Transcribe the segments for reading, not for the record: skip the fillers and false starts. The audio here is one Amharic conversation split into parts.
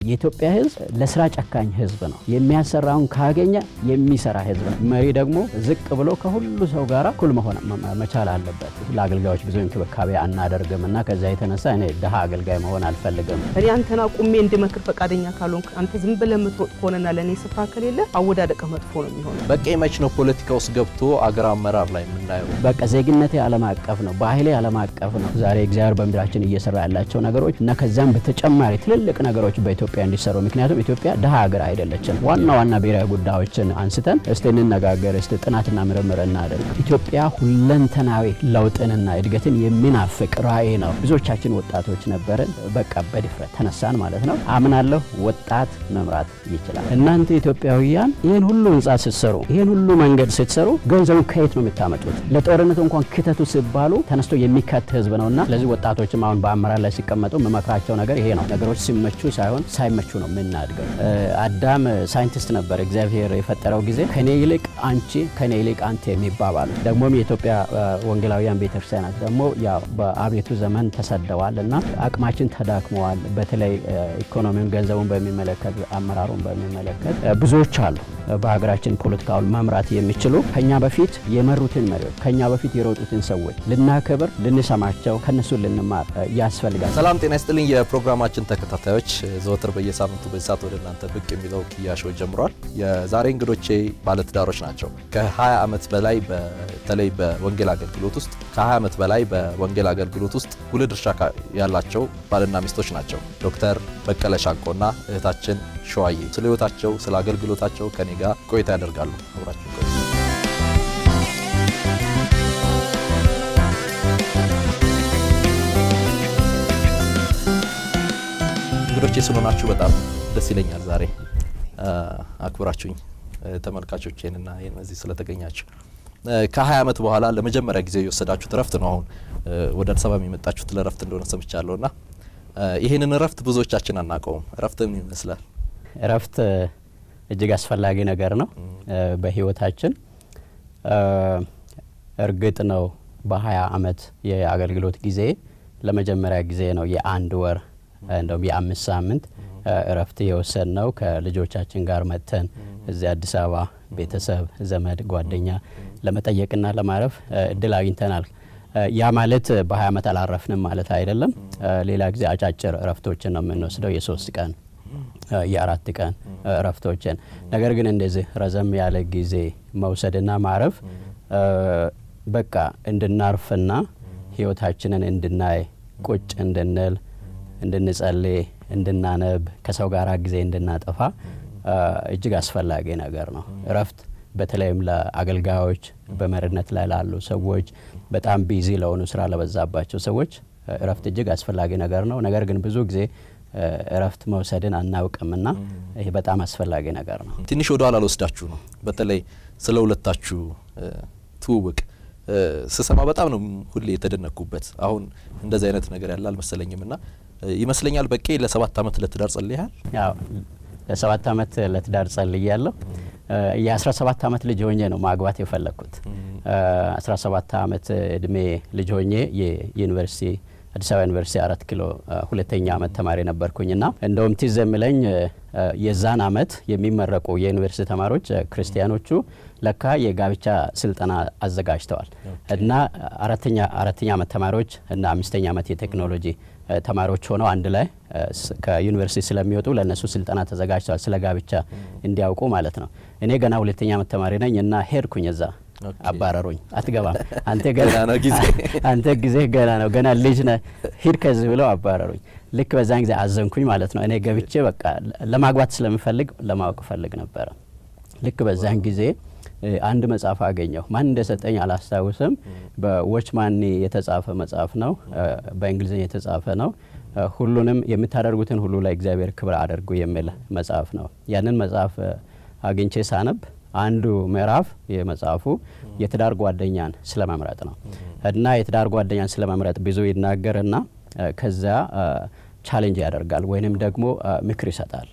የኢትዮጵያ ህዝብ ለስራ ጨካኝ ህዝብ ነው። የሚያሰራውን ካገኘ የሚሰራ ህዝብ ነው። መሪ ደግሞ ዝቅ ብሎ ከሁሉ ሰው ጋር እኩል መሆን መቻል አለበት። ለአገልጋዮች ብዙ እንክብካቤ አናደርግምና ከዛ የተነሳ እኔ ደሃ አገልጋይ መሆን አልፈልግም። እኔ አንተና ቁሜ እንድመክር ፈቃደኛ ካልሆንክ አንተ ዝም ብለህ የምትሮጥ ከሆነና ለኔ ስፍራ ከሌለ አወዳደቀ መጥፎ ነው የሚሆነው። በቃ መች ነው ፖለቲካ ውስጥ ገብቶ አገር አመራር ላይ የምናየው? በቃ ዜግነቴ ዓለም አቀፍ ነው፣ ባህሌ ዓለም አቀፍ ነው። ዛሬ እግዚአብሔር በምድራችን እየሰራ ያላቸው ነገሮች እና ከዛም በተጨማሪ ትልልቅ ነገሮች በኢትዮጵያ እንዲሰሩ፣ ምክንያቱም ኢትዮጵያ ደሃ ሀገር አይደለችም። ዋና ብሔራዊ ጉዳዮችን አንስተን እስቲ እንነጋገር፣ እስቲ ጥናትና ምርምር እናድርግ። ኢትዮጵያ ሁለንተናዊ ለውጥንና እድገትን የሚናፍቅ ራዕይ ነው። ብዙዎቻችን ወጣቶች ነበርን፣ በቃ በድፍረት ተነሳን ማለት ነው። አምናለሁ ወጣት መምራት ይችላል። እናንተ ኢትዮጵያውያን ይሄን ሁሉ ህንጻ ስትሰሩ፣ ይሄን ሁሉ መንገድ ስትሰሩ ገንዘቡን ከየት ነው የምታመጡት? ለጦርነት እንኳን ክተቱ ሲባሉ ተነስቶ የሚከት ህዝብ ነውና ለዚህ ወጣቶችም አሁን በአመራር ላይ ሲቀመጡ መመክራቸው ነገር ይሄ ነው። ነገሮች ሲመቹ ሳይሆን ሳይመቹ ነው የምናድገው። አዳም ሳይንቲስት ነበር እግዚአብሔር የፈጠረው ጊዜ ከኔ ይልቅ አንቺ ከኔ ይልቅ አንተ የሚባባሉ ደግሞም የኢትዮጵያ ወንጌላውያን ቤተክርስቲያናት ደግሞ ያው በአቤቱ ዘመን ተሰደዋልና አቅማችን ተዳክመዋል። በተለይ ኢኮኖሚውን ገንዘቡን በሚመለከት አመራሩን በሚመለከት ብዙዎች አሉ በሀገራችን ፖለቲካውን መምራት የሚችሉ ከኛ በፊት የመሩትን መሪዎች ከኛ በፊት የሮጡትን ሰዎች ልናከብር ልንሰማቸው ከነሱ ልንማር ያስፈልጋል። ሰላም ጤና ይስጥልኝ የፕሮግራማችን ተከታታዮች፣ ዘወትር በየሳምንቱ በሰዓት ወደ እናንተ ብቅ የሚለው ኪያሾ ጀምሯል። የዛሬ እንግዶቼ ባለትዳሮች ናቸው። ከ20 ዓመት በላይ በተለይ በወንጌል አገልግሎት ውስጥ ከ20 ዓመት በላይ በወንጌል አገልግሎት ውስጥ ጉልህ ድርሻ ያላቸው ባልና ሚስቶች ናቸው። ዶክተር በቀለ ሻንቆና እህታችን ሸዋዬ ስለ ህይወታቸው ስለ አገልግሎታቸው ከኔ ጋር ቆይታ ያደርጋሉ። አብራችሁ ቆዩ። እንግዶቼ ስለሆናችሁ በጣም ደስ ይለኛል። ዛሬ አክብራችሁኝ ተመልካቾቼንና እዚህ ስለተገኛችሁ ከ20 ዓመት በኋላ ለመጀመሪያ ጊዜ የወሰዳችሁት ረፍት ነው። አሁን ወደ አዲስ አበባ የመጣችሁት ለረፍት እንደሆነ ሰምቻለሁና ይሄንን ረፍት ብዙዎቻችን አናውቀውም። ረፍት ምን ይመስላል? ረፍት እጅግ አስፈላጊ ነገር ነው በህይወታችን። እርግጥ ነው በ20 ዓመት የአገልግሎት ጊዜ ለመጀመሪያ ጊዜ ነው የአንድ ወር እንደውም የ5 ሳምንት እረፍት የወሰድነው ከልጆቻችን ጋር መጥተን እዚህ አዲስ አበባ ቤተሰብ ዘመድ ጓደኛ ለመጠየቅና ለማረፍ እድል አግኝተናል። ያ ማለት በ20 ዓመት አላረፍንም ማለት አይደለም። ሌላ ጊዜ አጫጭር እረፍቶችን ነው የምንወስደው፣ የ3 ቀን የ4 ቀን እረፍቶችን። ነገር ግን እንደዚህ ረዘም ያለ ጊዜ መውሰድና ማረፍ በቃ እንድናርፍና ህይወታችንን እንድናይ ቁጭ እንድንል እንድንጸልይ እንድናነብ ከሰው ጋር ጊዜ እንድናጠፋ እጅግ አስፈላጊ ነገር ነው። እረፍት በተለይም ለአገልጋዮች በመሪነት ላይ ላሉ ሰዎች በጣም ቢዚ ለሆኑ ስራ ለበዛባቸው ሰዎች እረፍት እጅግ አስፈላጊ ነገር ነው። ነገር ግን ብዙ ጊዜ እረፍት መውሰድን አናውቅምና ይሄ በጣም አስፈላጊ ነገር ነው። ትንሽ ወደ ኋላ ልወስዳችሁ ነው። በተለይ ስለ ሁለታችሁ ትውውቅ ስሰማ በጣም ነው ሁሌ የተደነኩበት። አሁን እንደዚህ አይነት ነገር ያለ አልመሰለኝምና ይመስለኛል በቄ ለ7 ዓመት ለትዳር ጸልያል። ያው ለ7 ዓመት ለትዳር ጸልያለሁ። የ17 ዓመት ልጅ ሆኜ ነው ማግባት የፈለኩት። 17 ዓመት እድሜ ልጅ ሆኜ የዩኒቨርሲቲ አዲስ አበባ ዩኒቨርሲቲ 4 ኪሎ ሁለተኛ ዓመት ተማሪ ነበርኩኝና እንደውም ትዝ የሚለኝ የዛን ዓመት የሚመረቁ የዩኒቨርሲቲ ተማሪዎች ክርስቲያኖቹ ለካ የጋብቻ ስልጠና አዘጋጅተዋል እና አራተኛ ዓመት ተማሪዎች እና 5ኛ ዓመት የቴክኖሎጂ ተማሪዎች ሆነው አንድ ላይ ከዩኒቨርሲቲ ስለሚወጡ ለነሱ ስልጠና ተዘጋጅተዋል፣ ስለ ጋብቻ እንዲያውቁ ማለት ነው። እኔ ገና 2ኛ ዓመት ተማሪ ነኝ እና ሄድኩኝ እዛ። አባረሩኝ። አትገባም አንተ ገና ነው አንተ ጊዜ ገና ነው ገና ልጅ ነህ ሂድ ከዚህ ብለው አባረሩኝ። ልክ በዛን ጊዜ አዘንኩኝ ማለት ነው። እኔ ገብቼ በቃ ለማግባት ስለምፈልግ ለማወቅ ፈልግ ነበር። ልክ በዛን ጊዜ አንድ መጽሐፍ አገኘሁ። ማን እንደሰጠኝ አላስታውስም። በዎችማን የተጻፈ መጽሐፍ ነው፣ በእንግሊዝኛ የተጻፈ ነው። ሁሉንም የምታደርጉትን ሁሉ ለእግዚአብሔር ክብር አድርጉ የሚል መጽሐፍ ነው። ያንን መጽሐፍ አግኝቼ ሳነብ አንዱ ምዕራፍ የመጽሐፉ የትዳር ጓደኛን ስለመምረጥ ነው እና የትዳር ጓደኛን ስለመምረጥ ብዙ ይናገርና ከዛ ቻሌንጅ ያደርጋል ወይንም ደግሞ ምክር ይሰጣል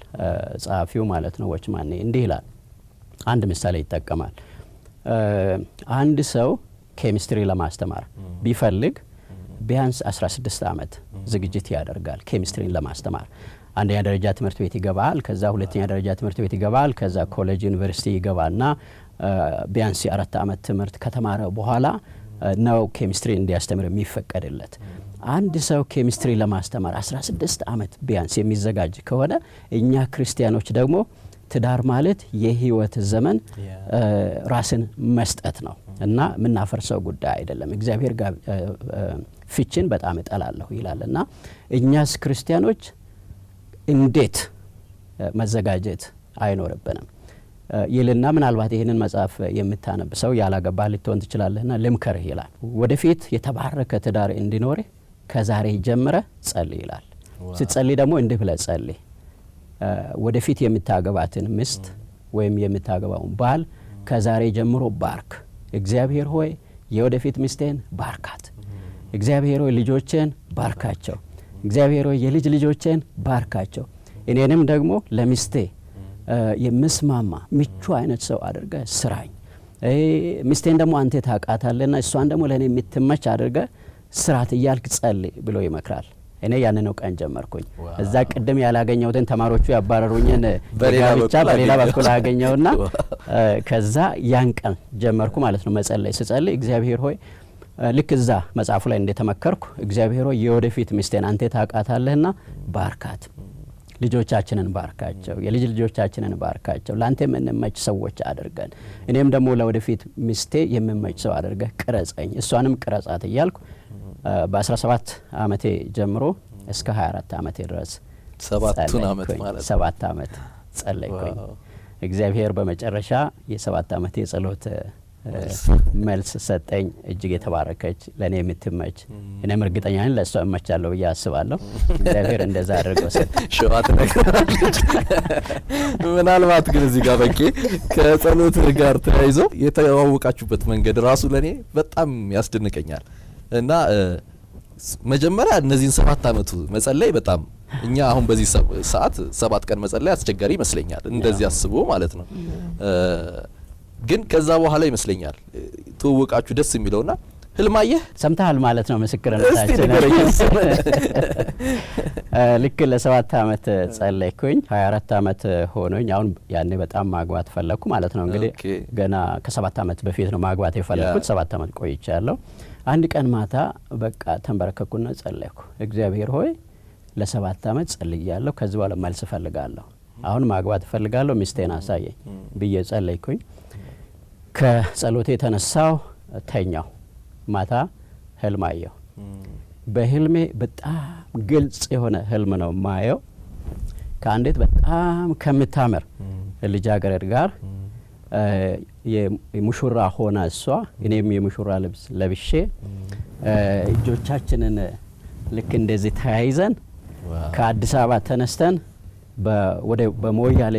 ጸሐፊው ማለት ነው። ዎችማን እንዲህ ይላል፣ አንድ ምሳሌ ይጠቀማል። አንድ ሰው ኬሚስትሪ ለማስተማር ቢፈልግ ቢያንስ 16 ዓመት ዝግጅት ያደርጋል ኬሚስትሪን ለማስተማር። አንደኛ ደረጃ ትምህርት ቤት ይገባል። ከዛ ሁለተኛ ደረጃ ትምህርት ቤት ይገባል። ከዛ ኮሌጅ ዩኒቨርሲቲ ይገባና ቢያንስ 4 አመት ትምህርት ከተማረ በኋላ ነው ኬሚስትሪ እንዲያስተምር የሚፈቀድለት። አንድ ሰው ኬሚስትሪ ለማስተማር 16 አመት ቢያንስ የሚዘጋጅ ከሆነ እኛ ክርስቲያኖች ደግሞ ትዳር ማለት የህይወት ዘመን ራስን መስጠት ነው እና ምናፈርሰው ጉዳይ አይደለም። እግዚአብሔር ጋር ፍቺን በጣም እጠላለሁ ይላልና እኛስ ክርስቲያኖች እንዴት መዘጋጀት አይኖርብንም ይልና ምናልባት ይህንን መጽሐፍ የምታነብ ሰው ያላገባ ልትሆን ትችላለህና ልምከርህ ይላል። ወደፊት የተባረከ ትዳር እንዲኖርህ ከዛሬ ጀምረህ ጸልይ ይላል። ስትጸልይ ደግሞ እንዲህ ብለህ ጸልይ፣ ወደፊት የምታገባትን ሚስት ወይም የምታገባውን ባል ከዛሬ ጀምሮ ባርክ። እግዚአብሔር ሆይ የወደፊት ሚስቴን ባርካት። እግዚአብሔር ሆይ ልጆቼን ባርካቸው። እግዚአብሔር ሆይ የልጅ ልጆቼን ባርካቸው። እኔንም ደግሞ ለሚስቴ የምስማማ ምቹ አይነት ሰው አድርገ ስራኝ። ሚስቴን ደግሞ አንተ ታውቃታለህና እሷን ደግሞ ለኔ የምትመች አድርገ ስራት እያልክ ጸልይ ብሎ ይመክራል። እኔ ያን ነው ቀን ጀመርኩኝ። እዛ ቅድም ያላገኘሁትን ተማሪዎቹ ያባረሩኝን በጋብቻ በሌላ በኩል አገኘውና ከዛ ያን ቀን ጀመርኩ ማለት ነው መጸለይ። ስጸልይ እግዚአብሔር ሆይ ልክ እዛ መጽሐፉ ላይ እንደተመከርኩ እግዚአብሔር ሆይ የወደፊት ሚስቴን አንተ ታውቃታለህና ባርካት፣ ልጆቻችንን ባርካቸው፣ የልጅ ልጆቻችንን ባርካቸው፣ ላንተ የምንመች ሰዎች አድርገን፣ እኔም ደግሞ ለወደፊት ሚስቴ የምመች ሰው አድርገህ ቅረጸኝ፣ እሷንም ቅረጻት እያልኩ በ17 አመቴ ጀምሮ እስከ 24 አመቴ ድረስ 7 አመት ማለት 7 አመት ጸለይኩኝ። እግዚአብሔር በመጨረሻ የ7 አመቴ ጸሎት መልስ ሰጠኝ። እጅግ የተባረከች ለኔ የምትመች እኔም እርግጠኛ ነኝ ለእሷ እመቻለሁ ብዬ አስባለሁ። እግዚአብሔር እንደዛ አድርጎ ሰጠኝ። ሸዋት ነገራለች። ምናልባት ግን እዚህ ጋር በቂ ከጸሎት ጋር ተያይዞ የተዋወቃችሁበት መንገድ ራሱ ለኔ በጣም ያስደንቀኛል እና መጀመሪያ እነዚህን 7 አመቱ መጸለይ በጣም እኛ አሁን በዚህ ሰዓት 7 ቀን መጸለይ አስቸጋሪ ይመስለኛል፣ እንደዚህ አስቦ ማለት ነው። ግን ከዛ በኋላ ይመስለኛል ተወቃችሁ ደስ የሚለውና ህልማየህ ሰምተሃል ማለት ነው ምስክርነታችን። ልክ ለ7 አመት ጸለይኩኝ። 24 አመት ሆኖኝ አሁን ያኔ በጣም ማግባት ፈለኩ ማለት ነው። እንግዲህ ገና ከ7 አመት በፊት ነው ማግባት የፈለኩት። 7 አመት ቆይቻለሁ። አንድ ቀን ማታ በቃ ተንበረከኩና ጸለይኩ። እግዚአብሔር ሆይ ለ7 አመት ጸልያለሁ፣ ከዚህ በኋላ መልስ እፈልጋለሁ፣ አሁን ማግባት እፈልጋለሁ፣ ሚስቴን አሳየኝ ብዬ ጸለይኩኝ። ከጸሎቴ የተነሳው ተኛው። ማታ ህልም አየሁ። በህልሜ በጣም ግልጽ የሆነ ህልም ነው ማየው። ከአንዲት በጣም ከምታምር ልጃገረድ ጋር የሙሽራ ሆና እሷ እኔም የሙሽራ ልብስ ለብሼ እጆቻችንን ልክ እንደዚህ ተያይዘን ከአዲስ አበባ ተነስተን በሞያሌ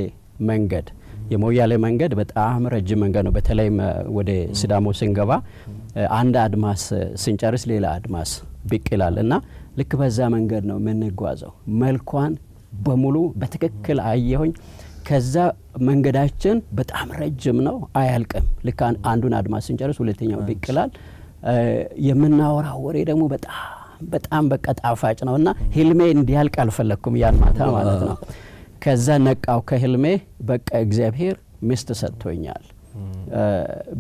መንገድ የሞያሌ መንገድ በጣም ረጅም መንገድ ነው። በተለይም ወደ ሲዳሞ ስንገባ አንድ አድማስ ስንጨርስ ሌላ አድማስ ብቅ ይላል እና ልክ በዛ መንገድ ነው የምንጓዘው። መልኳን በሙሉ በትክክል አየሁኝ። ከዛ መንገዳችን በጣም ረጅም ነው፣ አያልቅም። ልክ አንዱን አድማስ ስንጨርስ ሁለተኛው ብቅ ይላል። የምናወራው ወሬ ደግሞ በጣም በቃ ጣፋጭ ነውና ህልሜ እንዲያልቅ አልፈለኩም ያን ማታ ማለት ነው። ከዛ ነቃው ከህልሜ። በቃ እግዚአብሔር ሚስት ሰጥቶኛል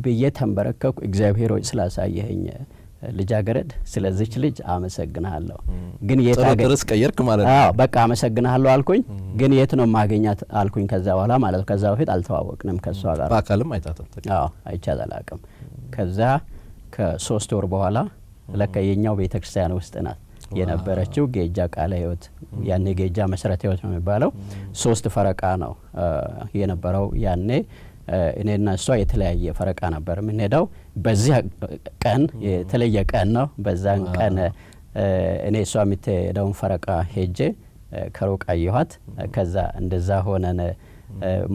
ብዬ ተንበረከኩ። እግዚአብሔር ሆይ ስላሳየኸኝ ልጃገረድ ስለዚች ልጅ አመሰግናለሁ። ግን የት አገርስ ቀየርክ ማለት ነው? አዎ በቃ አመሰግናለሁ አልኩኝ። ግን የት ነው ማገኛት አልኩኝ። ከዛ በኋላ ማለት ከዛ በፊት አልተዋወቅንም ከሷ ጋር በአካልም አይታተም። አዎ አይቻል አላቅም። ከዛ ከ3 ወር በኋላ ለካ የኛው ቤተክርስቲያን ውስጥ ናት የነበረችው ጌጃ ቃለ ህይወት፣ ያኔ ጌጃ መሰረተ ህይወት ነው የሚባለው። 3 ፈረቃ ነው የነበረው ያኔ። እኔና እሷ የተለያየ ፈረቃ ነበር የምንሄደው። በዚህ ቀን የተለየ ቀን ነው። በዛን ቀን እኔ እሷ የምትሄደውን ፈረቃ ሄጄ ከሩቅ አየኋት። ከዛ እንደዛ ሆነን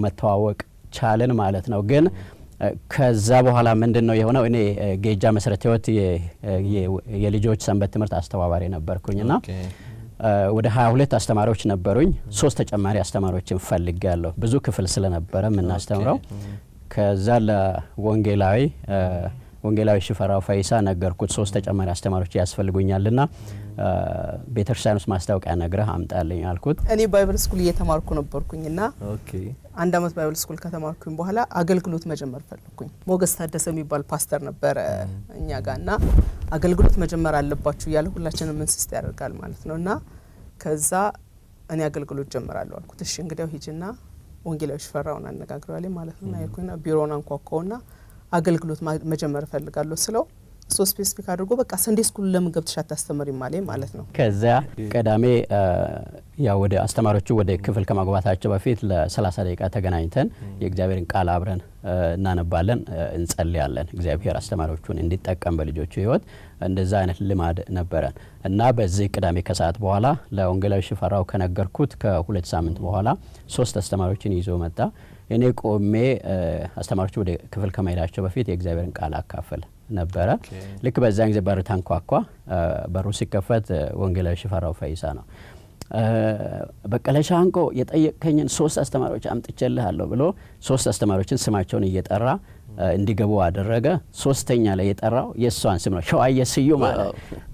መተዋወቅ ቻልን ማለት ነው። ግን ከዛ በኋላ ምንድነው የሆነው? እኔ ጌጃ መሰረተ ህይወት የልጆች ሰንበት ትምህርት አስተባባሪ ነበርኩኝና ወደ 22 አስተማሪዎች ነበሩኝ። 3 ተጨማሪ አስተማሪዎችን ፈልጌያለሁ፣ ብዙ ክፍል ስለነበረ የምናስተምረው። ከዛ ለወንጌላዊ ወንጌላዊ ሽፈራው ፈይሳ ነገርኩት 3 ተጨማሪ አስተማሪዎች ያስፈልጉኛልና ቤተክርስቲያን ውስጥ ማስታወቂያ ነግረህ አምጣልኝ አልኩት። እኔ ባይብል ስኩል እየተማርኩ ነበርኩኝና አንድ አመት ባይብል ስኩል ከተማርኩኝ በኋላ አገልግሎት መጀመር ፈለኩኝ። ሞገስ ታደሰ የሚባል ፓስተር ነበረ እኛ ጋርና አገልግሎት መጀመር አለባችሁ እያለ ሁላችንም ኢንሲስት ያደርጋል ማለት ነውና ከዛ እኔ አገልግሎት ጀምራለሁ አልኩት። እሺ እንግዲያው ሂጅና ወንጌላዊ ሽፈራውን አነጋግረዋለኝ ማለት ነው። ያልኩና ቢሮውን አንኳኳውና አገልግሎት መጀመር ፈልጋለሁ ስለው ሶ ስፔሲፊክ አድርጎ በቃ ሰንዴ ስኩል ለምን ገብተሽ አታስተምሪም ማለት ነው። ከዛ ቀዳሜ ያው ወደ አስተማሪዎቹ ወደ ክፍል ከማግባታቸው በፊት ለ30 ደቂቃ ተገናኝተን የእግዚአብሔርን ቃል አብረን እናነባለን፣ እንጸልያለን። እግዚአብሔር አስተማሪዎቹን እንዲጠቀም በልጆቹ ህይወት እንደዛ አይነት ልማድ ነበረን እና በዚህ ቅዳሜ ከሰዓት በኋላ ለወንጌላዊ ሽፈራው ከነገርኩት ከ2 ሳምንት በኋላ 3 አስተማሪዎችን ይዞ መጣ። እኔ ቆሜ አስተማሪዎቹ ወደ ክፍል ከመሄዳቸው በፊት የእግዚአብሔርን ቃል አካፈል ነበረ። ልክ በዛን ጊዜ በር ታንኳኳ። በሩ ሲከፈት ወንጌላዊ ሽፈራው ፈይሳ ነው። በቀለ ሻንቆ የጠየቀኝን 3 አስተማሪዎች አምጥቼልሃለሁ ብሎ 3 አስተማሪዎችን ስማቸውን እየጠራ እንዲገቡ አደረገ። 3ኛ ላይ የጠራው የሷን ስም ነው፣ ሸዋዬ ስዩም ማለት።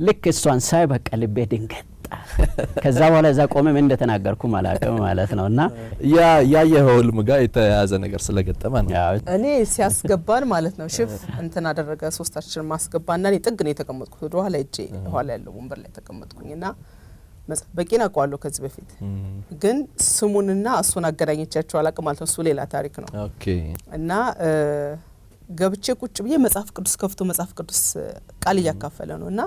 ልክ እሷን ሳይ በቃ ልቤ ድንገት ከዛ በኋላ እዛ ቆመ ምን እንደተናገርኩ ማለት ነውና ያየኸው ህልም ጋር የተያያዘ ነገር ስለገጠመ ነው። እኔ ሲያስገባን ማለት ነው ሽፍ እንትን አደረገ። 3ታችን ማስገባና እኔ ጥግ ነው የተቀመጥኩት፣ ወደ ኋላ እጄ ኋላ ያለው ወንበር ላይ ተቀመጥኩኝና በቂና አቋለው ከዚህ በፊት ግን ስሙንና እሱን አገናኝቻቸው አላቅም ማለት ነው። እሱ ሌላ ታሪክ ነው። ኦኬ እና ገብቼ ቁጭ ብዬ መጽሐፍ ቅዱስ ከፍቶ መጽሐፍ ቅዱስ ቃል እያካፈለ ነውና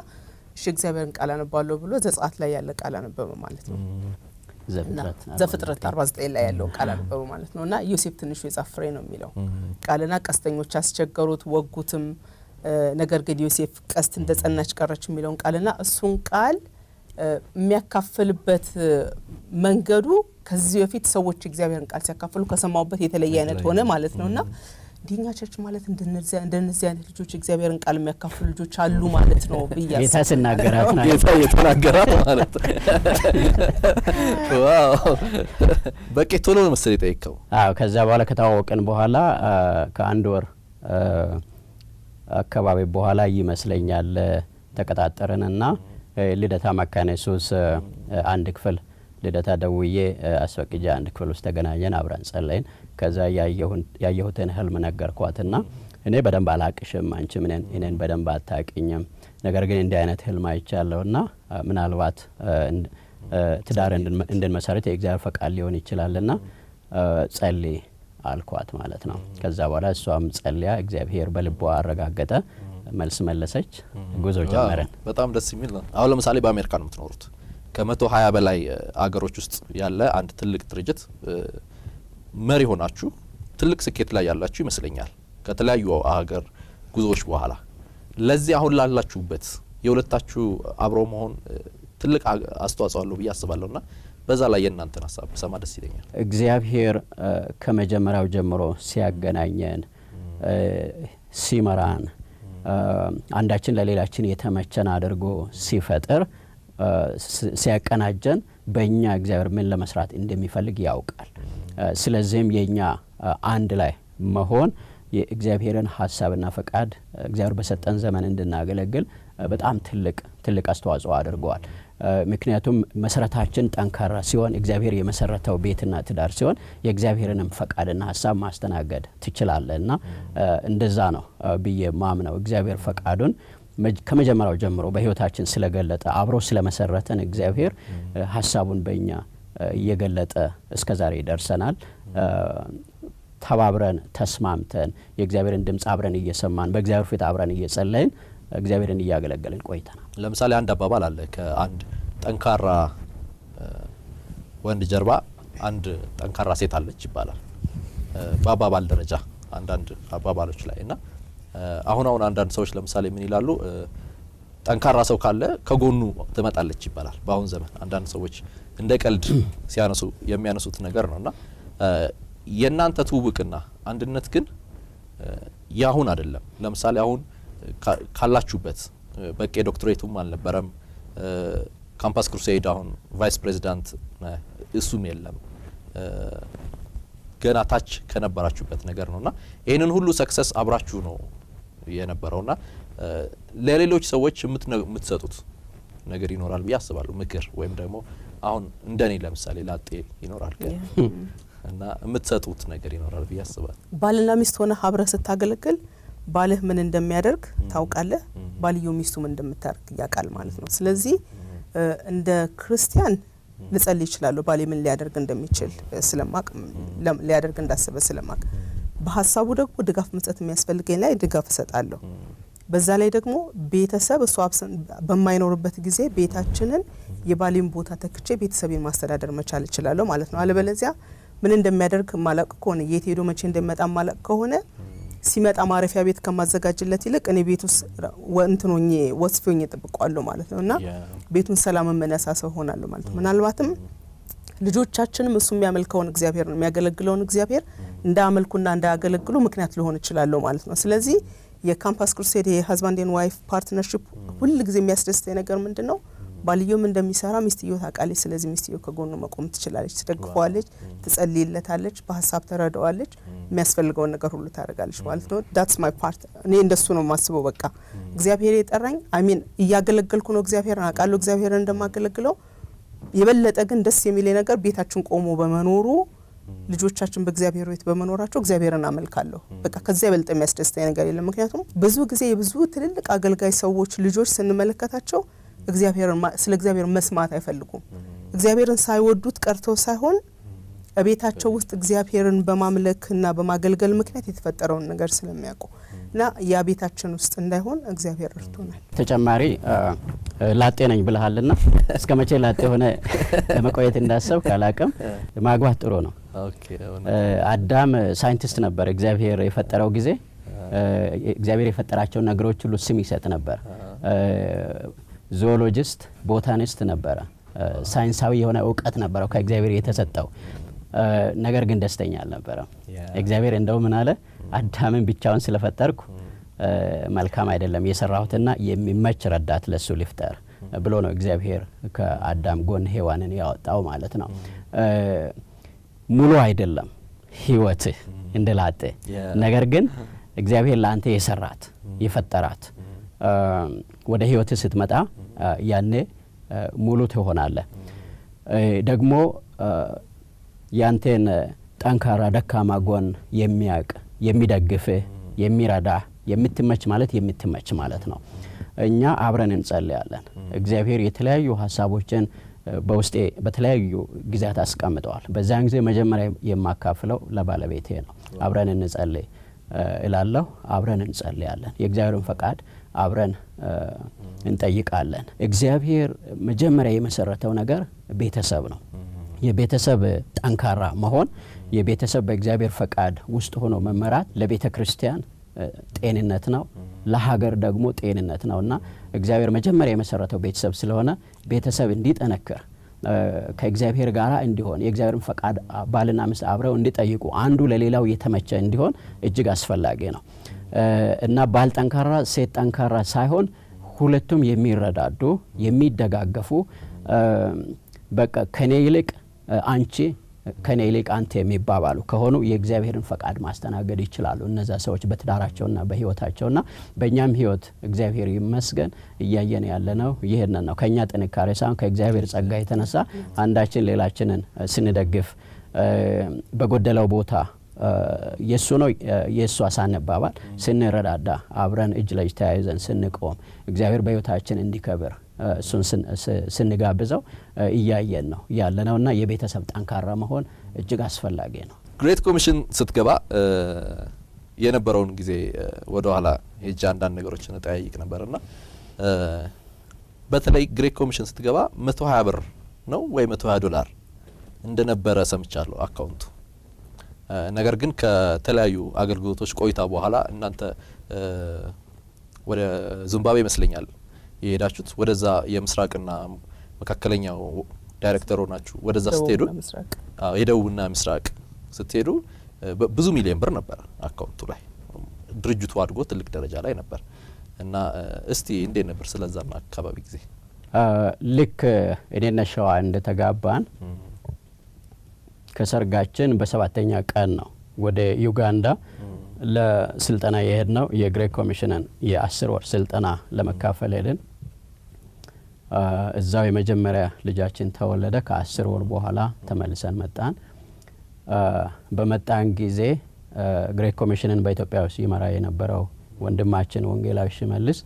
እሺ እግዚአብሔርን ቃል አነባለሁ ብሎ ዘጸአት ላይ ያለ ቃል አነበበ ማለት ነው። ዘፍጥረት 49 ላይ ያለው ቃል አነበበ ማለት ነውና ዮሴፍ ትንሹ የጻፍ ፍሬ ነው የሚለው ቃልና ቀስተኞች አስቸገሩት ወጉትም፣ ነገር ግን ዮሴፍ ቀስት እንደጸናች ቀረች የሚለውን ቃልና እሱን ቃል የሚያካፍልበት መንገዱ ከዚህ በፊት ሰዎች እግዚአብሔርን ቃል ሲያካፍሉ ከሰማውበት የተለየ አይነት ሆነ ማለት ነውና ዲኛ ቸርች ማለት እንደነዚህ አይነት ልጆች እግዚአብሔርን ቃል የሚያካፍሉ ልጆች አሉ ማለት ነው ብያስ ጌታ ሲናገራት ነው የተናገራት ማለት ዋው በቂ ቶሎ ነው መሰለኝ ጠይቀው። ከዛ በኋላ ከተዋወቅን በኋላ ከአንድ ወር አካባቢ በኋላ ይመስለኛል ተቀጣጠረንና ልደታ መካነ ኢየሱስ አንድ ክፍል ልደታ ደውዬ አስፈቅጄ አንድ ክፍል ውስጥ ተገናኘን፣ አብረን ጸለይን። ከዛ ያየሁትን ህልም ነገርኳትና እኔ በደንብ አላቅሽም፣ አንቺ እኔን በደንብ አታቂኝም፣ ነገር ግን እንዲህ አይነት ህልም አይቻለሁና ምናልባት ትዳር እንድንመሰረት የእግዚአብሔር ፈቃድ ሊሆን ይችላልና ጸልይ አልኳት ማለት ነው። ከዛ በኋላ እሷም ጸልያ እግዚአብሔር በልቧ አረጋገጠ፣ መልስ መለሰች፣ ጉዞ ጀመረን። በጣም ደስ የሚል ነው። አሁን ለምሳሌ በአሜሪካ ነው የምትኖሩት። ከ120 በላይ አገሮች ውስጥ ያለ አንድ ትልቅ ድርጅት መሪ ሆናችሁ ትልቅ ስኬት ላይ ያላችሁ ይመስለኛል ከተለያዩ ሀገር ጉዞዎች በኋላ። ለዚህ አሁን ላላችሁበት የሁለታችሁ አብሮ መሆን ትልቅ አስተዋጽኦ አለው ብዬ አስባለሁና በዛ ላይ የእናንተን ሀሳብ ሰማ ደስ ይለኛል። እግዚአብሔር ከመጀመሪያው ጀምሮ ሲያገናኘን ሲመራን አንዳችን ለሌላችን የተመቸን አድርጎ ሲፈጥር ሲያቀናጀን በእኛ እግዚአብሔር ምን ለመስራት እንደሚፈልግ ያውቃል። ስለዚህም የኛ አንድ ላይ መሆን የእግዚአብሔርን ሀሳብና ፈቃድ እግዚአብሔር በሰጠን ዘመን እንድናገለግል በጣም ትልቅ አስተዋጽኦ አድርገዋል። ምክንያቱም መሰረታችን ጠንካራ ሲሆን እግዚአብሔር የመሰረተው ቤትና ትዳር ሲሆን የእግዚአብሔርንም ፈቃድና ሀሳብ ማስተናገድ ትችላለና እንደዛ ነው ብዬ ማምነው። እግዚአብሔር ፈቃዱን ከመጀመሪያው ጀምሮ በህይወታችን ስለገለጠ አብሮ ስለመሰረተን እግዚአብሔር ሀሳቡን በእኛ እየገለጠ እስከዛሬ ደርሰናል። ተባብረን ተስማምተን የእግዚአብሔርን ድምጽ አብረን እየሰማን በእግዚአብሔር ፊት አብረን እየጸለይን እግዚአብሔርን እያገለገልን ቆይተናል። ለምሳሌ አንድ አባባል አለ፣ ከአንድ ጠንካራ ወንድ ጀርባ አንድ ጠንካራ ሴት አለች ይባላል በአባባል ደረጃ አንዳንድ አባባሎች ላይ እና አሁን አንዳንድ ሰዎች ለምሳሌ ምን ይላሉ፣ ጠንካራ ሰው ካለ ከጎኑ ትመጣለች ይባላል። በአሁን ዘመን አንዳንድ ሰዎች እንደ ቀልድ ሲያነሱ የሚያነሱት ነገር ነውና የእናንተ ትውውቅና አንድነት ግን ያሁን አይደለም። ለምሳሌ አሁን ካላችሁበት በቂ ዶክትሬቱም አልነበረም፣ ካምፓስ ክሩሴድ አሁን ቫይስ ፕሬዚዳንት እሱም የለም፣ ገና ታች ከነበራችሁበት ነገር ነውና ይሄንን ሁሉ ሰክሰስ አብራችሁ ነው የነበረውና ለሌሎች ሰዎች የምትሰጡት ነገር ይኖራል ብዬ አስባለሁ። ምክር ወይም ደግሞ አሁን እንደኔ ለምሳሌ ላጤ ይኖራል እና የምትሰጡት ነገር ይኖራል ብዬ አስባለሁ። ባልና ሚስት ሆነ አብረህ ስታገለግል ባልህ ምን እንደሚያደርግ ታውቃለህ፣ ባልየው ሚስቱ ምን እንደምታደርግ ያውቃል ማለት ነው። ስለዚህ እንደ ክርስቲያን ልጸልይ ይችላል ባሌ ምን ሊያደርግ እንደሚችል ስለማቅ ሊያደርግ እንዳሰበ ስለማቅ በሐሳቡ ደግሞ ድጋፍ መስጠት የሚያስፈልገኝ ላይ ድጋፍ እሰጣለሁ። በዛ ላይ ደግሞ ቤተሰብ እሱ በማይኖርበት ጊዜ ቤታችንን የባሌን ቦታ ተክቼ ቤተሰቤን ማስተዳደር መቻል እችላለሁ ማለት ነው። አለበለዚያ ምን እንደሚያደርግ ማለቅ ከሆነ የት ሄዶ መቼ እንደሚመጣ ማለቅ ከሆነ ሲመጣ ማረፊያ ቤት ከማዘጋጅለት ይልቅ እኔ ቤት ውስጥ ወንትኖኝ ወስፎኝ ተጠብቋለሁ ማለት ነውና ቤቱን ሰላም መነሳሰው ሆናለሁ ማለት ነው። ምናልባትም ልጆቻችንም እሱ የሚያመልከውን እግዚአብሔር ነው የሚያገለግለውን እግዚአብሔር እንዳመልኩና እንዳያገለግሉ ምክንያት ሊሆን ይችላል ማለት ነው። ስለዚህ የካምፓስ ክሩሴድ የሀዝባንድ ኤንድ ዋይፍ ፓርትነርሺፕ ሁሉ ጊዜ የሚያስደስተኝ ነገር ምንድነው? ባልየውም እንደሚሰራ ሚስትየው ታውቃለች። ስለዚህ ሚስትየው ከጎኑ መቆም ትችላለች፣ ትደግፈዋለች፣ ትጸልይለታለች፣ በሀሳብ ተረዳዋለች፣ የሚያስፈልገውን ነገር ሁሉ ታደርጋለች ማለት ነው። ዳትስ ማይ ፓርት። እኔ እንደሱ ነው ማስበው። በቃ እግዚአብሔር የጠራኝ አሚን እያገለገልኩ ነው እግዚአብሔርን አውቃለሁ እግዚአብሔርን እንደማገለግለው። የበለጠ ግን ደስ የሚለኝ ነገር ቤታችን ቆሞ በመኖሩ ልጆቻችን በእግዚአብሔር ቤት በመኖራቸው እግዚአብሔርን አመልካለሁ። በቃ ከዚያ የበለጠ የሚያስደስተኝ ነገር የለም። ምክንያቱም ብዙ ጊዜ የብዙ ትልልቅ አገልጋይ ሰዎች ልጆች ስንመለከታቸው ስለ እግዚአብሔር መስማት አይፈልጉም። እግዚአብሔርን ሳይወዱት ቀርተው ሳይሆን በቤታቸው ውስጥ እግዚአብሔርን በማምለክና በማገልገል ምክንያት የተፈጠረውን ነገር ስለሚያውቁ እና ያ ቤታችን ውስጥ እንዳይሆን እግዚአብሔር ረድቶናል። ተጨማሪ ላጤ ነኝ ብለሃልና እስከ መቼ ላጤ ሆነ ለመቆየት እንዳሰብ ካላቀም ማግባት ጥሩ ነው። አዳም ሳይንቲስት ነበር። እግዚአብሔር የፈጠረው ጊዜ እግዚአብሔር የፈጠራቸው ነገሮች ሁሉ ስም ይሰጥ ነበር። ዞኦሎጂስት፣ ቦታኒስት ነበረ። ሳይንሳዊ የሆነ እውቀት ነበረው ከእግዚአብሔር የተሰጠው። ነገር ግን ደስተኛ አልነበረም። እግዚአብሔር እንደው ምን አለ? አዳምን ብቻውን ስለፈጠርኩ መልካም አይደለም፣ የሰራሁትና የሚመች ረዳት ለሱ ልፍጠር ብሎ ነው እግዚአብሔር ከአዳም ጎን ሔዋንን ያወጣው ማለት ነው። ሙሉ አይደለም ህይወትህ እንደላጤ፣ ነገር ግን እግዚአብሔር ለአንተ የሰራት የፈጠራት ወደ ህይወትህ ስትመጣ ያኔ ሙሉ ትሆናለህ። ደግሞ ያንተን ጠንካራ ደካማ ጎን የሚያቅ የሚደግፍህ የሚረዳ የምትመች ማለት ነው። እኛ አብረን እንጸልያለን። እግዚአብሔር የተለያዩ ሀሳቦችን በውስጤ በተለያዩ ጊዜያት አስቀምጠዋል። በዛን ጊዜ መጀመሪያ የማካፍለው ለባለቤቴ ነው። አብረን እንጸልይ እላለሁ። አብረን እንጸልያለን። የእግዚአብሔርን ፈቃድ አብረን እንጠይቃለን። እግዚአብሔር መጀመሪያ የመሰረተው ነገር ቤተሰብ ነው። የቤተሰብ ጠንካራ መሆን፣ የቤተሰብ በእግዚአብሔር ፈቃድ ውስጥ ሆኖ መመራት ለቤተ ክርስቲያን ጤንነት ነው፣ ለሀገር ደግሞ ጤንነት ነውና እግዚአብሔር መጀመሪያ የመሰረተው ቤተሰብ ስለሆነ ቤተሰብ እንዲጠነክር ከእግዚአብሔር ጋር እንዲሆን የእግዚአብሔርን ፈቃድ ባልና ሚስት አብረው እንዲጠይቁ አንዱ ለሌላው የተመቸ እንዲሆን እጅግ አስፈላጊ ነው እና ባል ጠንካራ ሴት ጠንካራ ሳይሆን ሁለቱም የሚረዳዱ የሚደጋገፉ በቃ ከኔ ይልቅ አንቺ ከኔ ይልቅ አንተ የሚባባሉ ከሆኑ የእግዚአብሔርን ፈቃድ ማስተናገድ ይችላሉ እነዛ ሰዎች በትዳራቸውና በህይወታቸውና በእኛም ህይወት እግዚአብሔር ይመስገን እያየን ያለነው ይሄንን ነው። ከኛ ጥንካሬ ሳይሆን ከእግዚአብሔር ጸጋ የተነሳ አንዳችን ሌላችንን ስንደግፍ በጎደለው ቦታ የሱ ነው የሱ ሳንባባል ስንረዳዳ አብረን እጅ ለእጅ ተያይዘን ስንቆም እግዚአብሔር በህይወታችን እንዲከብር እሱን ስንጋብዘው እያየን ነው ያለነውና የቤተሰብ ጠንካራ መሆን እጅግ አስፈላጊ ነው። ግሬት ኮሚሽን ስትገባ የነበረውን ጊዜ ወደ ኋላ ሄጄ አንዳንድ ነገሮችን ተጠያይቅ ነበርና በተለይ ግሬት ኮሚሽን ስትገባ 120 ብር ነው ወይ $120 እንደነበረ ሰምቻለሁ አካውንቱ። ነገር ግን ከተለያዩ አገልግሎቶች ቆይታ በኋላ እናንተ ወደ ዚምባብዌ ይመስለኛል የሄዳችሁት፣ ወደዛ የምስራቅና መካከለኛው ዳይሬክተር ሆናችሁ ወደዛ ስትሄዱ የደቡብና ምስራቅ ስትሄዱ ብዙ ሚሊዮን ብር ነበር አካውንቱ ላይ። ድርጅቱ አድጎ ትልቅ ደረጃ ላይ ነበር እና እስቲ እንዴት ነበር ስለዛና አካባቢ ጊዜ? ልክ እኔና ሸዋ እንደተጋባን ከሰርጋችን በ7ኛ ቀን ነው ወደ ዩጋንዳ ለስልጠና የሄድነው የግሬት ኮሚሽንን የ10 ወር ስልጠና ለመካፈል ሄድን። እዛው የመጀመሪያ ልጃችን ተወለደ። ከ10 ወር በኋላ ተመልሰን መጣን። በመጣን ጊዜ ግሬት ኮሚሽንን በኢትዮጵያ ውስጥ ይመራ የነበረው ወንድማችን ወንጌላዊ ሽመልስ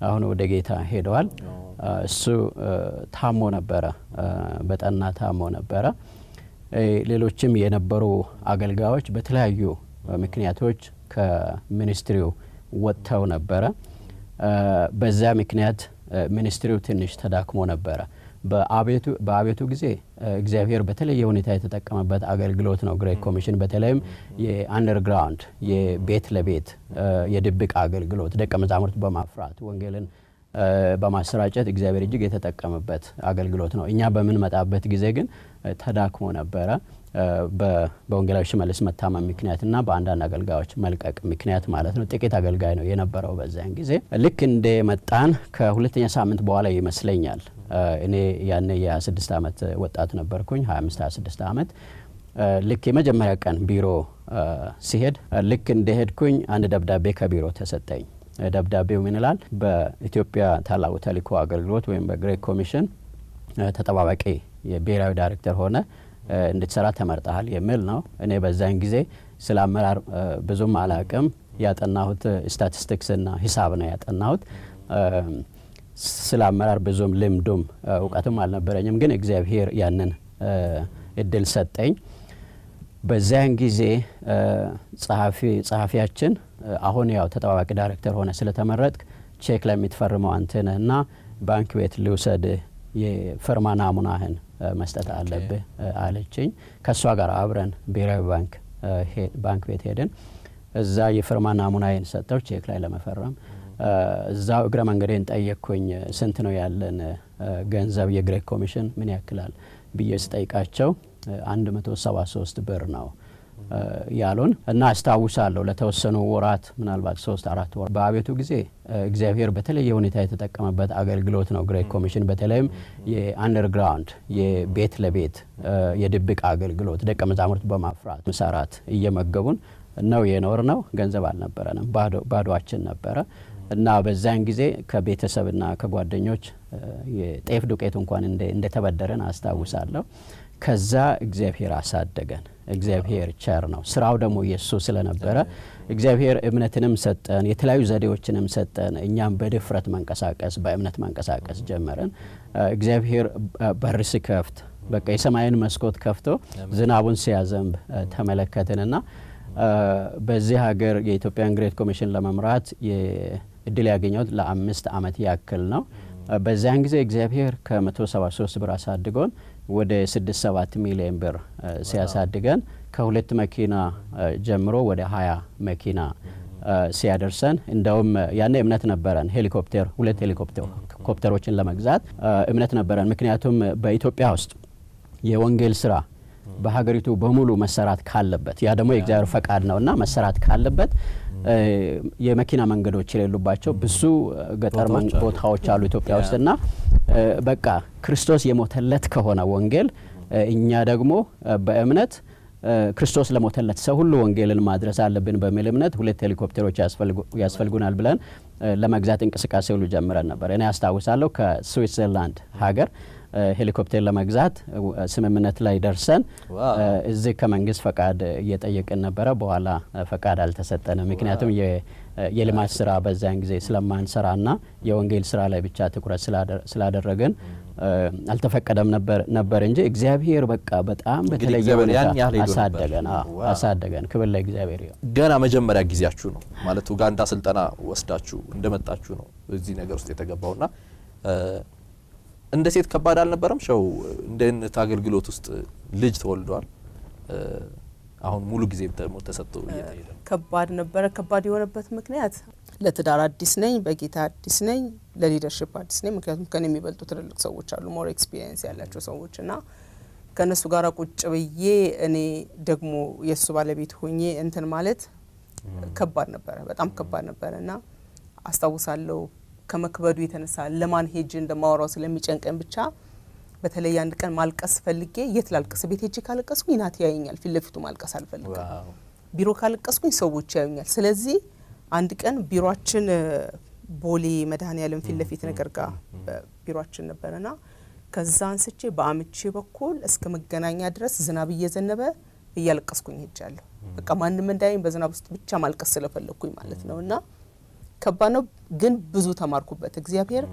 አሁን ወደ ጌታ ሄደዋል። እሱ ታሞ ነበረ፣ በጠና ታሞ ነበረ። ሌሎችም የነበሩ አገልጋዮች በተለያዩ ምክንያቶች ከሚኒስትሪው ወጥተው ነበረ። በዛ ምክንያት ሚኒስትሪው ትንሽ ተዳክሞ ነበረ። በአቤቱ ጊዜ እግዚአብሔር በተለየ ሁኔታ የተጠቀመበት አገልግሎት ነው ግሬት ኮሚሽን። በተለይም የአንደርግራውንድ የቤት ለቤት የድብቅ አገልግሎት ደቀ መዛሙርት በማፍራት ወንጌልን በማሰራጨት እግዚአብሔር እጅግ የተጠቀመበት አገልግሎት ነው። እኛ በምንመጣበት ጊዜ ግን ተዳክሞ ነበረ በወንጌላዊ ሽመልስ መታመም ምክንያትና በአንዳንድ አገልጋዮች መልቀቅ ምክንያት ማለት ነው። ጥቂት አገልጋይ ነው የነበረው በዛን ጊዜ። ልክ እንደ መጣን ከሁለተኛ ሳምንት በኋላ ይመስለኛል እኔ ያኔ የ26 ዓመት ወጣት ነበርኩኝ፣ 25-26 ዓመት። ልክ የመጀመሪያ ቀን ቢሮ ሲሄድ ልክ እንደሄድኩኝ አንድ ደብዳቤ ከቢሮ ተሰጠኝ። ደብዳቤው ምን ይላል? በኢትዮጵያ ታላቁ ተልእኮ አገልግሎት ወይም በግሬት ኮሚሽን ተጠባባቂ የብሔራዊ ዳይሬክተር ሆነ እንድትሰራ ተመርጠሃል የሚል ነው። እኔ በዛን ጊዜ ስለ አመራር ብዙም አላቅም። ያጠናሁት ስታቲስቲክስና ሂሳብ ነው ያጠናሁት። ስለ አመራር ብዙም ልምዱም እውቀትም አልነበረኝም። ግን እግዚአብሔር ያንን እድል ሰጠኝ። በዛን ጊዜ ጸሐፊያችን አሁን ያው ተጠባባቂ ዳይሬክተር ሆነ ስለተመረጥክ ቼክ ለሚትፈርመው አንተ ነህና ባንክ ቤት ልውሰድ የፈርማ ናሙናህን መስጠት አለብህ አለችኝ። ከሷ ጋር አብረን ብሔራዊ ባንክ ቤት ሄድን። እዛ የፈርማ ናሙናዬን ሰጠው ቼክ ላይ ለመፈረም። እዛው እግረ መንገዴን ጠየቅኩኝ፣ ስንት ነው ያለን ገንዘብ የግሬት ኮሚሽን ምን ያክላል ብዬ ስጠይቃቸው 173 ብር ነው ያሉን እና አስታውሳለሁ ለተወሰኑ ወራት ምናልባት 3-4 ወር በአቤቱ ጊዜ እግዚአብሔር በተለየ ሁኔታ የተጠቀመበት አገልግሎት ነው ግሬት ኮሚሽን። በተለይም የአንደርግራውንድ የቤት ለቤት የድብቅ አገልግሎት ደቀ መዛሙርት በማፍራት መሰራት እየመገቡን ነው የኖር ነው። ገንዘብ አልነበረንም፣ ባዶአችን ነበረ እና በዛን ጊዜ ከቤተሰብና ከጓደኞች የጤፍ ዱቄት እንኳን እንደተበደረን አስታውሳለሁ። ከዛ እግዚአብሔር አሳደገን። እግዚአብሔር ቸር ነው። ስራው ደግሞ የሱ ስለነበረ እግዚአብሔር እምነትንም ሰጠን፣ የተለያዩ ዘዴዎችንም ሰጠን። እኛም በድፍረት መንቀሳቀስ በእምነት መንቀሳቀስ ጀመረን። እግዚአብሔር በር ሲከፍት በቃ የሰማይን መስኮት ከፍቶ ዝናቡን ሲያዘንብ ተመለከትንና በዚህ ሀገር የኢትዮጵያን ግሬት ኮሚሽን ለመምራት እድል ያገኘሁት ለ5 ዓመት ያክል ነው። በዛን ጊዜ እግዚአብሔር ከ173 ብር አሳድጎን ወደ 6-7 ሚሊዮን ብር ሲያሳድገን ከ2 መኪና ጀምሮ ወደ 20 መኪና ሲያደርሰን እንደውም ያኔ እምነት ነበረን ሄሊኮፕተር 2 ሄሊኮፕተሮችን ለመግዛት እምነት ነበረን። ምክንያቱም በኢትዮጵያ ውስጥ የወንጌል ስራ በሀገሪቱ በሙሉ መሰራት ካለበት ያ ደግሞ የእግዚአብሔር ፈቃድ ነውና መሰራት ካለበት የመኪና መንገዶች የሌሉባቸው ብዙ ገጠር ቦታዎች አሉ ኢትዮጵያ ውስጥና በቃ ክርስቶስ የሞተለት ከሆነ ወንጌል እኛ ደግሞ በእምነት ክርስቶስ ለሞተለት ሰው ሁሉ ወንጌልን ማድረስ አለብን በሚል እምነት 2 ሄሊኮፕተሮች ያስፈልጉናል ብለን ለመግዛት እንቅስቃሴ ሁሉ ጀምረን ነበር። እኔ አስታውሳለሁ ከስዊትዘርላንድ ሀገር ሄሊኮፕተር ለመግዛት ስምምነት ላይ ደርሰን እዚህ ከመንግስት ፈቃድ እየጠየቅን ነበረ። በኋላ ፈቃድ አልተሰጠንም። ምክንያቱም የልማት ስራ በዛን ጊዜ ስለማንሰራና የወንጌል ስራ ላይ ብቻ ትኩረት ስላደረገን አልተፈቀደም ነበር እንጂ እግዚአብሔር በቃ በጣም በተለየ ሁኔታ አሳደገን። ክብር ለእግዚአብሔር ይሁን። ገና መጀመሪያ ጊዜያችሁ ነው ማለት ኡጋንዳ ስልጠና ወስዳችሁ እንደመጣችሁ ነው እዚህ ነገር ውስጥ የተገባውና እንደ ሴት ከባድ አልነበረም? ሸው እንደነት አገልግሎት ውስጥ ልጅ ተወልዷል። አሁን ሙሉ ጊዜ ተሰጥቶ እየተሄደ ከባድ ነበረ። ከባድ የሆነበት ምክንያት ለትዳር አዲስ ነኝ፣ በጌታ አዲስ ነኝ፣ ለሊደርሺፕ አዲስ ነኝ። ምክንያቱም ከኔ የሚበልጡ ትልልቅ ሰዎች አሉ፣ ሞር ኤክስፒሪየንስ ያላቸው ሰዎችና ከነሱ ጋር ቁጭ ብዬ እኔ ደግሞ የሱ ባለቤት ሆኜ እንትን ማለት ከባድ ነበረ፣ በጣም ከባድ ነበረና አስታውሳለሁ ከመክበዱ የተነሳ ለማን ሄጅ እንደማወራው ስለሚጨንቀን ብቻ በተለይ አንድ ቀን ማልቀስ ፈልጌ የት ላልቀስ ቤት ሄጅ ካለቀስኩ ይናት ያየኛል ፊት ለፊቱ ማልቀስ አልፈልግም ቢሮ ካልቀስኩኝ ሰዎች ያዩኛል። ስለዚህ አንድ ቀን ቢሮአችን ቦሌ መድኃኔዓለም ፊት ለፊት ነገር ጋር ቢሮአችን ነበርና ከዛ አንስቼ በአምቼ በኩል እስከ መገናኛ ድረስ ዝናብ እየዘነበ እያለቀስኩኝ ሄጃለሁ። በቃ ማንንም እንዳይኝ በዝናብ ውስጥ ብቻ ማልቀስ ስለፈለኩኝ ማለት ነውና ከባድ ነው፣ ግን ብዙ ተማርኩበት። እግዚአብሔር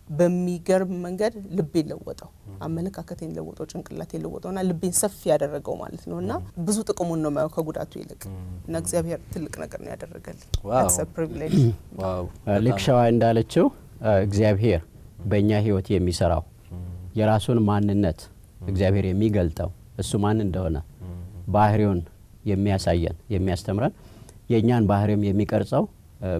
በሚገርም መንገድ ልቤን ለወጠው፣ አመለካከቴን ለወጠው፣ ጭንቅላቴን ለወጠውና ልቤን ሰፊ ያደረገው ማለት ነውና ብዙ ጥቅሙን ነው ማየው ከጉዳቱ ይልቅ እና እግዚአብሔር ትልቅ ነገር ነው ያደረገልኝ። that's a privilege። ልክሻዋ እንዳለችው እግዚአብሔር በእኛ ህይወት የሚሰራው የራሱን ማንነት እግዚአብሔር የሚገልጠው እሱ ማን እንደሆነ ባህሪውን የሚያሳየን የሚያስተምረን የኛን ባህሪም የሚቀርጸው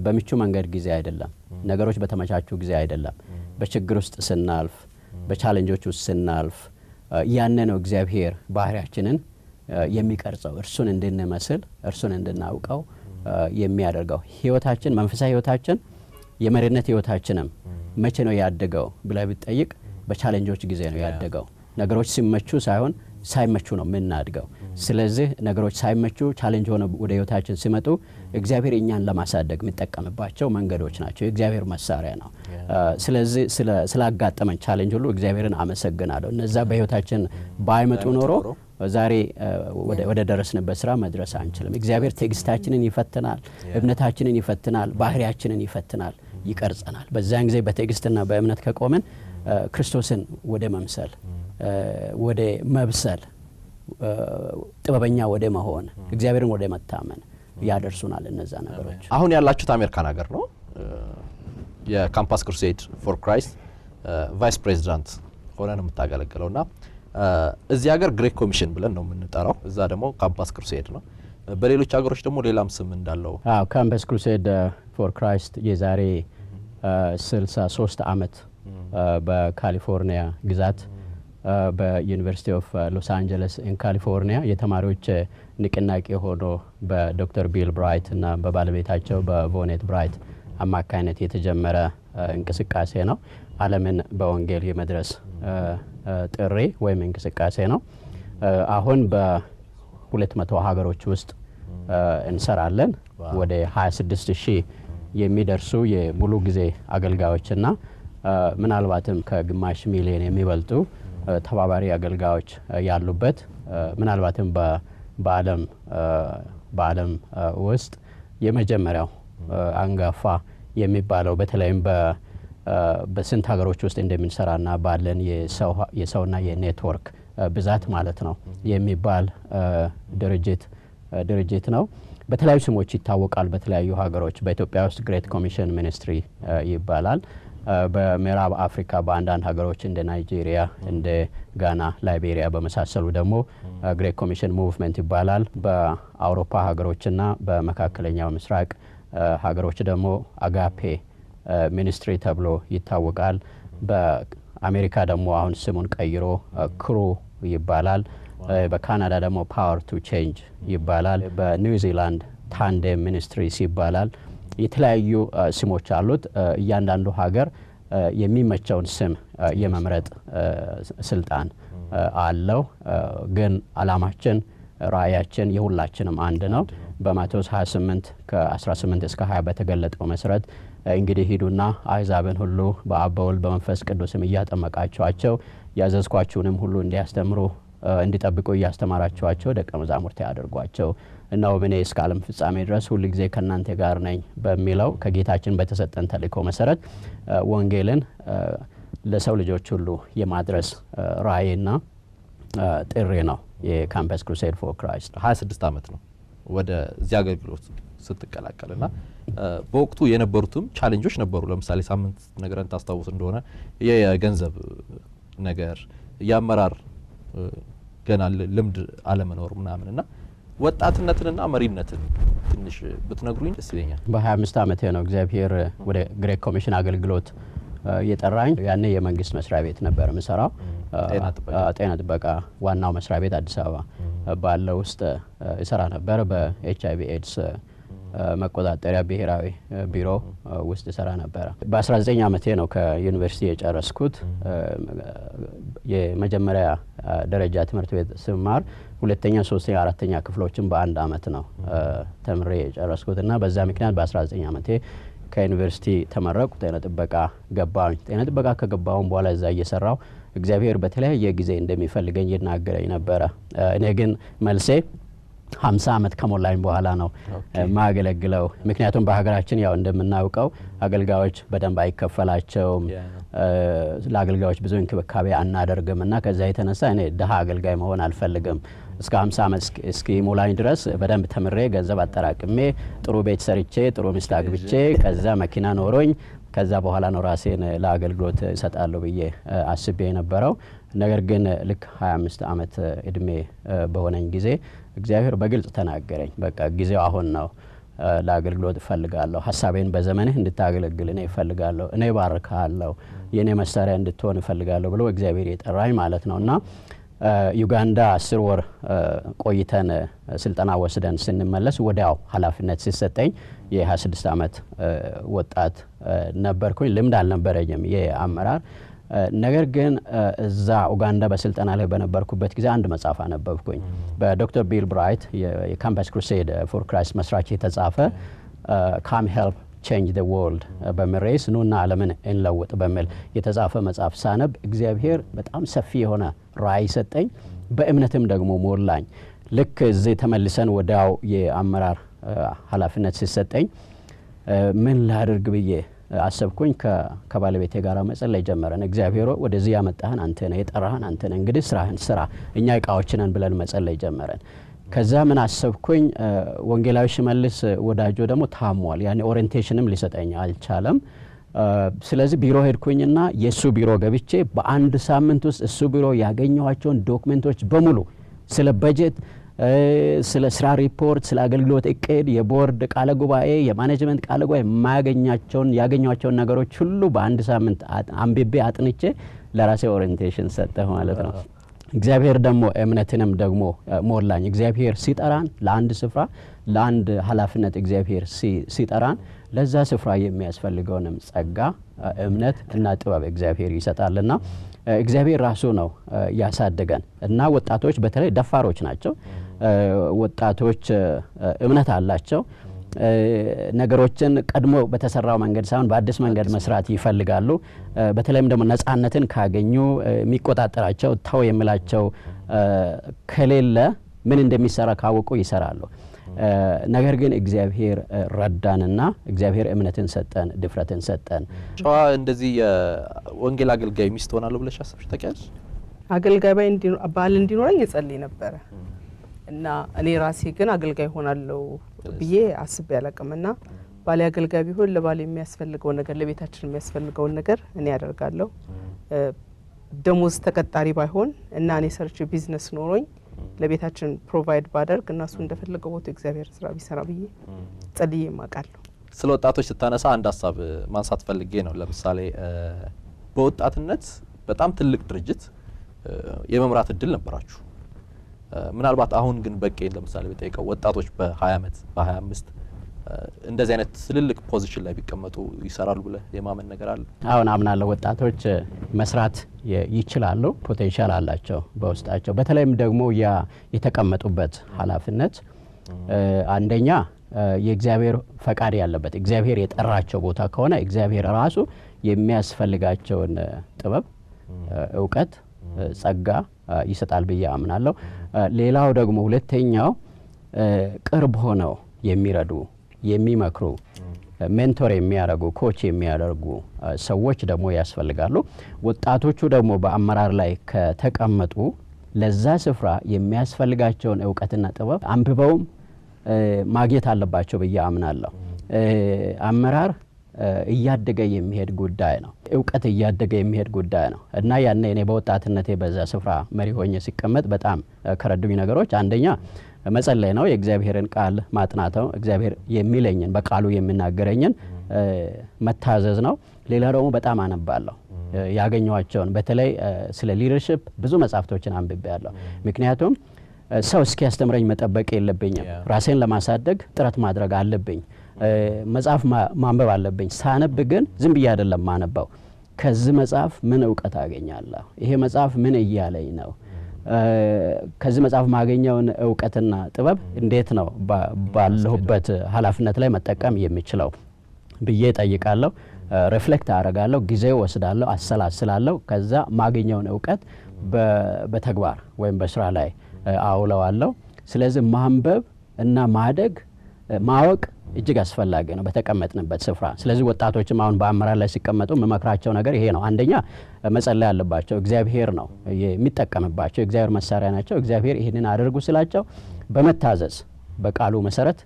በምቹ መንገድ ጊዜ አይደለም፣ ነገሮች በተመቻቹ ጊዜ አይደለም። በችግር ውስጥ ስናልፍ፣ በቻሌንጆች ውስጥ ስናልፍ ያነ ነው እግዚአብሔር ባህሪያችንን የሚቀርጸው እርሱን እንድንመስል እርሱን እንድናውቀው የሚያደርገው። ህይወታችን መንፈሳዊ ህይወታችን የመሪነት ህይወታችንም መቼ ነው ያደገው ብለህ ብትጠይቅ በቻሌንጆች ጊዜ ነው ያደገው። ነገሮች ሲመቹ ሳይሆን ሳይመቹ ነው የምናድገው። ስለዚህ ነገሮች ሳይመቹ ቻሌንጅ ሆነ ወደ ህይወታችን ሲመጡ እግዚአብሔር እኛን ለማሳደግ የሚጠቀምባቸው መንገዶች ናቸው። የእግዚአብሔር መሳሪያ ነው። ስለዚህ ስላጋጠመን ቻሌንጅ ሁሉ እግዚአብሔርን አመሰግናለሁ። እነዛ በህይወታችን ባይመጡ ኖሮ ዛሬ ወደ ደረስንበት ስራ መድረስ አንችልም። እግዚአብሔር ትዕግስታችንን ይፈትናል፣ እምነታችንን ይፈትናል፣ ባህሪያችንን ይፈትናል፣ ይቀርጸናል። በዛን ጊዜ በትዕግስትና በእምነት ከቆመን ክርስቶስን ወደ መምሰል ወደ መብሰል ጥበበኛ ወደ መሆን እግዚአብሔርን ወደ መታመን ያደርሱናል እነዛ ነገሮች። አሁን ያላችሁት አሜሪካን ሀገር ነው። የካምፓስ ክሩሴድ ፎር ክራይስት ቫይስ ፕሬዚዳንት ሆነን የምታገለግለውና እዚህ ሀገር ግሬት ኮሚሽን ብለን ነው የምንጠራው፣ እዛ ደግሞ ካምፓስ ክሩሴድ ነው። በሌሎች ሀገሮች ደግሞ ሌላም ስም እንዳለው ካምፓስ ክሩሴድ ፎር ክራይስት የዛሬ 63 ዓመት በካሊፎርኒያ ግዛት በዩኒቨርሲቲ ኦፍ ሎስ አንጀለስ ኢን ካሊፎርኒያ የተማሪዎች ንቅናቄ ሆኖ በዶክተር ቢል ብራይት እና በባለቤታቸው በቮኔት ብራይት አማካይነት የተጀመረ እንቅስቃሴ ነው። ዓለምን በወንጌል የመድረስ ጥሪ ወይም እንቅስቃሴ ነው። አሁን በ200 ሀገሮች ውስጥ እንሰራለን። ወደ 26,000 የሚደርሱ የሙሉ ጊዜ አገልጋዮችና ምናልባትም ከግማሽ ሚሊዮን የሚበልጡ ተባባሪ አገልጋዮች ያሉበት ምናልባትም በዓለም ውስጥ የመጀመሪያው አንጋፋ የሚባለው በተለይም በስንት ሀገሮች ውስጥ እንደምንሰራና ባለን የሰውና የኔትወርክ ብዛት ማለት ነው የሚባል ድርጅት ነው። በተለያዩ ስሞች ይታወቃል በተለያዩ ሀገሮች። በኢትዮጵያ ውስጥ ግሬት ኮሚሽን ሚኒስትሪ ይባላል። በምዕራብ አፍሪካ በአንዳንድ ሀገሮች እንደ ናይጄሪያ፣ እንደ ጋና፣ ላይቤሪያ በመሳሰሉ ደግሞ ግሬት ኮሚሽን ሙቭመንት ይባላል። በአውሮፓ ሀገሮችና በመካከለኛው ምስራቅ ሀገሮች ደግሞ አጋፔ ሚኒስትሪ ተብሎ ይታወቃል። በአሜሪካ ደግሞ አሁን ስሙን ቀይሮ ክሩ ይባላል። በካናዳ ደግሞ ፓወር ቱ ቼንጅ ይባላል። በኒውዚላንድ ታንዴም ሚኒስትሪስ ይባላል። የተለያዩ ስሞች አሉት። እያንዳንዱ ሀገር የሚመቸውን ስም የመምረጥ ስልጣን አለው። ግን አላማችን ራእያችን የሁላችንም አንድ ነው። በማቴዎስ 28 ከ18 እስከ 20 በተገለጠው መሰረት እንግዲህ ሂዱና አሕዛብን ሁሉ በአብ በወልድ በመንፈስ ቅዱስም እያጠመቃችኋቸው ያዘዝኳችሁንም ሁሉ እንዲያስተምሩ እንዲጠብቁ እያስተማራችኋቸው ደቀ መዛሙርት ያድርጓቸው እናው እኔ እስከ ዓለም ፍጻሜ ድረስ ሁሉ ጊዜ ከእናንተ ጋር ነኝ በሚለው ከጌታችን በተሰጠን ተልእኮ መሰረት ወንጌልን ለሰው ልጆች ሁሉ የማድረስ ራእይና ጥሪ ነው የካምፓስ ክሩሴድ ፎር ክራይስት። 26 ዓመት ነው ወደ እዚህ አገልግሎት ስትቀላቀልና በወቅቱ የነበሩትም ቻሌንጆች ነበሩ። ለምሳሌ ሳምንት ነገርን ታስታውስ እንደሆነ የገንዘብ ነገር፣ የአመራር ገና ልምድ አለመኖር ምናምንና ወጣትነትንና መሪነትን ትንሽ ብትነግሩኝ ደስ ይለኛል። በ25 ዓመቴ ነው እግዚአብሔር ወደ ግሬት ኮሚሽን አገልግሎት የጠራኝ። ያኔ የመንግስት መስሪያ ቤት ነበር ምሰራው፣ ጤና ጥበቃ ዋናው መስሪያ ቤት አዲስ አበባ ባለው ውስጥ ይሰራ ነበር። በኤችአይቪ ኤድስ መቆጣጠሪያ ብሔራዊ ቢሮ ውስጥ ይሰራ ነበር። በ19 ዓመቴ ነው ከዩኒቨርሲቲ የጨረስኩት። የመጀመሪያ ደረጃ ትምህርት ቤት ስማር ሁለተኛ፣ ሶስተኛ፣ አራተኛ ክፍሎችን በአንድ አመት ነው ተምሬ የጨረስኩትና በዛ ምክንያት በ19 አመቴ ከዩኒቨርሲቲ ተመረቁ። ጤና ጥበቃ ገባሁኝ። ጤና ጥበቃ ከገባሁኝ በኋላ እዛ እየሰራው እግዚአብሔር በተለያየ ጊዜ እንደሚፈልገኝ ይናገረኝ ነበረ። እኔ ግን መልሴ 50 አመት ከሞላኝ በኋላ ነው ማገለግለው። ምክንያቱም በሀገራችን ያው እንደምናውቀው አገልጋዮች በደንብ አይከፈላቸውም፣ ለአገልጋዮች ብዙ እንክብካቤ አናደርግምና ከዛ የተነሳ እኔ ደሃ አገልጋይ መሆን አልፈልግም። እስከ 50 አመት እስኪ ሞላኝ ድረስ በደንብ ተምሬ ገንዘብ አጠራቅሜ ጥሩ ቤት ሰርቼ ጥሩ ሚስት አግብቼ ከዛ መኪና ኖሮኝ ከዛ በኋላ ነው ራሴን ለአገልግሎት እሰጣለሁ ብዬ አስቤ የነበረው። ነገር ግን ልክ 25 አመት እድሜ በሆነኝ ጊዜ እግዚአብሔር በግልጽ ተናገረኝ። በቃ ጊዜው አሁን ነው፣ ለአገልግሎት እፈልጋለሁ፣ ሀሳቤን በዘመንህ እንድታገለግል እኔ እፈልጋለሁ፣ እኔ ባርካለሁ፣ የኔ መሳሪያ እንድትሆን እፈልጋለሁ ብሎ እግዚአብሔር የጠራኝ ማለት ነውና ዩጋንዳ 10 ወር ቆይተን ስልጠና ወስደን ስንመለስ ወዲያው ኃላፊነት ሲሰጠኝ የ26 አመት ወጣት ነበርኩኝ። ልምድ አልነበረኝም የአመራር። ነገር ግን እዛ ኡጋንዳ በስልጠና ላይ በነበርኩበት ጊዜ አንድ መጽሐፍ አነበብኩኝ። በዶክተር ቢል ብራይት የካምፓስ ክሩሴድ ፎር ክራይስት መስራች የተጻፈ ካም ሄልፕ ቼንጅ ዘ ወርልድ በሚል ርዕስ ኑና ዓለምን እንለውጥ በሚል የተጻፈ መጽሐፍ ሳነብ እግዚአብሔር በጣም ሰፊ የሆነ ራዕይ ሰጠኝ፣ በእምነትም ደግሞ ሞላኝ። ልክ እዚህ ተመልሰን ወዲያው የአመራር ኃላፊነት ሲሰጠኝ ምን ላድርግ ብዬ አሰብኩኝ። ከባለቤቴ ጋር መጸለይ ጀመረን። እግዚአብሔር ወደዚህ ያመጣህን አንተ ነህ፣ የጠራህን አንተ ነህ፣ እንግዲህ ስራህን ስራ፣ እኛ እቃዎች ነን ብለን መጸለይ ጀመረን። ከዛ ምን አሰብኩኝ፣ ወንጌላዊ ሽመልስ ወዳጆ ደግሞ ታሟል። ያኔ ኦሪየንቴሽንም ሊሰጠኝ አልቻለም። ስለዚህ ቢሮ ሄድኩኝና የሱ ቢሮ ገብቼ በአንድ ሳምንት ውስጥ እሱ ቢሮ ያገኘኋቸውን ዶክመንቶች በሙሉ ስለ በጀት፣ ስለ ስራ ሪፖርት፣ ስለ አገልግሎት እቅድ፣ የቦርድ ቃለ ጉባኤ፣ የማኔጅመንት ቃለ ጉባኤ ያገኘኋቸውን ነገሮች ሁሉ በአንድ ሳምንት አንብቤ አጥንቼ ለራሴ ኦሪየንቴሽን ሰጠሁ ማለት ነው። እግዚአብሔር ደግሞ እምነትንም ደግሞ ሞላኝ። እግዚአብሔር ሲጠራን ለአንድ ስፍራ ለአንድ ኃላፊነት እግዚአብሔር ሲጠራን ለዛ ስፍራ የሚያስፈልገውንም ጸጋ፣ እምነት እና ጥበብ እግዚአብሔር ይሰጣልና እግዚአብሔር ራሱ ነው ያሳደገን እና ወጣቶች በተለይ ደፋሮች ናቸው። ወጣቶች እምነት አላቸው። ነገሮችን ቀድሞ በተሰራው መንገድ ሳይሆን በአዲስ መንገድ መስራት ይፈልጋሉ። በተለይም ደግሞ ነጻነትን ካገኙ የሚቆጣጠራቸው ተው የሚላቸው ከሌለ ምን እንደሚሰራ ካወቁ ይሰራሉ። ነገር ግን እግዚአብሔር ረዳንና እግዚአብሔር እምነትን ሰጠን፣ ድፍረትን ሰጠን። ጨዋ እንደዚህ የወንጌል አገልጋይ ሚስት ሆናለሁ ብለሽ አሰብሽ ታውቂያለሽ? አገልጋይ ባል እንዲኖረኝ እጸልይ ነበረ እና እኔ ራሴ ግን አገልጋይ ሆናለሁ ብዬ አስቤ አላቅምና ባል አገልጋይ ቢሆን ለባል የሚያስፈልገው ነገር፣ ለቤታችን የሚያስፈልገው ነገር እኔ ያደርጋለሁ። ደሞዝ ተቀጣሪ ባይሆን እና እኔ ሰርች ቢዝነስ ኖሮኝ ለቤታችን ፕሮቫይድ ባደርግ እና እሱ እንደፈለገው ወጥ እግዚአብሔር ስራ ቢሰራ ብዬ ጸልዬ ማቃለሁ። ስለ ወጣቶች ስታነሳ አንድ ሀሳብ ማንሳት ፈልጌ ነው። ለምሳሌ በወጣትነት በጣም ትልቅ ድርጅት የመምራት እድል ነበራችሁ። ምናልባት አሁን ግን በቀኝ ለምሳሌ በጠይቀው ወጣቶች በ20 አመት በ25 እንደዚህ አይነት ትልልቅ ፖዚሽን ላይ ቢቀመጡ ይሰራሉ ብለ የማመን ነገር አለ? አሁን አምናለሁ። ወጣቶች መስራት ይችላሉ፣ ፖቴንሻል አላቸው በውስጣቸው። በተለይም ደግሞ የተቀመጡበት ኃላፊነት አንደኛ የእግዚአብሔር ፈቃድ ያለበት እግዚአብሔር የጠራቸው ቦታ ከሆነ እግዚአብሔር ራሱ የሚያስፈልጋቸውን ጥበብ፣ እውቀት፣ ጸጋ ይሰጣል ብዬ አምናለሁ። ሌላው ደግሞ ሁለተኛው ቅርብ ሆነው የሚረዱ፣ የሚመክሩ፣ ሜንቶር የሚያደርጉ፣ ኮች የሚያደርጉ ሰዎች ደግሞ ያስፈልጋሉ። ወጣቶቹ ደግሞ በአመራር ላይ ከተቀመጡ ለዛ ስፍራ የሚያስፈልጋቸውን እውቀትና ጥበብ አንብበውም ማግኘት አለባቸው ብዬ አምናለሁ። አመራር እያደገ የሚሄድ ጉዳይ ነው። እውቀት እያደገ የሚሄድ ጉዳይ ነው እና ያኔ እኔ በወጣትነቴ በዛ ስፍራ መሪ ሆኜ ሲቀመጥ በጣም ከረዱኝ ነገሮች አንደኛ መጸለይ ነው፣ የእግዚአብሔርን ቃል ማጥናት ነው፣ እግዚአብሔር የሚለኝን በቃሉ የሚናገረኝን መታዘዝ ነው። ሌላ ደግሞ በጣም አነባለሁ። ያገኘኋቸውን በተለይ ስለ ሊደርሺፕ ብዙ መጽሐፍቶችን አንብቤያለሁ። ምክንያቱም ሰው እስኪያስተምረኝ መጠበቅ የለብኝም። ራሴን ለማሳደግ ጥረት ማድረግ አለብኝ። መጽሐፍ ማንበብ አለብኝ። ሳነብ ግን ዝም ብዬ አይደለም ማነበው። ከዚህ መጽሐፍ ምን እውቀት አገኛለሁ? ይሄ መጽሐፍ ምን እያለኝ ነው? ከዚህ መጽሐፍ ማገኘውን እውቀትና ጥበብ እንዴት ነው ባለሁበት ኃላፊነት ላይ መጠቀም የሚችለው ብዬ ጠይቃለሁ። ሪፍሌክት አደርጋለሁ፣ ጊዜ ወስዳለሁ፣ አሰላስላለሁ። ከዛ ማገኘውን እውቀት በተግባር ወይም በስራ ላይ አውለዋለሁ። ስለዚህ ማንበብ እና ማወቅ እጅግ አስፈላጊ ነው በተቀመጥንበት ስፍራ። ስለዚህ ወጣቶችም አሁን በአመራር ላይ ሲቀመጡ መመክራቸው ነገር ይሄ ነው። አንደኛ መጸለይ አለባቸው። እግዚአብሔር ነው የሚጠቀምባቸው፣ እግዚአብሔር መሳሪያ ናቸው። እግዚአብሔር ይህንን አድርጉ ስላቸው በመታዘዝ በቃሉ መሰረት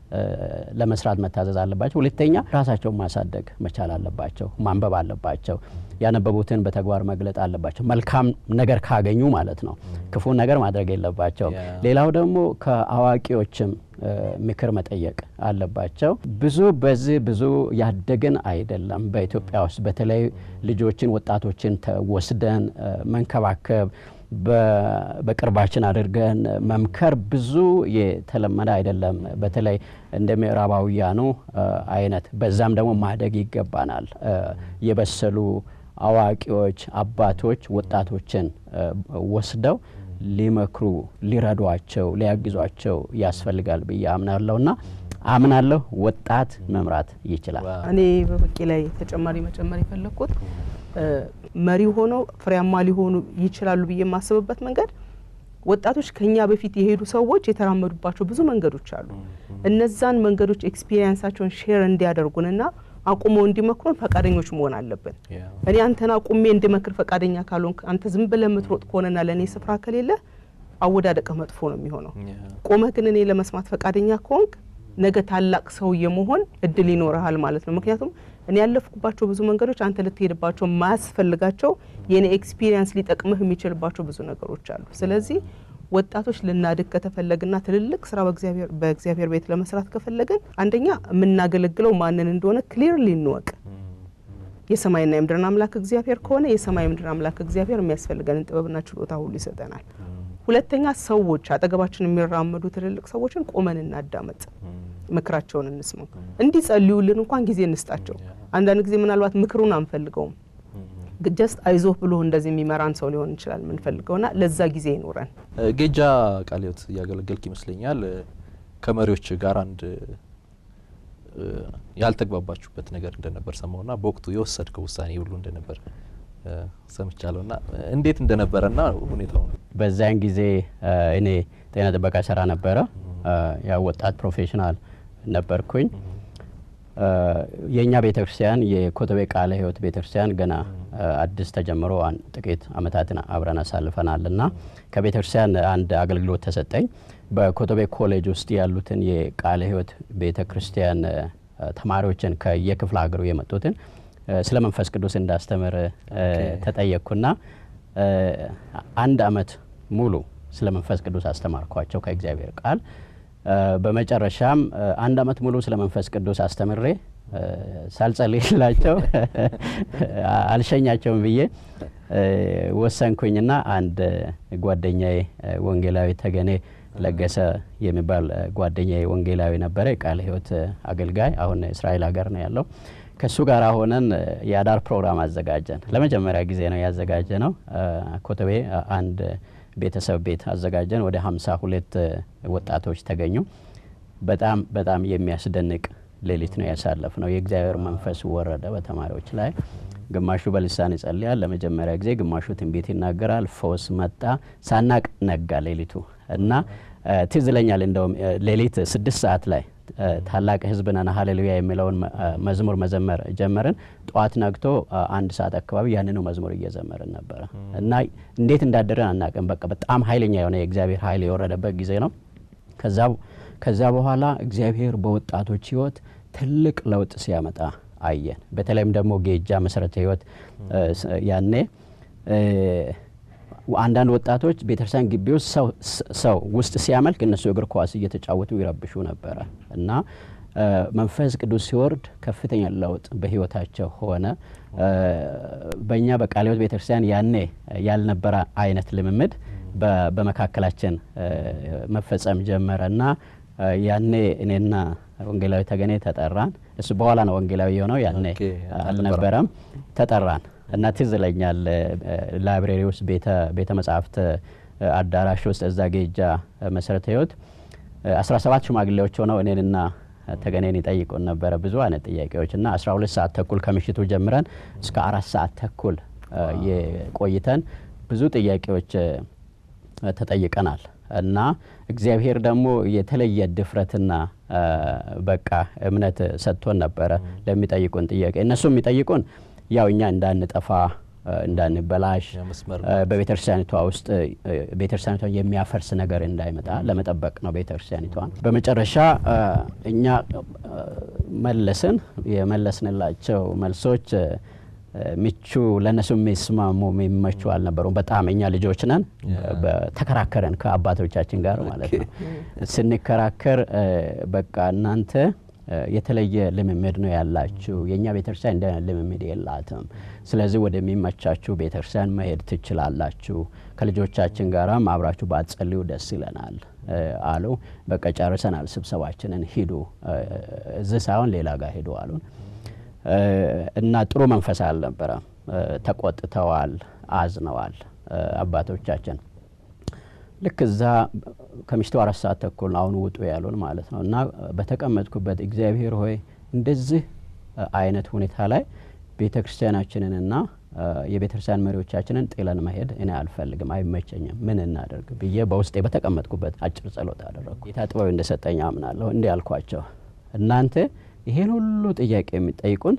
ለመስራት መታዘዝ አለባቸው። ሁለተኛ ራሳቸውን ማሳደግ መቻል አለባቸው። ማንበብ አለባቸው። ያነበቡትን በተግባር መግለጥ አለባቸው። መልካም ነገር ካገኙ ማለት ነው። ክፉ ነገር ማድረግ የለባቸው። ሌላው ደግሞ ከአዋቂዎችም ምክር መጠየቅ አለባቸው። ብዙ ያደገን አይደለም በኢትዮጵያ ውስጥ በተለይ ልጆችን ወጣቶችን ወስደን መንከባከብ በቅርባችን አድርገን መምከር ብዙ የተለመደ አይደለም፣ በተለይ እንደ ምዕራባውያኑ አይነት። በዛም ደግሞ ማደግ ይገባናል። የበሰሉ አዋቂዎች አባቶች ወጣቶችን ወስደው ሊመክሩ፣ ሊረዷቸው፣ ሊያግዟቸው ያስፈልጋል ብዬ አምናለሁ። ወጣት መምራት ይችላል። እኔ በበቂ ላይ ተጨማሪ መጨመር የፈለኩት መሪ ሆነው ፍሬያማ ሊሆኑ ይችላሉ ብዬ የማስብበት መንገድ ወጣቶች ከኛ በፊት የሄዱ ሰዎች የተራመዱባቸው ብዙ መንገዶች አሉ። እነዛን መንገዶች ኤክስፒሪየንሳቸውን ሼር እንዲያደርጉንና አቁመው እንዲመክሩን ፈቃደኞች መሆን አለብን። እኔ አንተና አቁሜ እንድመክር ፈቃደኛ ካልሆንክ፣ አንተ ዝም ብለህ የምትሮጥ ከሆነና ለኔ ስፍራ ከሌለ አወዳደቅህ መጥፎ ነው የሚሆነው። ቆመህ ግን እኔ ለመስማት ፈቃደኛ ከሆንክ ነገ ታላቅ ሰው የመሆን እድል ይኖርሃል ማለት ነው። ምክንያቱም እኔ ያለፍኩባቸው ብዙ መንገዶች አንተ ልትሄድባቸው ማያስፈልጋቸው የኔ ኤክስፒሪየንስ ሊጠቅምህ የሚችልባቸው ብዙ ነገሮች አሉ። ስለዚህ ወጣቶች ልናድግ ከተፈለግና ትልልቅ ስራ በእግዚአብሔር ቤት ለመስራት ከፈለግን አንደኛ የምናገለግለው ማንን እንደሆነ ክሊርሊ እንወቅ። የሰማይና የምድር አምላክ እግዚአብሔር ከሆነ የሰማይ ምድር አምላክ እግዚአብሔር የሚያስፈልገንን ጥበብና ችሎታ ሁሉ ይሰጠናል። ሁለተኛ ሰዎች አጠገባችን የሚራመዱ ትልልቅ ሰዎችን ቆመን እናዳመጥ፣ ምክራቸውን እንስማ። እንዲጸልዩልን እንኳን ጊዜ እንስጣቸው። አንዳንድ ጊዜ ምናልባት ምክሩን አንፈልገውም፣ ጀስት አይዞህ ብሎ እንደዚህ የሚመራን ሰው ሊሆን ይችላል የምንፈልገውና ለዛ ጊዜ ይኖረን። ጌጃ ቃለ ሕይወት ያገለገልክ ይመስለኛል። ከመሪዎች ጋር አንድ ያልተግባባችሁበት ነገር እንደነበር ሰማውና በወቅቱ የወሰድከው ውሳኔ ሁሉ እንደነበር ሰምቻለሁና እንዴት እንደነበረና ሁኔታው ነው? በዛን ጊዜ እኔ ጤና ጥበቃ ሰራ ነበረ። ያ ወጣት ፕሮፌሽናል ነበርኩኝ። የኛ ቤተክርስቲያን የኮተቤ ቃለ ሕይወት ቤተክርስቲያን ገና አዲስ ተጀምሮ ጥቂት አመታትን አብረን አሳልፈናልና ከቤተክርስቲያን አንድ አገልግሎት ተሰጠኝ። በኮተቤ ኮሌጅ ውስጥ ያሉትን የቃለ ሕይወት ቤተክርስቲያን ተማሪዎችን ከየክፍለ ሀገሩ የመጡትን ስለ መንፈስ ቅዱስ እንዳስተምር ተጠየቅኩና 1 አመት ሙሉ ስለ መንፈስ ቅዱስ አስተማርኳቸው ከእግዚአብሔር ቃል። በመጨረሻም 1 አመት ሙሉ ስለ መንፈስ ቅዱስ አስተምሬ ሳልጸልይላቸው አልሸኛቸውም ብዬ ወሰንኩኝና አንድ ጓደኛዬ ወንጌላዊ ተገኔ ለገሰ የሚባል ጓደኛዬ ወንጌላዊ ነበረ፣ ቃለ ሕይወት አገልጋይ፣ አሁን እስራኤል ሀገር ነው ያለው። ከሱ ጋር ሆነን የአዳር ፕሮግራም አዘጋጀን። ለመጀመሪያ ጊዜ ነው ያዘጋጀ ነው። ኮተቤ አንድ ቤተሰብ ቤት አዘጋጀን። ወደ 52 ወጣቶች ተገኙ። በጣም የሚያስደንቅ ሌሊት ነው ያሳለፍ ነው። የእግዚአብሔር መንፈስ ወረደ በተማሪዎች ላይ። ግማሹ በልሳን ይጸልያል ለመጀመሪያ ጊዜ፣ ግማሹ ትንቢት ይናገራል። ፈውስ መጣ። ሳናቅ ነጋ ሌሊቱ እና ትዝ ይለኛል እንደውም ሌሊት 6 ሰዓት ላይ ታላቅ ሕዝብ ነን ሃሌሉያ የሚለውን መዝሙር መዘመር ጀመርን። ጧት ነግቶ 1 ሰዓት አካባቢ ያንኑ መዝሙር እየዘመርን ነበር እና እንዴት እንዳደረን አናውቅም። በጣም ኃይለኛ የሆነ የእግዚአብሔር ኃይል የወረደበት ጊዜ ነው። ከዛ በኋላ እግዚአብሔር በወጣቶች ሕይወት ትልቅ ለውጥ ሲያመጣ አየን። በተለይም ደግሞ ጌጃ መሰረተ ሕይወት ያኔ አንዳንድ ወጣቶች ቤተክርስቲያን ግቢ ውስጥ ሰው ውስጥ ሲያመልክ እነሱ እግር ኳስ እየተጫወቱ ይረብሹ ነበረ እና መንፈስ ቅዱስ ሲወርድ ከፍተኛ ለውጥ በህይወታቸው ሆነ። በእኛ በቃለ ሕይወት ቤተክርስቲያን ያኔ ያልነበረ አይነት ልምምድ በመካከላችን መፈጸም ጀመረና ያኔ እኔና ወንጌላዊ ተገኔ ተጠራን። እሱ በኋላ ነው ወንጌላዊ የሆነው፣ ያኔ አልነበረም። ተጠራን እና ትዝ ይለኛል ላይብረሪ ውስጥ ቤተ መጻሕፍት አዳራሽ ውስጥ እዛ ጌጃ መሰረተ ህይወት 17 ሽማግሌዎች ሆነው እኔንና ተገኔን ይጠይቁን ነበር ብዙ አይነት ጥያቄዎችና 12 ሰዓት ተኩል ከምሽቱ ጀምረን እስከ 4 ሰዓት ተኩል የቆይተን ብዙ ጥያቄዎች ተጠይቀናል እና እግዚአብሔር ደግሞ የተለየ ድፍረትና በቃ እምነት ሰጥቶን ነበር ለሚጠይቁን ጥያቄ እነሱ የሚጠይቁን ያው እኛ እንዳንጠፋ እንዳንበላሽ በቤተክርስቲያኒቷ ውስጥ ቤተክርስቲያኒቷ የሚያፈርስ ነገር እንዳይመጣ ለመጠበቅ ነው ቤተክርስቲያኒቷን በመጨረሻ እኛ መለስን የመለስንላቸው መልሶች ምቹ ለነሱ የሚስማሙ የሚመቹ አልነበሩም በጣም እኛ ልጆች ነን በተከራከረን ከአባቶቻችን ጋር ማለት ነው ስንከራከር በቃ እናንተ የተለየ ልምምድ ነው ያላችሁ የኛ ቤተክርስቲያን እንደ ልምምድ የላትም ስለዚህ ወደሚመቻችሁ ቤተክርስቲያን መሄድ ትችላላችሁ ከልጆቻችን ጋራም አብራችሁ ባትጸልዩ ደስ ይለናል አሉ በቃ ጨርሰናል ስብሰባችንን ሂዱ እዚህ ሳይሆን ሌላ ጋር ሂዱ አሉን እና ጥሩ መንፈስ አልነበረም ተቆጥተዋል አዝነዋል አባቶቻችን ልክ እዛ ከምሽቱ 4 ሰዓት ተኩል አሁን ውጡ ያሉን ማለት ነው እና በተቀመጥኩበት እግዚአብሔር ሆይ እንደዚህ አይነት ሁኔታ ላይ ቤተክርስቲያናችንንና የቤተክርስቲያን መሪዎቻችንን ጥለን መሄድ እኔ አልፈልግም አይመቸኝም ምን እናደርግ ብዬ በውስጤ በተቀመጥኩበት አጭር ጸሎት አደረኩ ጌታ ጥበብ እንደሰጠኝ አምናለሁ እንዴ አልኳቸው እናንተ ይሄን ሁሉ ጥያቄ የሚጠይቁን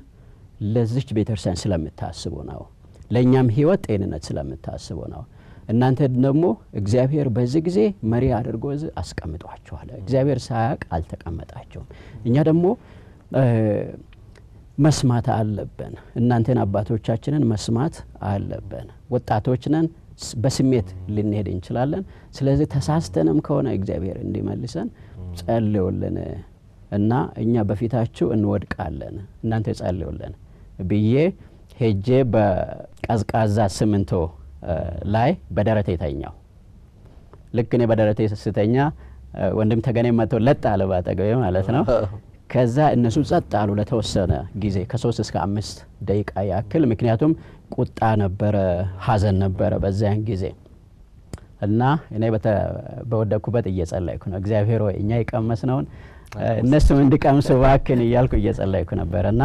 ለዚች ቤተክርስቲያን ስለምታስቡ ነው ለኛም ህይወት ጤንነት ስለምታስቡ ነው እናንተ ደግሞ እግዚአብሔር በዚህ ጊዜ መሪ አድርጎ አስቀምጧቸዋል እግዚአብሔር ሳያቅ አልተቀመጣቸውም እኛ ደግሞ መስማት አለብን እናንተን አባቶቻችንን መስማት አለብን ወጣቶች ነን በስሜት ልንሄድ እንችላለን ስለዚህ ተሳስተንም ከሆነ እግዚአብሔር እንዲመልሰን ጸልዩልን እና እኛ በፊታችሁ እንወድቃለን እናንተ ጸልዩልን ብዬ ሄጄ በቀዝቃዛ ሲሚንቶ ላይ በደረቴ ተኛው ልክ እኔ በደረቴ ስተኛ ወንድም ተገኔ መጥቶ ለጥ አለ ባጠገቤ ማለት ነው ከዛ እነሱ ጸጥ አሉ ለተወሰነ ጊዜ ከ3 እስከ 5 ደቂቃ ያክል ምክንያቱም ቁጣ ነበረ ሐዘን ነበረ በዛን ጊዜ እና እኔ በወደኩበት እየጸለይኩ ነው እግዚአብሔር ሆይ እኛ ይቀመስነውን እነሱም እንዲቀምሱ ባክን እያልኩ እየጸለይኩ ነበርና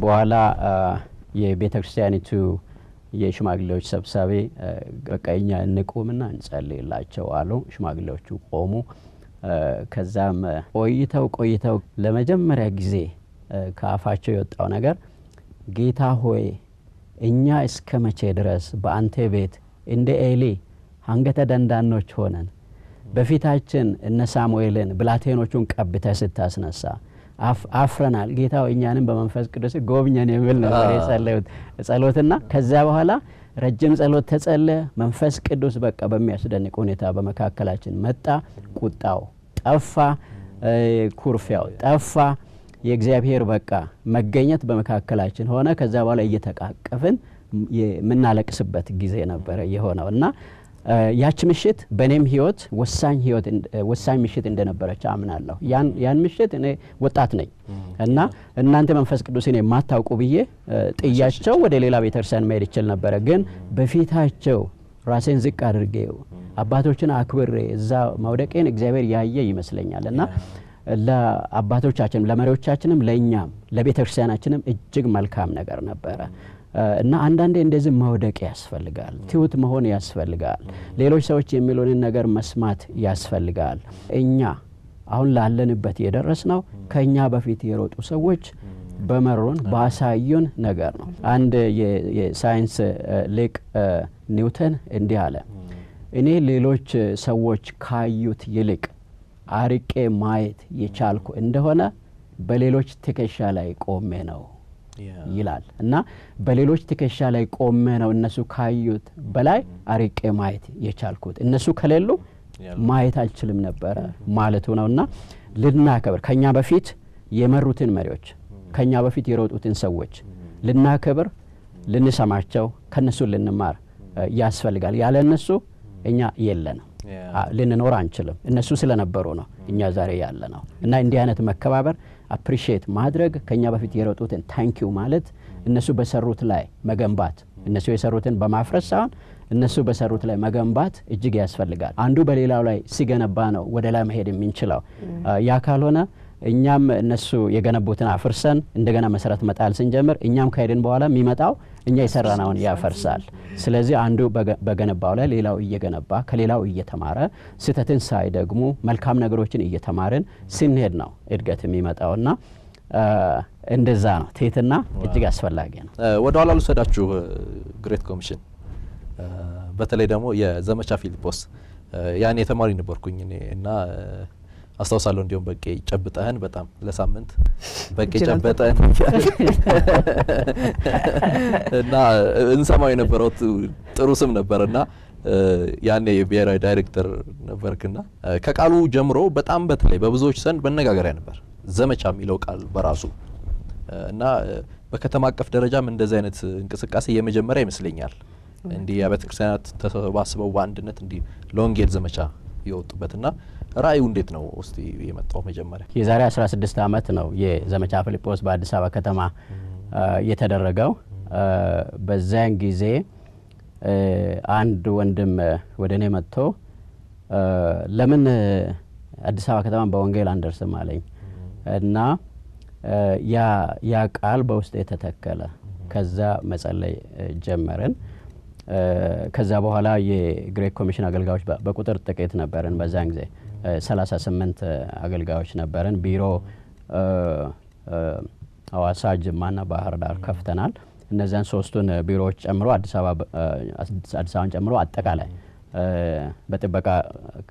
በኋላ የቤተክርስቲያኒቱ የሽማግሌዎች ሰብሳቢ በቃኛ እንቆምና እንጸልይላቸው አሉ ሽማግሌዎቹ ቆሙ ከዛም ቆይተው ለመጀመሪያ ጊዜ ከአፋቸው የወጣው ነገር ጌታ ሆይ እኛ እስከመቼ ድረስ በአንተ ቤት እንደ ኤሊ አንገተ ደንዳኖች ሆነን በፊታችን እነ ሳሙኤልን ብላቴኖቹን ቀብተህ ስታስነሳ አፍረናል ጌታው እኛንም በመንፈስ ቅዱስ ጎብኘን የሚል ነበር የጸለዩት ጸሎትና ከዛ በኋላ ረጅም ጸሎት ተጸለየ መንፈስ ቅዱስ በቃ በሚያስደንቅ ሁኔታ በመካከላችን መጣ ቁጣው ጠፋ ኩርፊያው ጠፋ የእግዚአብሔር በቃ መገኘት በመካከላችን ሆነ ከዛ በኋላ እየተቃቀፍን የምናለቅስበት ጊዜ ነበር የሆነውና ያች ምሽት በኔም ህይወት ወሳኝ ምሽት እንደነበረች አምናለሁ ያን ምሽት እኔ ወጣት ነኝ እና እናንተ መንፈስ ቅዱስን የማታውቁ ብዬ ጥያቸው ወደ ሌላ ቤተክርስቲያን መሄድ ይችል ነበር ግን በፊታቸው ራሴን ዝቅ አድርጌው አባቶችን አክብሬ እዛ መውደቄን እግዚአብሔር ያየ ይመስለኛልና ለአባቶቻችንም ለመሪዎቻችንም ለኛም ለቤተክርስቲያናችንም እጅግ መልካም ነገር ነበር እና አንዳንዴ እንደዚህ መውደቅ ያስፈልጋል ትውት መሆን ያስፈልጋል ሌሎች ሰዎች የሚሉንን ነገር መስማት ያስፈልጋል እኛ አሁን ላለንበት የደረስነው ከኛ በፊት የሮጡ ሰዎች በመሮን ባሳዩን ነገር ነው አንድ የሳይንስ ሊቅ ኒውተን እንዲህ አለ እኔ ሌሎች ሰዎች ካዩት ይልቅ አርቄ ማየት የቻልኩ እንደሆነ በሌሎች ትከሻ ላይ ቆሜ ነው ይላል እና በሌሎች ትከሻ ላይ ቆሜ ነው እነሱ ካዩት በላይ አርቄ ማየት የቻልኩት እነሱ ከሌሉ ማየት አልችልም ነበር ማለቱ ነውና ልናከብር ከኛ በፊት የመሩትን መሪዎች ከኛ በፊት የሮጡትን ሰዎች ልናከብር ልንሰማቸው ከነሱ ልንማር ያስፈልጋል ያለ እነሱ እኛ የለንም ልንኖር አንችልም እነሱ ስለነበሩ ነው እኛ ዛሬ ያለ ነው እና እንዲህ አይነት መከባበር አፕሪሺየት ማድረግ ከኛ በፊት የሮጡትን ታንክ ዩ ማለት እነሱ በሰሩት ላይ መገንባት እነሱ የሰሩትን በማፍረስ ሳይሆን እነሱ በሰሩት ላይ መገንባት እጅግ ያስፈልጋል። አንዱ በሌላው ላይ ሲገነባ ነው ወደ ላይ መሄድ የምንችለው። ያ ካልሆነ እኛም እነሱ የገነቡትን አፍርሰን እንደገና መሰረት መጣል ስንጀምር እኛም ከሄድን በኋላ የሚመጣው እኛ የሰራናውን ያፈርሳል። ስለዚህ አንዱ በገነባው ላይ ሌላው እየገነባ ከሌላው እየተማረ ስህተትን ሳይደግሙ መልካም ነገሮችን እየተማርን ስንሄድ ነው እድገት የሚመጣውና እንደዛ ነው። ትህትና እጅግ አስፈላጊ ነው። ወደ ኋላ ልውሰዳችሁ ግሬት ኮሚሽን በተለይ ደግሞ የዘመቻ ፊልጶስ ያኔ ተማሪ ነበርኩኝ እኔ እና አስተዋሳለሁ እንዲሁም በቄ ጨብጠህን በጣም ለሳምንት በቄ ጨበጠን እና እንሰማው የነበረው ጥሩ ስም ነበርና ያኔ የብሔራዊ ዳይሬክተር ነበርክና ከቃሉ ጀምሮ በጣም በተለይ በብዙዎች ዘንድ መነጋገሪያ ነበር ዘመቻ የሚለው ቃል በራሱ እና በከተማ አቀፍ ደረጃም እንደዚህ አይነት እንቅስቃሴ የመጀመሪያ ይመስለኛል። እንዲህ የቤተ ክርስቲያናት ተሰባስበው በአንድነት እንዲህ ለወንጌል ዘመቻ የወጡበትና ራእዩ እንዴት ነው እስቲ የመጣው? መጀመሪያ የዛሬ 16 ዓመት ነው የዘመቻ ፊልጶስ በአዲስ አበባ ከተማ የተደረገው። በዛን ጊዜ አንድ ወንድም ወደ እኔ መጥቶ ለምን አዲስ አበባ ከተማ በወንጌል አንደርስም አለኝ እና ያ ቃል በውስጥ የተተከለ ከዛ መጸለይ ጀመርን። ከዛ በኋላ የግሬት ኮሚሽን አገልጋዮች በቁጥር ጥቂት ነበርን። በዛን ጊዜ 38 አገልጋዮች ነበርን። ቢሮ ሐዋሳ፣ ጅማና ባህር ዳር ከፍተናል። እነዚያን ሶስቱን ቢሮዎች ጨምሮ አዲስ አበባን ጨምሮ አጠቃላይ በጥበቃ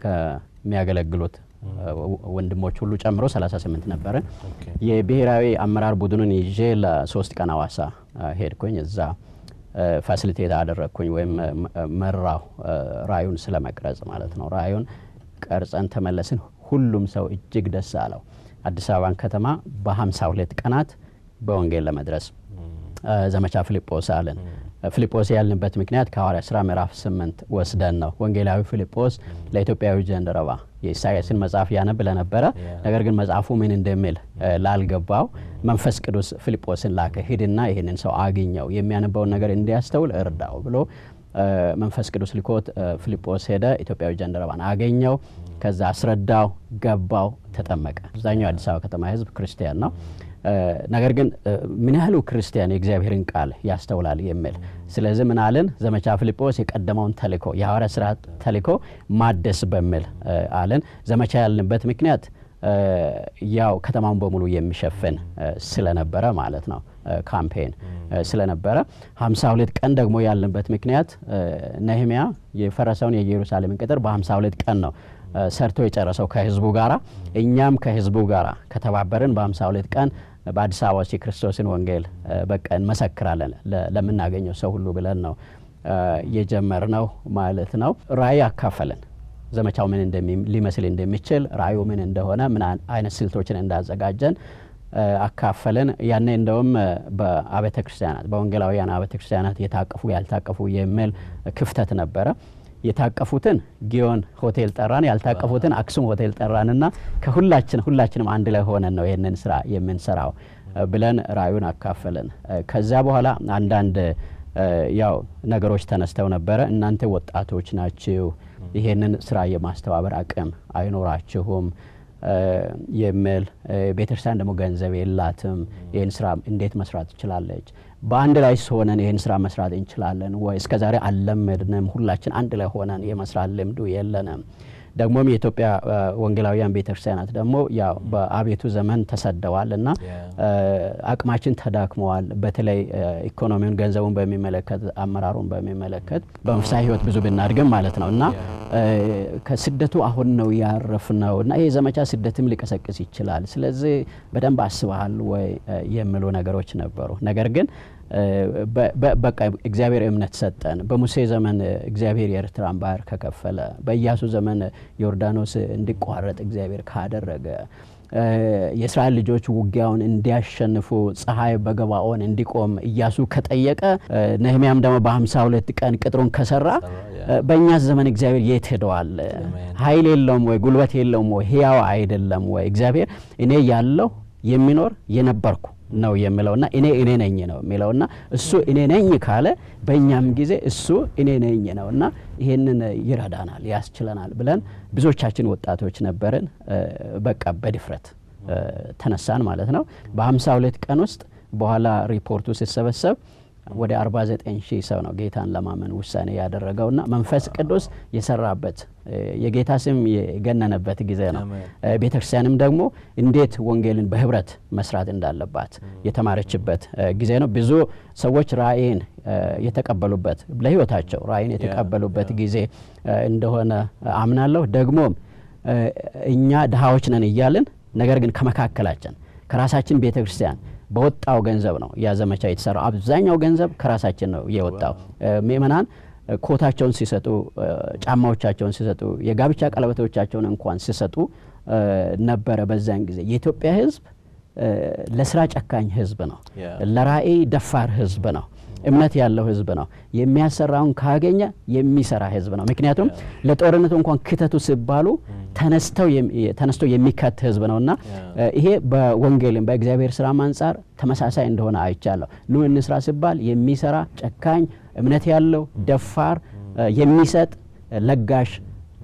ከሚያገለግሉት ወንድሞች ሁሉ ጨምሮ 38 ነበርን። የብሔራዊ አመራር ቡድኑን ይዤ ለ3 ቀን ሐዋሳ ሄድኩኝ። እዛ ፋሲሊቴት አደረግኩኝ ወይም መራው ራዩን ስለመቅረጽ ማለት ነው። ራዩን ቀርጸን ተመለስን። ሁሉም ሰው እጅግ ደስ አለው። አዲስ አበባን ከተማ በ52 ቀናት በወንጌል ለመድረስ ዘመቻ ፊልጶስ አለን። ፊልጶስ ያልንበት ምክንያት ከሐዋርያት ሥራ ምዕራፍ 8 ወስደን ነው። ወንጌላዊ ፊልጶስ ለኢትዮጵያዊ ጀንደረባ የኢሳይያስን መጽሐፍ ያነብ ለነበረ፣ ነገር ግን መጽሐፉ ምን እንደሚል ላልገባው መንፈስ ቅዱስ ፊልጶስን ላከ። ሂድና ይህንን ሰው አግኘው፣ የሚያነባውን ነገር እንዲያስተውል እርዳው ብሎ መንፈስ ቅዱስ ልኮት ፊልጶስ ሄደ። ኢትዮጵያዊ ጀንደረባን አገኘው። ከዛ አስረዳው፣ ገባው፣ ተጠመቀ። አብዛኛው አዲስ አበባ ከተማ ሕዝብ ክርስቲያን ነው። ነገር ግን ምን ያህሉ ክርስቲያን የእግዚአብሔርን ቃል ያስተውላል የሚል። ስለዚህ ምን አለን? ዘመቻ ፊልጶስ የቀደመውን ተልእኮ የሐዋርያት ሥራ ተልእኮ ማደስ በሚል አለን። ዘመቻ ያልንበት ምክንያት ያው ከተማውን በሙሉ የሚሸፍን ስለነበረ ማለት ነው። ካምፔን ስለነበረ 52 ቀን ደግሞ ያልንበት ምክንያት ነህምያ የፈረሰውን የኢየሩሳሌምን ቅጥር በ52 ቀን ነው ሰርቶ የጨረሰው ከህዝቡ ጋራ። እኛም ከህዝቡ ጋራ ከተባበርን በ52 ቀን በአዲስ አበባ ውስጥ የክርስቶስን ወንጌል በቃ እንመሰክራለን ለምናገኘው ሰው ሁሉ ብለን ነው የጀመርነው ማለት ነው። ራእይ አካፈለን። ዘመቻው ምን ሊመስል እንደሚችል ራእዩ ምን እንደሆነ ምን አይነት ስልቶችን እንዳዘጋጀን አካፈለን። ያኔ እንደውም በአብያተ ክርስቲያናት በወንጌላውያን አብያተ ክርስቲያናት የታቀፉ ያልታቀፉ የሚል ክፍተት ነበረ። የታቀፉትን ጊዮን ሆቴል ጠራን፣ ያልታቀፉትን አክሱም ሆቴል ጠራንና ሁላችንም አንድ ላይ ሆነን ነው ይሄንን ስራ የምንሰራው ብለን ራእዩን አካፈለን። ከዛ በኋላ አንዳንድ ያው ነገሮች ተነስተው ነበረ። እናንተ ወጣቶች ናችሁ፣ ይሄንን ስራ የማስተባበር አቅም አይኖራችሁም የሚል፣ ቤተክርስቲያን ደግሞ ገንዘብ የላትም፣ ይሄን ስራ እንዴት መስራት ትችላለች? በአንድ ላይ ሆነን ይሄን ስራ መስራት እንችላለን ወይ? እስከዛሬ አልለመድንም፣ ሁላችን አንድ ላይ ሆነን የመስራት ልምዱ የለንም። ደግሞም የኢትዮጵያ ወንጌላውያን ቤተክርስቲያናት ደግሞ ያው በአቤቱ ዘመን ተሰደዋል እና አቅማችን ተዳክመዋል። በተለይ ኢኮኖሚውን ገንዘቡን በሚመለከት አመራሩን በሚመለከት በመንፈሳዊ ህይወት ብዙ ብናድግም ማለት ነው እና ከስደቱ አሁን ነው ያረፍነው እና ይሄ ዘመቻ ስደትም ሊቀሰቅስ ይችላል። ስለዚህ በደንብ አስበሃል ወይ የሚሉ ነገሮች ነበሩ። ነገር ግን በቃ እግዚአብሔር እምነት ሰጠን። በሙሴ ዘመን እግዚአብሔር የኤርትራን ባህር ከከፈለ፣ በኢያሱ ዘመን ዮርዳኖስ እንዲቋረጥ እግዚአብሔር ካደረገ፣ የእስራኤል ልጆች ውጊያውን እንዲያሸንፉ ፀሐይ በገባኦን እንዲቆም ኢያሱ ከጠየቀ፣ ነህምያም ደግሞ በ52 ቀን ቅጥሩን ከሰራ፣ በእኛ ዘመን እግዚአብሔር የት ሄደዋል? ኃይል የለውም ወይ? ጉልበት የለውም ወይ? ሕያው አይደለም ወይ? እግዚአብሔር እኔ ያለው የሚኖር የነበርኩ ነው የሚለውና እኔ ነኝ ነው የሚለውና እሱ እኔ ነኝ ካለ በእኛም ጊዜ እሱ እኔ ነኝ ነውና ይሄንን ይረዳናል ያስችለናል ብለን ብዙዎቻችን ወጣቶች ነበርን። በቃ በድፍረት ተነሳን ማለት ነው። በ52 ቀን ውስጥ በኋላ ሪፖርቱ ሲሰበሰብ ወደ 49,000 ሰው ነው ጌታን ለማመን ውሳኔ ያደረገውና መንፈስ ቅዱስ የሰራበት የጌታ ስም የገነነበት ጊዜ ነው። ቤተክርስቲያንም ደግሞ እንዴት ወንጌልን በህብረት መስራት እንዳለባት የተማረችበት ጊዜ ነው። ብዙ ሰዎች ራእይን የተቀበሉበት ለህይወታቸው ራእይን የተቀበሉበት ጊዜ እንደሆነ አምናለሁ። ደግሞም እኛ ድሃዎች ነን እያልን ነገር ግን ከመካከላችን ከራሳችን ቤተክርስቲያን በወጣው ገንዘብ ነው ያ ዘመቻ የተሰራው። አብዛኛው ገንዘብ ከራሳችን ነው የወጣው። ምእመናን ኮታቸውን ሲሰጡ፣ ጫማዎቻቸውን ሲሰጡ፣ የጋብቻ ቀለበቶቻቸውን እንኳን ሲሰጡ ነበረ። በዛን ጊዜ የኢትዮጵያ ህዝብ ለስራ ጨካኝ ህዝብ ነው። ለራእይ ደፋር ህዝብ ነው። እምነት ያለው ህዝብ ነው። የሚያሰራውን ካገኘ የሚሰራ ህዝብ ነው። ምክንያቱም ለጦርነቱ እንኳን ክተቱ ሲባሉ ተነስተው የሚከት ህዝብ ነውና ይሄ በወንጌልም በእግዚአብሔር ስራ አንጻር ተመሳሳይ እንደሆነ አይቻለሁ። ኑ እንስራ ሲባል የሚሰራ ጨካኝ እምነት ያለው ደፋር የሚሰጥ ለጋሽ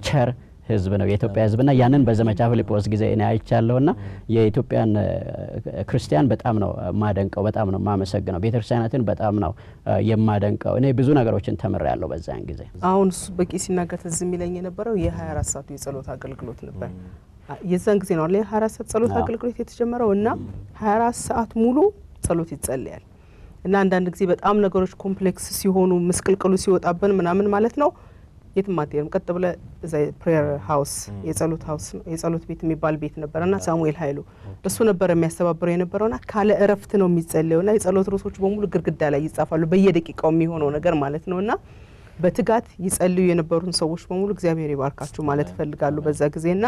ቸር ህዝብ ነው የኢትዮጵያ ህዝብና ያንን በዘመቻ ፊልጶስ ጊዜ እኔ አይቻለሁና የኢትዮጵያን ክርስቲያን በጣም ነው ማደንቀው፣ በጣም ነው ማመሰግነው። ቤተክርስቲያናትን በጣም ነው የማደንቀው። እኔ ብዙ ነገሮችን ተምሬያለሁ በዛን ጊዜ። አሁን እሱ በቂ ሲናገር ትዝ የሚለኝ የነበረው የ24 ሰዓቱ የጸሎት አገልግሎት ነበር። የዛን ጊዜ ነው ለ24 ሰዓት ጸሎት አገልግሎት የተጀመረው እና 24 ሰዓት ሙሉ ጸሎት ይጸልያል እና አንዳንድ ጊዜ በጣም ነገሮች ኮምፕሌክስ ሲሆኑ ምስቅልቅሉ ሲወጣብን ምናምን ማለት ነው የትም አትሄድም። ቀጥ ብለ እዛ ፕሬየር ሃውስ የጸሎት ቤት የሚባል ቤት ነበርና ሳሙኤል ኃይሉ እሱ ነበር የሚያስተባብረው የነበረውና ካለ እረፍት ነው የሚጸልየውና የጸሎት ርዕሶች በሙሉ ግድግዳ ላይ ይጻፋሉ በየደቂቃው የሚሆነው ነገር ማለት ነውና በትጋት ይጸልዩ የነበሩን ሰዎች በሙሉ እግዚአብሔር ይባርካችሁ ማለት እፈልጋለሁ በዛ ጊዜና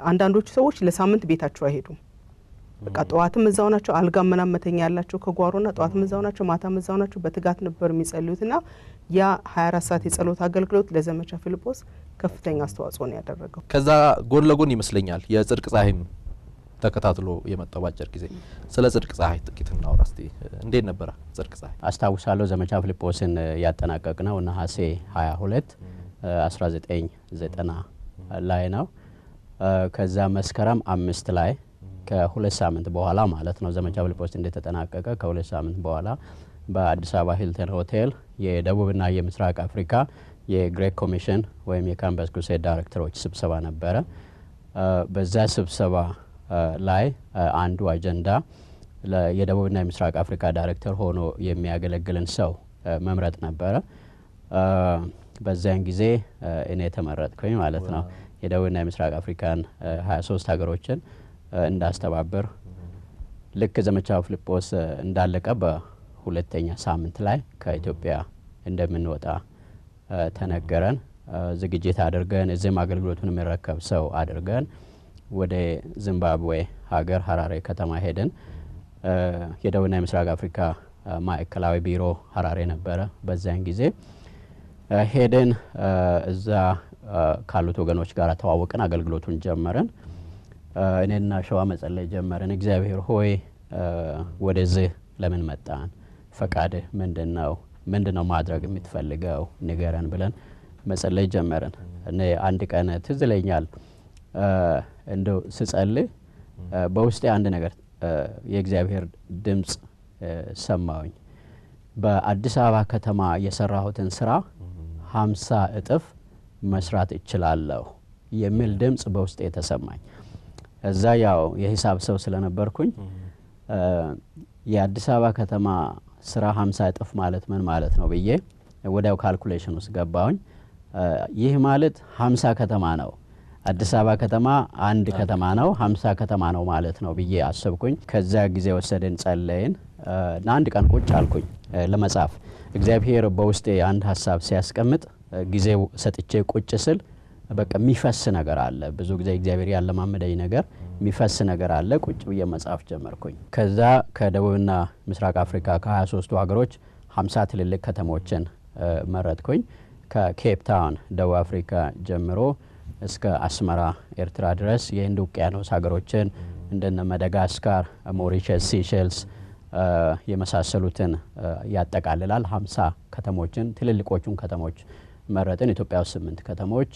አንዳንዶቹ ሰዎች ለሳምንት ቤታቸው አይሄዱም። በቃ ጠዋትም እዛው ናቸው፣ አልጋ ምናምን መተኛ ያላቸው ከጓሮና ጠዋትም እዛው ናቸው፣ ማታም እዛው ናቸው። በትጋት ነበር የሚጸልዩትና ያ 24 ሰዓት የጸሎት አገልግሎት ለዘመቻ ፊልጶስ ከፍተኛ አስተዋጽኦ ነው ያደረገው። ከዛ ጎን ለጎን ይመስለኛል የጽድቅ ፀሐይም ተከታትሎ የመጣው ባጭር ጊዜ። ስለ ጽድቅ ፀሐይ ጥቂት እናውራ እስቲ። እንዴት ነበር ጽድቅ ፀሐይ? አስታውሳለሁ ዘመቻ ፊልጶስን ያጠናቀቅነው ነሐሴ 22 1990 ላይ ነው። ከዛ መስከረም 5 ላይ ከሁለት ሳምንት በኋላ ማለት ነው ዘመቻ ፊልጶስ እንደተጠናቀቀ ከሁለት ሳምንት በኋላ በአዲስ አበባ ሂልተን ሆቴል የደቡብና የምስራቅ አፍሪካ የግሬት ኮሚሽን ወይም የካምፓስ ክሩሴድ ዳይሬክተሮች ስብሰባ ነበረ። በዛ ስብሰባ ላይ አንዱ አጀንዳ የደቡብና የምስራቅ አፍሪካ ዳይሬክተር ሆኖ የሚያገለግልን ሰው መምረጥ ነበረ። በዛን ጊዜ እኔ ተመረጥኩኝ ማለት ነው። የደቡብና የምስራቅ አፍሪካን 23 ሀገሮችን እንዳስተባበር ልክ ዘመቻው ፊልጶስ እንዳለቀ በሁለተኛ ሳምንት ላይ ከኢትዮጵያ እንደምንወጣ ተነገረን። ዝግጅት አድርገን እዚህም አገልግሎቱን የሚረከብ ሰው አድርገን ወደ ዚምባብዌ ሀገር ሀራሬ ከተማ ሄደን የደቡብና የምስራቅ አፍሪካ ማዕከላዊ ቢሮ ሀራሬ ነበረ። በዛን ጊዜ ሄደን እዛ ካሉት ወገኖች ጋር ተዋወቅን፣ አገልግሎቱን ጀመረን። እኔና ሸዋ መጸለይ ጀመርን። እግዚአብሔር ሆይ ወደዚህ ለምን መጣን? ፈቃድህ ምንድነው ማድረግ የምትፈልገው ንገረን ብለን መጸለይ ጀመርን። እኔ አንድ ቀን ትዝ ይለኛል እንደው ስጸልይ በውስጤ አንድ ነገር የእግዚአብሔር ድምጽ ሰማሁኝ። በአዲስ አበባ ከተማ የሰራሁትን ስራ 50 እጥፍ መስራት እችላለሁ የሚል ድምጽ በውስጤ ተሰማኝ። እዛ ያው የሂሳብ ሰው ስለነበርኩኝ የአዲስ አበባ ከተማ ስራ 50 እጥፍ ማለት ምን ማለት ነው ብዬ ወዲያው ካልኩሌሽን ውስጥ ገባሁኝ። ይህ ማለት 50 ከተማ ነው። አዲስ አበባ ከተማ አንድ ከተማ ነው፣ 50 ከተማ ነው ማለት ነው ብዬ አሰብኩኝ። ከዛ ጊዜ ወሰደን ጸለይን እና አንድ ቀን ቁጭ አልኩኝ ለመጻፍ። እግዚአብሔር በውስጤ አንድ ሀሳብ ሲያስቀምጥ ጊዜው ሰጥቼ ቁጭ ስል በቃ የሚፈስ ነገር አለ። ብዙ ጊዜ እግዚአብሔር ያለማመደኝ ነገር የሚፈስ ነገር አለ። ቁጭ ብዬ መጻፍ ጀመርኩኝ። ከዛ ከደቡብና ምስራቅ አፍሪካ ከ23ቱ ሀገሮች 50 ትልልቅ ከተሞችን መረጥኩኝ። ከኬፕ ታውን ደቡብ አፍሪካ ጀምሮ እስከ አስመራ ኤርትራ ድረስ የህንድ ውቅያኖስ ሀገሮችን እንደነ ማዳጋስካር፣ ሞሪሸስ፣ ሲሸልስ የመሳሰሉትን ያጠቃልላል። 50 ከተሞችን ትልልቆቹን ከተሞች መረጥን። ኢትዮጵያ ውስጥ 8 ከተሞች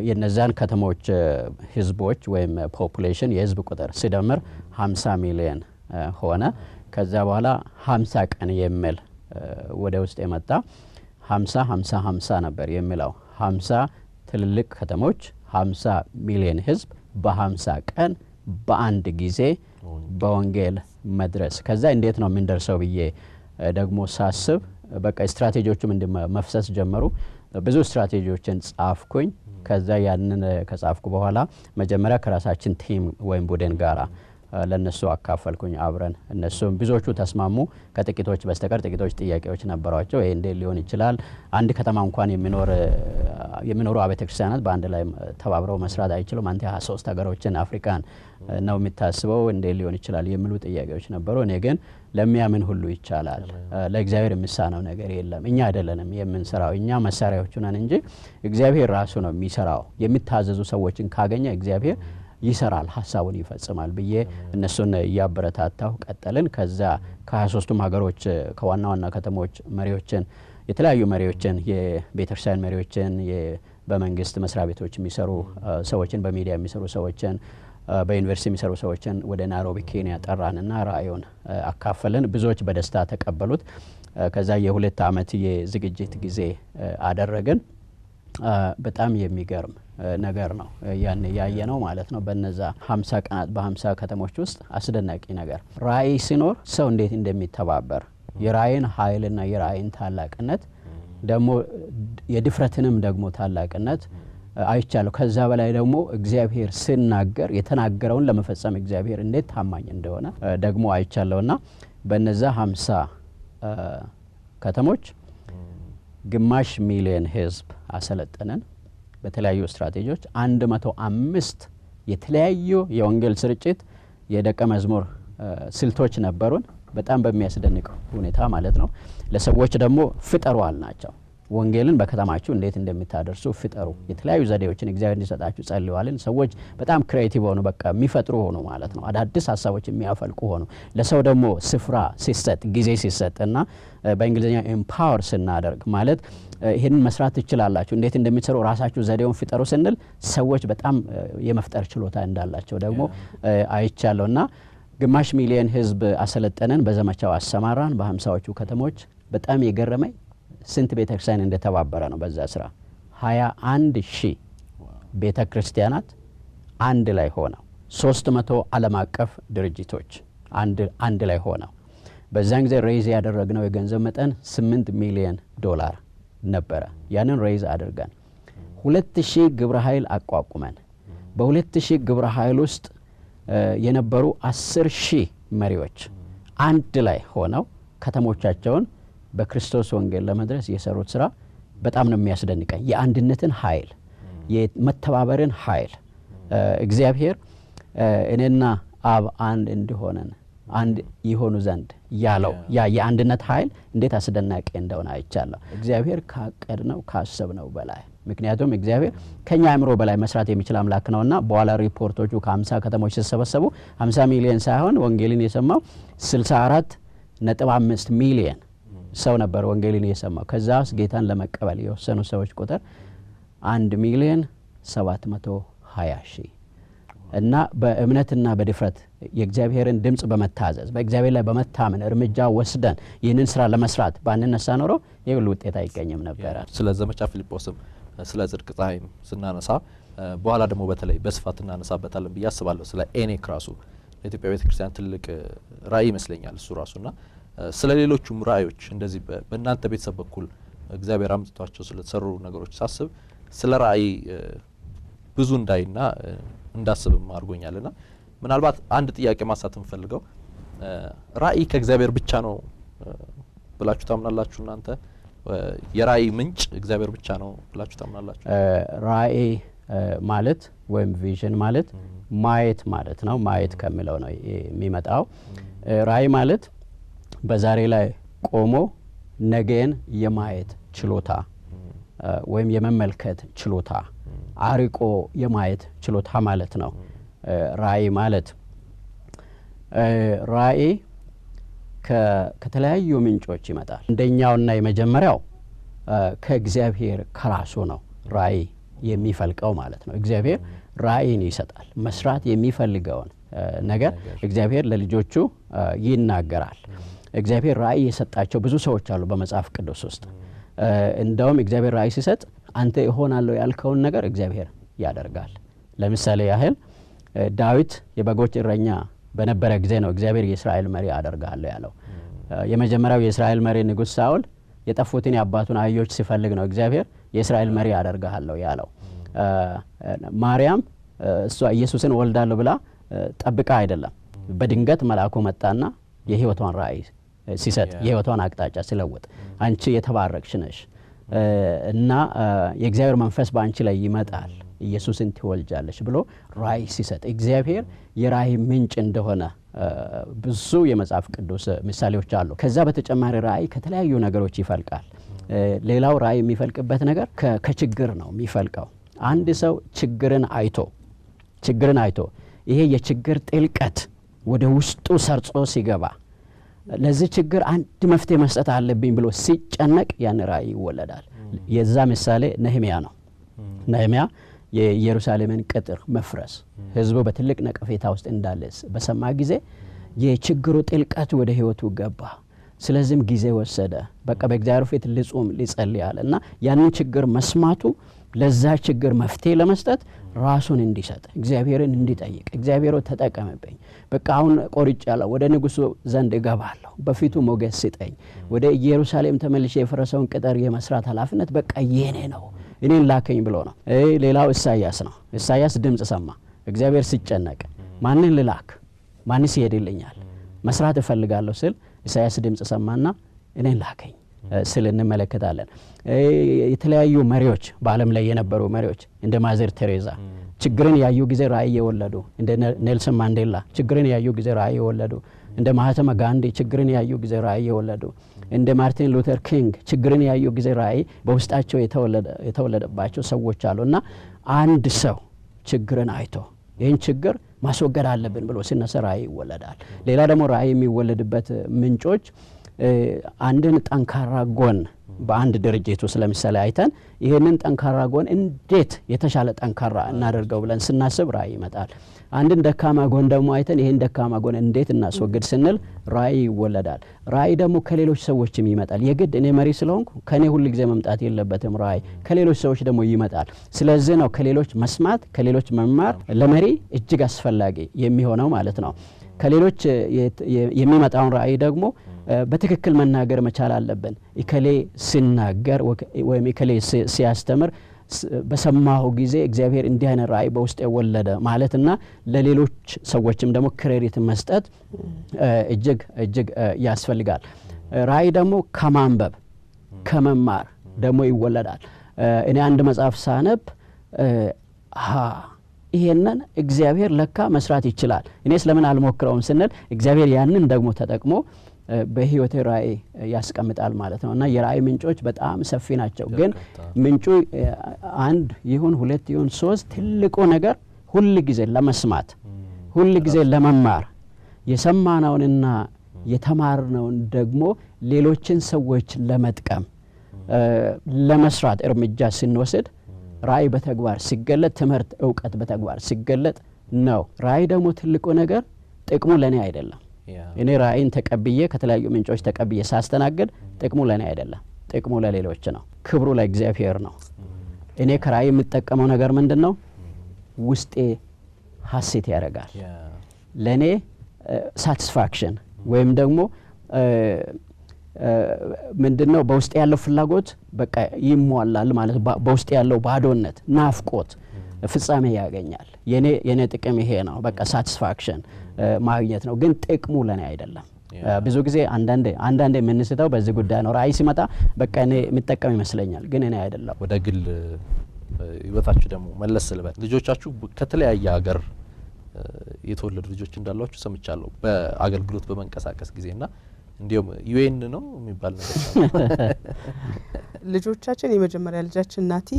የነዛን ከተሞች ህዝቦች ወይም ፖፑሌሽን የህዝብ ቁጥር ሲደምር 50 ሚሊዮን ሆነ። ከዛ በኋላ 50 ቀን የሚል ወደ ውስጥ የመጣ 50 50 50 ነበር የሚለው 50 ትልልቅ ከተሞች 50 ሚሊዮን ህዝብ በ50 ቀን በአንድ ጊዜ በወንጌል መድረስ። ከዛ እንዴት ነው የምንደርሰው ብዬ ደግሞ ሳስብ በቃ ስትራቴጂዎቹም መፍሰስ ጀመሩ። ብዙ ስትራቴጂዎችን ጻፍኩኝ። ከዛ ያንን ከጻፍኩ በኋላ መጀመሪያ ከራሳችን ቲም ወይም ቡድን ጋራ ለነሱ አካፈልኩኝ አብረን። እነሱም ብዙዎቹ ተስማሙ ከጥቂቶች በስተቀር። ጥቂቶች ጥያቄዎች ነበሯቸው። ይሄ እንዴት ሊሆን ይችላል? አንድ ከተማ እንኳን የሚኖሩ አብያተ ክርስቲያናት በአንድ ላይ ተባብረው መስራት አይችሉም? አንተ 23 ሀገሮችን አፍሪካን ነው የምታስበው፣ እንዴት ሊሆን ይችላል የሚሉ ጥያቄዎች ነበሩ። እኔ ግን ለሚያምን ሁሉ ይቻላል፣ ለእግዚአብሔር የሚሳነው ነገር የለም። እኛ አይደለንም የምንሰራው፣ እኛ መሳሪያዎቹ ነን እንጂ እግዚአብሔር ራሱ ነው የሚሰራው። የሚታዘዙ ሰዎችን ካገኘ እግዚአብሔር ይሰራል፣ ሀሳቡን ይፈጽማል ብዬ እነሱን እያበረታታሁ ቀጠልን። ከዛ ከ23ቱም ሀገሮች ከዋና ዋና ከተሞች መሪዎችን፣ የተለያዩ መሪዎችን፣ የቤተክርስቲያን መሪዎችን፣ በመንግስት መስሪያ ቤቶች የሚሰሩ ሰዎችን፣ በሚዲያ የሚሰሩ ሰዎችን፣ በዩኒቨርሲቲ የሚሰሩ ሰዎችን ወደ ናይሮቢ ኬንያ ጠራንና ራእዩን አካፈልን። ብዙዎች በደስታ ተቀበሉት። ከዛ የ2 ዓመት የዝግጅት ጊዜ አደረግን። በጣም የሚገርም ነገር ነው ያን ያየ ነው ማለት ነው። በነዛ 50 ቀናት በ50 ከተሞች ውስጥ አስደናቂ ነገር። ራእይ ሲኖር ሰው እንዴት እንደሚተባበር የራእይን ኃይልና የራእይን ታላቅነት ደግሞ የድፍረትንም ደግሞ ታላቅነት አይቻለሁ። ከዛ በላይ ደግሞ እግዚአብሔር ሲናገር የተናገረውን ለመፈጸም እግዚአብሔር እንዴት ታማኝ እንደሆነ ደግሞ አይቻለሁና በነዛ 50 ከተሞች ግማሽ ሚሊዮን ህዝብ አሰለጠነን። በተለያዩ ስትራቴጂዎች 105 የተለያዩ የወንጌል ስርጭት የደቀ መዝሙር ስልቶች ነበሩን። በጣም በሚያስደንቅ ሁኔታ ማለት ነው። ለሰዎች ደግሞ ፍጠሩ አልናቸው። ወንጌልን በከተማችሁ እንዴት እንደምታደርሱ ፍጠሩ። የተለያዩ ዘዴዎችን እግዚአብሔር እንዲሰጣችሁ ጸልዩዋልን። ሰዎች በጣም ክሬቲቭ ሆኑ፣ በቃ የሚፈጥሩ ሆኑ ማለት ነው። አዳዲስ ሀሳቦች የሚያፈልቁ ሆኑ። ለሰው ደግሞ ስፍራ ሲሰጥ፣ ጊዜ ሲሰጥና በእንግሊዝኛ ኤምፓወር ስናደርግ ማለት ይህንን መስራት ትችላላችሁ፣ እንዴት እንደሚሰሩ ራሳችሁ ዘዴውን ፍጠሩ ስንል ሰዎች በጣም የመፍጠር ችሎታ እንዳላቸው ደግሞ አይቻለውና ግማሽ ሚሊዮን ህዝብ አሰለጠነን፣ በዘመቻው አሰማራን በ50ዎቹ ከተሞች። በጣም የገረመኝ ስንት ቤተክርስቲያን እንደተባበረ ነው በዛ ስራ። 21,000 ቤተክርስቲያናት አንድ ላይ ሆነው 300 ዓለም አቀፍ ድርጅቶች አንድ ላይ ሆነው በዛን ጊዜ ሬይዝ ያደረግነው የገንዘብ መጠን $8 ሚሊዮን ነበረ። ያንን ሬይዝ አድርገን 2000 ግብረ ኃይል አቋቁመን በ2000 ግብረ ኃይል ውስጥ የነበሩ 10,000 መሪዎች አንድ ላይ ሆነው ከተሞቻቸውን በክርስቶስ ወንጌል ለመድረስ የሰሩት ስራ በጣም ነው የሚያስደንቀኝ። የአንድነትን ኃይል፣ የመተባበርን ኃይል እግዚአብሔር እኔና አብ አንድ እንዲሆነን አንድ ይሆኑ ዘንድ ያለው ያ የአንድነት ኃይል እንዴት አስደናቂ እንደሆነ አይቻለሁ። እግዚአብሔር ካቀድነው ካሰብነው በላይ፣ ምክንያቱም እግዚአብሔር ከኛ አእምሮ በላይ መስራት የሚችል አምላክ ነውና በኋላ ሪፖርቶቹ ከ50 ከተሞች ሲሰበሰቡ 50 ሚሊዮን ሳይሆን ወንጌልን የሰማው 64.5 ሚሊዮን ሰው ነበር ወንጌልን የሰማው። ከዛ ውስጥ ጌታን ለመቀበል የወሰኑ ሰዎች ቁጥር 1,720,000 እና በእምነትና በድፍረት የእግዚአብሔርን ድምጽ በመታዘዝ በእግዚአብሔር ላይ በመታመን እርምጃ ወስደን ይህንን ስራ ለመስራት ባንነሳ ኖሮ የሁሉ ውጤት አይገኝም ነበር። ስለ ዘመቻ ፊልጶስም ስለ ጽድቅ ፀሐይም ስናነሳ በኋላ ደግሞ በተለይ በስፋት እናነሳበታለን ብዬ አስባለሁ። ስለ ኤኔክ ራሱ ለኢትዮጵያ ቤተክርስቲያን ትልቅ ራእይ ይመስለኛል እሱ ራሱና ስለ ሌሎቹም ራእዮች እንደዚህ በእናንተ ቤተሰብ በኩል እግዚአብሔር አምጥቷቸው ስለተሰሩ ነገሮች ሳስብ ስለ ራእይ ብዙ እንዳይና እንዳስብም አድርጎኛልና ምናልባት አንድ ጥያቄ ማንሳት እንፈልገው ራእይ ከእግዚአብሔር ብቻ ነው ብላችሁ ታምናላችሁ እናንተ? የራእይ ምንጭ እግዚአብሔር ብቻ ነው ብላችሁ ታምናላችሁ? ራእይ ማለት ወይም ቪዥን ማለት ማየት ማለት ነው። ማየት ከሚለው ነው የሚመጣው። ራእይ ማለት በዛሬ ላይ ቆሞ ነገን የማየት ችሎታ ወይም የመመልከት ችሎታ አርቆ የማየት ችሎታ ማለት ነው። ራእይ ማለት ራእይ ከተለያዩ ምንጮች ይመጣል። አንደኛውና የመጀመሪያው ከእግዚአብሔር ከራሱ ነው ራእይ የሚፈልቀው ማለት ነው። እግዚአብሔር ራእይን ይሰጣል። መስራት የሚፈልገውን ነገር እግዚአብሔር ለልጆቹ ይናገራል። እግዚአብሔር ራእይ የሰጣቸው ብዙ ሰዎች አሉ በመጽሐፍ ቅዱስ ውስጥ። እንደውም እግዚአብሔር ራእይ ሲሰጥ አንተ ይሆናለሁ ያልከውን ነገር እግዚአብሔር ያደርጋል። ለምሳሌ ያህል ዳዊት የበጎች እረኛ በነበረ ጊዜ ነው እግዚአብሔር የእስራኤል መሪ አደርጋለሁ ያለው። የመጀመሪያው የእስራኤል መሪ ንጉሥ ሳኦል የጠፉትን የአባቱን አህዮች ሲፈልግ ነው እግዚአብሔር የእስራኤል መሪ አደርጋለሁ ያለው። ማርያም እሷ ኢየሱስን ወልዳለሁ ብላ ጠብቃ አይደለም። በድንገት መልአኩ መጣና የህይወቷን ራእይ ሲሰጥ የህይወቷን አቅጣጫ ሲለውጥ አንቺ የተባረክሽ ነሽ እና የእግዚአብሔር መንፈስ በአንቺ ላይ ይመጣል ኢየሱስን ትወልጃለሽ ብሎ ራእይ ሲሰጥ እግዚአብሔር የራእይ ምንጭ እንደሆነ ብዙ የመጽሐፍ ቅዱስ ምሳሌዎች አሉ። ከዛ በተጨማሪ ራእይ ከተለያዩ ነገሮች ይፈልቃል። ሌላው ራእይ የሚፈልቅበት ነገር ከችግር ነው የሚፈልቀው። አንድ ሰው ችግርን አይቶ ይሄ የችግር ጥልቀት ወደ ውስጡ ሰርጾ ሲገባ ለዚህ ችግር አንድ መፍትሄ መስጠት አለብኝ ብሎ ሲጨነቅ ያን ራእይ ይወለዳል። የዛ ምሳሌ ነህምያ ነው። ነህምያ የኢየሩሳሌምን ቅጥር መፍረስ ህዝቡ በትልቅ ነቀፌታ ውስጥ እንዳለ በሰማ ጊዜ የችግሩ ጥልቀት ወደ ህይወቱ ገባ። ስለዚህም ጊዜ ወሰደ። በቃ በእግዚአብሔር ፊት ልጹም ሊጸልያል እና ያንን ችግር መስማቱ ለዛ ችግር መፍትሄ ለመስጠት ራሱን እንዲሰጥ እግዚአብሔርን እንዲጠይቅ እግዚአብሔር ተጠቀመብኝ፣ በቃ አሁን ቆርጫለሁ፣ ወደ ንጉሱ ዘንድ እገባለሁ፣ በፊቱ ሞገስ ስጠኝ፣ ወደ ኢየሩሳሌም ተመልሼ የፈረሰውን ቅጥር የመስራት ኃላፊነት በቃ የኔ ነው፣ እኔን ላከኝ ብሎ ነው። ሌላው ኢሳይያስ ነው። ኢሳይያስ ድምጽ ሰማ። እግዚአብሔር ሲጨነቅ ማንን ልላክ፣ ማንስ ይሄድልኛል፣ መስራት እፈልጋለሁ ስል ኢሳይያስ ድምጽ ሰማና እኔን ላከኝ ስል እንመለከታለን። የተለያዩ መሪዎች በዓለም ላይ የነበሩ መሪዎች እንደ ማዘር ቴሬዛ ችግርን ያዩ ጊዜ ራእይ የወለዱ፣ እንደ ኔልሰን ማንዴላ ችግርን ያዩ ጊዜ ራእይ የወለዱ፣ እንደ ማህተማ ጋንዲ ችግርን ያዩ ጊዜ ራእይ የወለዱ፣ እንደ ማርቲን ሉተር ኪንግ ችግርን ያዩ ጊዜ ራእይ በውስጣቸው የተወለደባቸው ሰዎች አሉና አንድ ሰው ችግርን አይቶ ይህን ችግር ማስወገድ አለብን ብሎ ሲነሳ ራእይ ይወለዳል። ሌላ ደግሞ ራእይ የሚወለድበት ምንጮች አንድን ጠንካራ ጎን በአንድ ድርጅት ውስጥ ለምሳሌ አይተን ይሄንን ጠንካራ ጎን እንዴት የተሻለ ጠንካራ እናደርገው ብለን ስናስብ ራእይ ይመጣል። አንድን ደካማ ጎን ደግሞ አይተን ይሄን ደካማ ጎን እንዴት እናስወግድ ስንል ራእይ ይወለዳል። ራእይ ደግሞ ከሌሎች ሰዎችም ይመጣል። የግድ እኔ መሪ ስለሆንኩ ከኔ ሁሉ ጊዜ መምጣት የለበትም። ራእይ ከሌሎች ሰዎች ደግሞ ይመጣል። ስለዚህ ነው ከሌሎች መስማት ከሌሎች መማር ለመሪ እጅግ አስፈላጊ የሚሆነው ማለት ነው። ከሌሎች የሚመጣውን ራእይ ደግሞ በትክክል መናገር መቻል አለብን። ኢከሌ ሲናገር ወይም ኢከሌ ሲያስተምር በሰማሁ ጊዜ እግዚአብሔር እንዲህ አይነት ራእይ በውስጥ የወለደ ማለትና ለሌሎች ሰዎችም ደግሞ ክሬዲት መስጠት እጅግ ያስፈልጋል። ራእይ ደግሞ ከማንበብ ከመማር ደግሞ ይወለዳል። እኔ አንድ መጽሐፍ ሳነብ ይሄንን እግዚአብሔር ለካ መስራት ይችላል፣ እኔ ስለምን አልሞክረውም ስንል እግዚአብሔር ያንን ደግሞ ተጠቅሞ በህይወቴ ራእይ ያስቀምጣል ማለት ነው። እና የራእይ ምንጮች በጣም ሰፊ ናቸው። ግን ምንጩ አንድ ይሁን ሁለት ይሁን ሶስት ትልቁ ነገር ሁሉ ጊዜ ለመስማት ሁሉ ጊዜ ለመማር የሰማነውንና የተማርነውን ደግሞ ሌሎችን ሰዎች ለመጥቀም ለመስራት እርምጃ ስንወስድ ራእይ በተግባር ሲገለጥ ትምህርት እውቀት በተግባር ሲገለጥ ነው። ራእይ ደግሞ ትልቁ ነገር ጥቅሙ ለኔ አይደለም። እኔ ራእይን ተቀብዬ ከተለያዩ ምንጮች ተቀብዬ ሳስተናግድ ጥቅሙ ለኔ አይደለም፣ ጥቅሙ ለሌሎች ነው። ክብሩ ለእግዚአብሔር ነው። እኔ ከራእይ የምጠቀመው ነገር ምንድነው? ውስጤ ሐሴት ያደርጋል። ለኔ ሳቲስፋክሽን ወይም ደግሞ ምንድነው በውስጥ ያለው ፍላጎት በቃ ይሟላል ማለት በውስጥ ያለው ባዶነት ናፍቆት ፍጻሜ ያገኛል። የኔ ጥቅም ይሄ ነው፣ በቃ ሳቲስፋክሽን ማግኘት ነው። ግን ጥቅሙ ለኔ አይደለም። ብዙ ጊዜ አንዳንዴ የምንስተው በዚህ ጉዳይ ነው። ራእይ ሲመጣ በቃ እኔ የምጠቀም ይመስለኛል፣ ግን እኔ አይደለም። ወደ ግል ህይወታችሁ ደግሞ መለስ ልበል። ልጆቻችሁ ከተለያየ ሀገር የተወለዱ ልጆች እንዳሏችሁ ሰምቻለሁ በአገልግሎት በመንቀሳቀስ ጊዜና እንዲሁም ዩኤን ነው የሚባል ነገር ልጆቻችን የመጀመሪያ ልጃችን ናቲ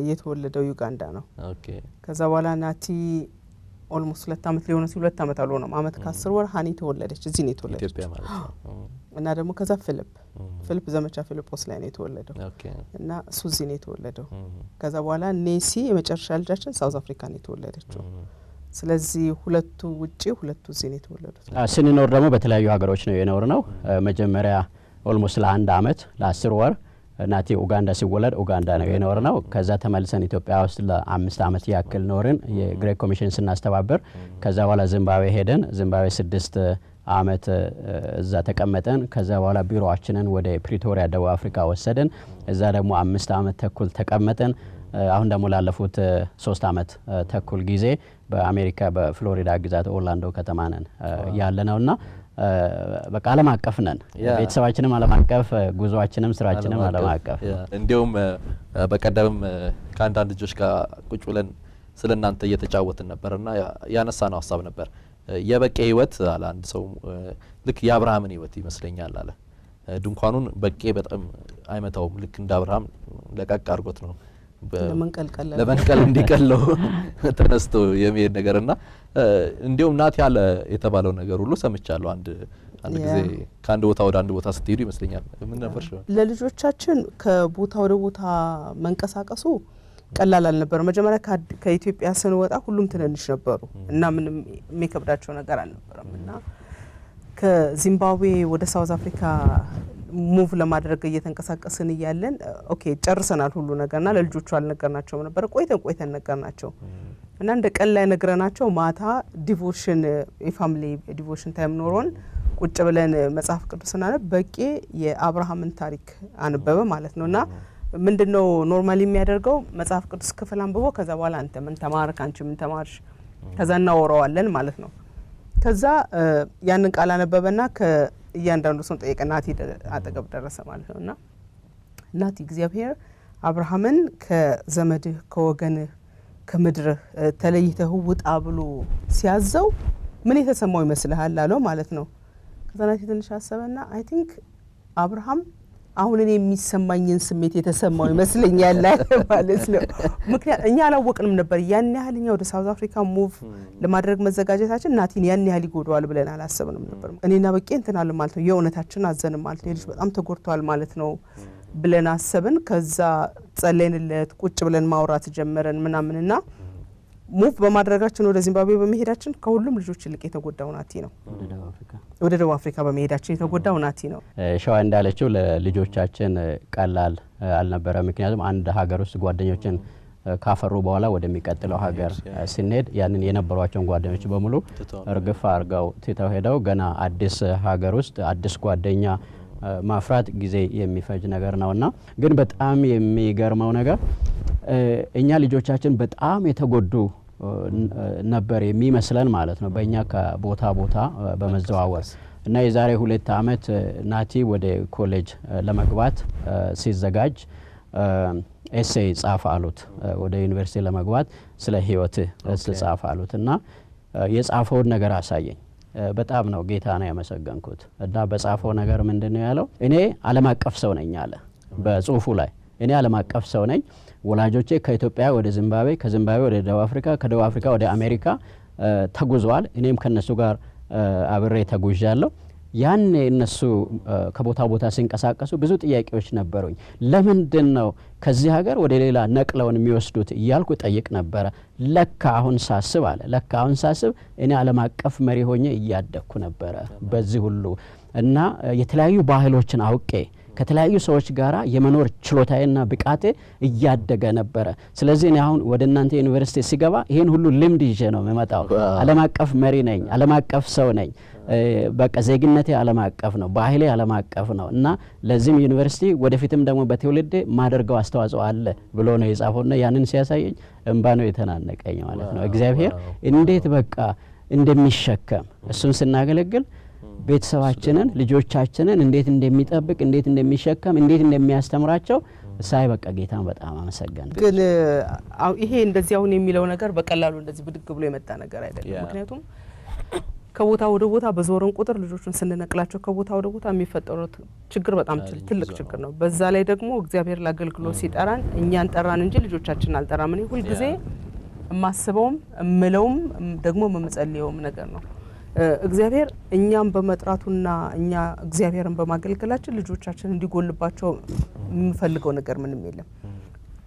የተወለደው ዩጋንዳ ነው። ኦኬ ከዛ በኋላ ናቲ ኦልሞስት 2 አመት ሊሆነው 2 አመት አልሆነም አመት ከ10 ወር ሃኒ ተወለደች እዚህ ነው የተወለደች ኢትዮጵያ ማለት ነው። እና ደግሞ ከዛ ፊሊፕ ዘመቻ ፊሊጶስ ላይ ነው የተወለደው። ኦኬ እና ሱዚ ነው የተወለደው። ከዛ በኋላ ኔሲ የመጨረሻ ልጃችን ሳውዝ አፍሪካ ነው የተወለደችው። ስለዚህ ሁለቱ ውጪ ሁለቱ እዚህ ነው የተወለዱት። ስንኖር ደግሞ በተለያዩ ሀገሮች ነው የኖር ነው። መጀመሪያ ኦልሞስት ለ1 አመት ለ10 ወር ናቲ ኡጋንዳ ሲወለድ ኡጋንዳ ነው የኖር ነው። ከዛ ተመልሰን ኢትዮጵያ ውስጥ ለ5 አመት ያክል ኖርን የግሬት ኮሚሽን ስናስተባበር። ከዛ በኋላ ዚምባብዌ ሄደን ዚምባብዌ 6 አመት እዛ ተቀመጠን። ከዛ በኋላ ቢሮአችንን ወደ ፕሪቶሪያ ደቡብ አፍሪካ ወሰደን። እዛ ደግሞ 5 አመት ተኩል ተቀመጠን። አሁን ደግሞ ላለፉት 3 አመት ተኩል ጊዜ በአሜሪካ በፍሎሪዳ ግዛት ኦርላንዶ ከተማ ነን ያለነውና በቃ ዓለም አቀፍ ነን። ቤተሰባችንም ዓለም አቀፍ፣ ጉዟችንም ስራችንም ዓለም አቀፍ። እንዲሁም በቀደም ከአንዳንድ ልጆች ጋር ቁጭ ብለን ስለናንተ እየተጫወትን ነበርና ያነሳነው ሀሳብ ነበር የበቄ ህይወት አለ አንድ ሰው ልክ የአብርሃምን ህይወት ይመስለኛል አለ። ድንኳኑን በቄ በጣም አይመታውም፣ ልክ እንደ አብርሃም ለቀቅ አድርጎት ነው ለመንቀል እንዲቀለው ተነስቶ የሚሄድ ነገርና እንዲሁም ናቲ ያለ የተባለው ነገር ሁሉ ሰምቻለሁ። አንድ ጊዜ ከአንድ ቦታ ወደ አንድ ቦታ ስትሄዱ ይመስለኛል ምን ነበር ሸው ለልጆቻችን ከቦታ ወደ ቦታ መንቀሳቀሱ ቀላል አልነበረ። መጀመሪያ ከኢትዮጵያ ስንወጣ ሁሉም ትንንሽ ነበሩ እና ምንም የሚከብዳቸው ነገር አልነበረም እና ከዚምባብዌ ወደ ሳውዝ አፍሪካ ሙቭ ለማድረግ እየተንቀሳቀስን እያለን ኦኬ ጨርሰናል ሁሉ ነገርና ለልጆቹ አልነገርናቸው ነበር። ቆይተን ነገርናቸው እና እንደ ቀን ላይ ነግረናቸው ማታ ዲቮሽን የፋሚሊ ዲቮሽን ታይም ኖሮን ቁጭ ብለን መጽሐፍ ቅዱስና በቄ የአብርሃምን ታሪክ አንበበ ማለት ነውና ምንድነው ኖርማሊ የሚያደርገው መጽሐፍ ቅዱስ ክፍል አንብቦ ከዛ በኋላ አንተ ምን ተማርክ አንቺ ምን ተማርሽ ከዛ እናወራዋለን ማለት ነው። ከዛ ያንን ቃል አነበበና እያንዳንዱ ሰው ጠየቀ። ናቲ አጠገብ ደረሰ ማለት ነውና ናቲ እግዚአብሔር አብርሃምን ከዘመድህ ከወገንህ ከምድርህ ተለይተህ ውጣ ብሎ ሲያዘው ምን የተሰማው ይመስልሃል አለው ማለት ነው። ከዛ ናቲ ትንሽ አሰበና አይ ቲንክ አብርሃም አሁን እኔ የሚሰማኝን ስሜት የተሰማው ይመስለኛል ማለት ነው። ምክንያቱም እኛ አላወቅንም ነበር ያን ያህል እኛ ወደ ሳውዝ አፍሪካ ሙቭ ለማድረግ መዘጋጀታችን ናቲን ያን ያህል ይጎዳዋል ብለን አላሰብንም ነበር። እኔና በቄ እንትናል ማለት ነው የእውነታችን አዘን ማለት ነው ልጅ በጣም ተጎድቷል ማለት ነው ብለን አሰብን። ከዛ ጸለይንለት ቁጭ ብለን ማውራት ጀመረን ምናምንና ሙቭ በማድረጋችን ወደ ዚምባብዌ በመሄዳችን ከሁሉም ልጆች ይልቅ የተጎዳው ናቲ ነው። ወደ ደቡብ አፍሪካ በመሄዳችን የተጎዳው ናቲ ነው። ሸዋ እንዳለችው ለልጆቻችን ቀላል አልነበረ። ምክንያቱም አንድ ሀገር ውስጥ ጓደኞችን ካፈሩ በኋላ ወደሚቀጥለው ሀገር ስንሄድ ያንን የነበሯቸውን ጓደኞች በሙሉ እርግፍ አርገው ትተው ሄደው ገና አዲስ ሀገር ውስጥ አዲስ ጓደኛ ማፍራት ጊዜ የሚፈጅ ነገር ነውና ግን በጣም የሚገርመው ነገር እኛ ልጆቻችን በጣም የተጎዱ ነበር የሚመስለን ማለት ነው በእኛ ከቦታ ቦታ በመዘዋወር እና የዛሬ 2 አመት ናቲ ወደ ኮሌጅ ለመግባት ሲዘጋጅ ኤሴይ ጻፍ አሉት። ወደ ዩኒቨርሲቲ ለመግባት ስለ ህይወት ጻፍ አሉት እና የጻፈውን ነገር አሳየኝ። በጣም ነው ጌታ ነው ያመሰገንኩት እና በጻፈው ነገር ምንድነው ያለው እኔ ዓለም አቀፍ ሰው ነኝ አለ በጽሁፉ ላይ። እኔ ዓለም አቀፍ ሰው ነኝ። ወላጆቼ ከኢትዮጵያ ወደ ዚምባብዌ ከዚምባብዌ ወደ ደቡብ አፍሪካ ከደቡብ አፍሪካ ወደ አሜሪካ ተጉዘዋል። እኔም ከነሱ ጋር አብሬ ተጉዣለሁ። ያኔ እነሱ ከቦታ ቦታ ሲንቀሳቀሱ ብዙ ጥያቄዎች ነበሩኝ። ለምንድን ነው ከዚህ ሀገር ወደ ሌላ ነቅለውን የሚወስዱት እያልኩ ጠይቅ ነበረ። ለካ አሁን ሳስብ አለ ለካ አሁን ሳስብ እኔ ዓለም አቀፍ መሪ ሆኜ እያደኩ ነበረ በዚህ ሁሉ እና የተለያዩ ባህሎችን አውቄ ከተለያዩ ሰዎች ጋራ የመኖር ችሎታዬና ብቃቴ እያደገ ነበረ። ስለዚህ እኔ አሁን ወደ እናንተ ዩኒቨርሲቲ ሲገባ ይሄን ሁሉ ልምድ ይዤ ነው የመጣው። ዓለም አቀፍ መሪ ነኝ፣ ዓለም አቀፍ ሰው ነኝ። በቃ ዜግነቴ ዓለም አቀፍ ነው፣ ባህሌ ዓለም አቀፍ ነው እና ለዚህም ዩኒቨርሲቲ ወደፊትም ደግሞ በትውልድ ማደርገው አስተዋጽኦ አለ ብሎ ነው የጻፈውና ያንን ሲያሳየኝ እንባ ነው የተናነቀኝ ማለት ነው። እግዚአብሔር እንዴት በቃ እንደሚሸከም እሱን ስናገለግል ቤተሰባችንን ልጆቻችንን እንዴት እንደሚጠብቅ እንዴት እንደሚሸከም እንዴት እንደሚያስተምራቸው ሳይ በቃ ጌታን በጣም አመሰገን። ግን ይሄ እንደዚህ አሁን የሚለው ነገር በቀላሉ እንደዚህ ብድግ ብሎ የመጣ ነገር አይደለም። ምክንያቱም ከቦታ ወደ ቦታ በዞርን ቁጥር ልጆቹን ስንነቅላቸው ከቦታ ወደ ቦታ የሚፈጠረው ችግር በጣም ትልቅ ችግር ነው። በዛ ላይ ደግሞ እግዚአብሔር ለአገልግሎት ሲጠራን እኛን ጠራን እንጂ ልጆቻችንን አልጠራም። እኔ ሁሉ ጊዜ የማስበውም እምለውም ደግሞ የምጸልየውም ነገር ነው። እግዚአብሔር እኛም በመጥራቱና እኛ እግዚአብሔርን በማገልገላችን ልጆቻችን እንዲጎልባቸው የምፈልገው ነገር ምንም የለም።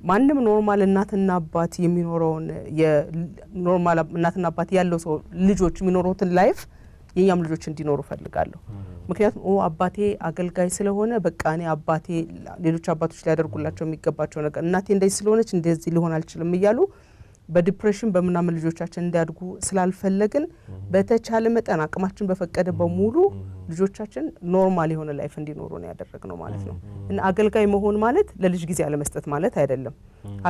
ማንም ኖርማል እናትና አባት የሚኖረውን የኖርማል እናትና አባት ያለው ሰው ልጆች የሚኖሩትን ላይፍ የኛም ልጆች እንዲኖሩ ፈልጋለሁ። ምክንያቱም አባቴ አገልጋይ ስለሆነ በቃ እኔ አባቴ ሌሎች አባቶች ሊያደርጉላቸው የሚገባቸው ነገር እናቴ እንደዚህ ስለሆነች እንደዚህ ሊሆን አልችልም እያሉ በዲፕሬሽን በመናመን ልጆቻችን እንዲያድጉ ስላልፈለግን በተቻለ መጠን አቅማችን በፈቀደ በሙሉ ልጆቻችን ኖርማል የሆነ ላይፍ እንዲኖሩ ነው ያደረግነው ማለት ነው። እና አገልጋይ መሆን ማለት ለልጅ ጊዜ አለመስጠት ማለት አይደለም።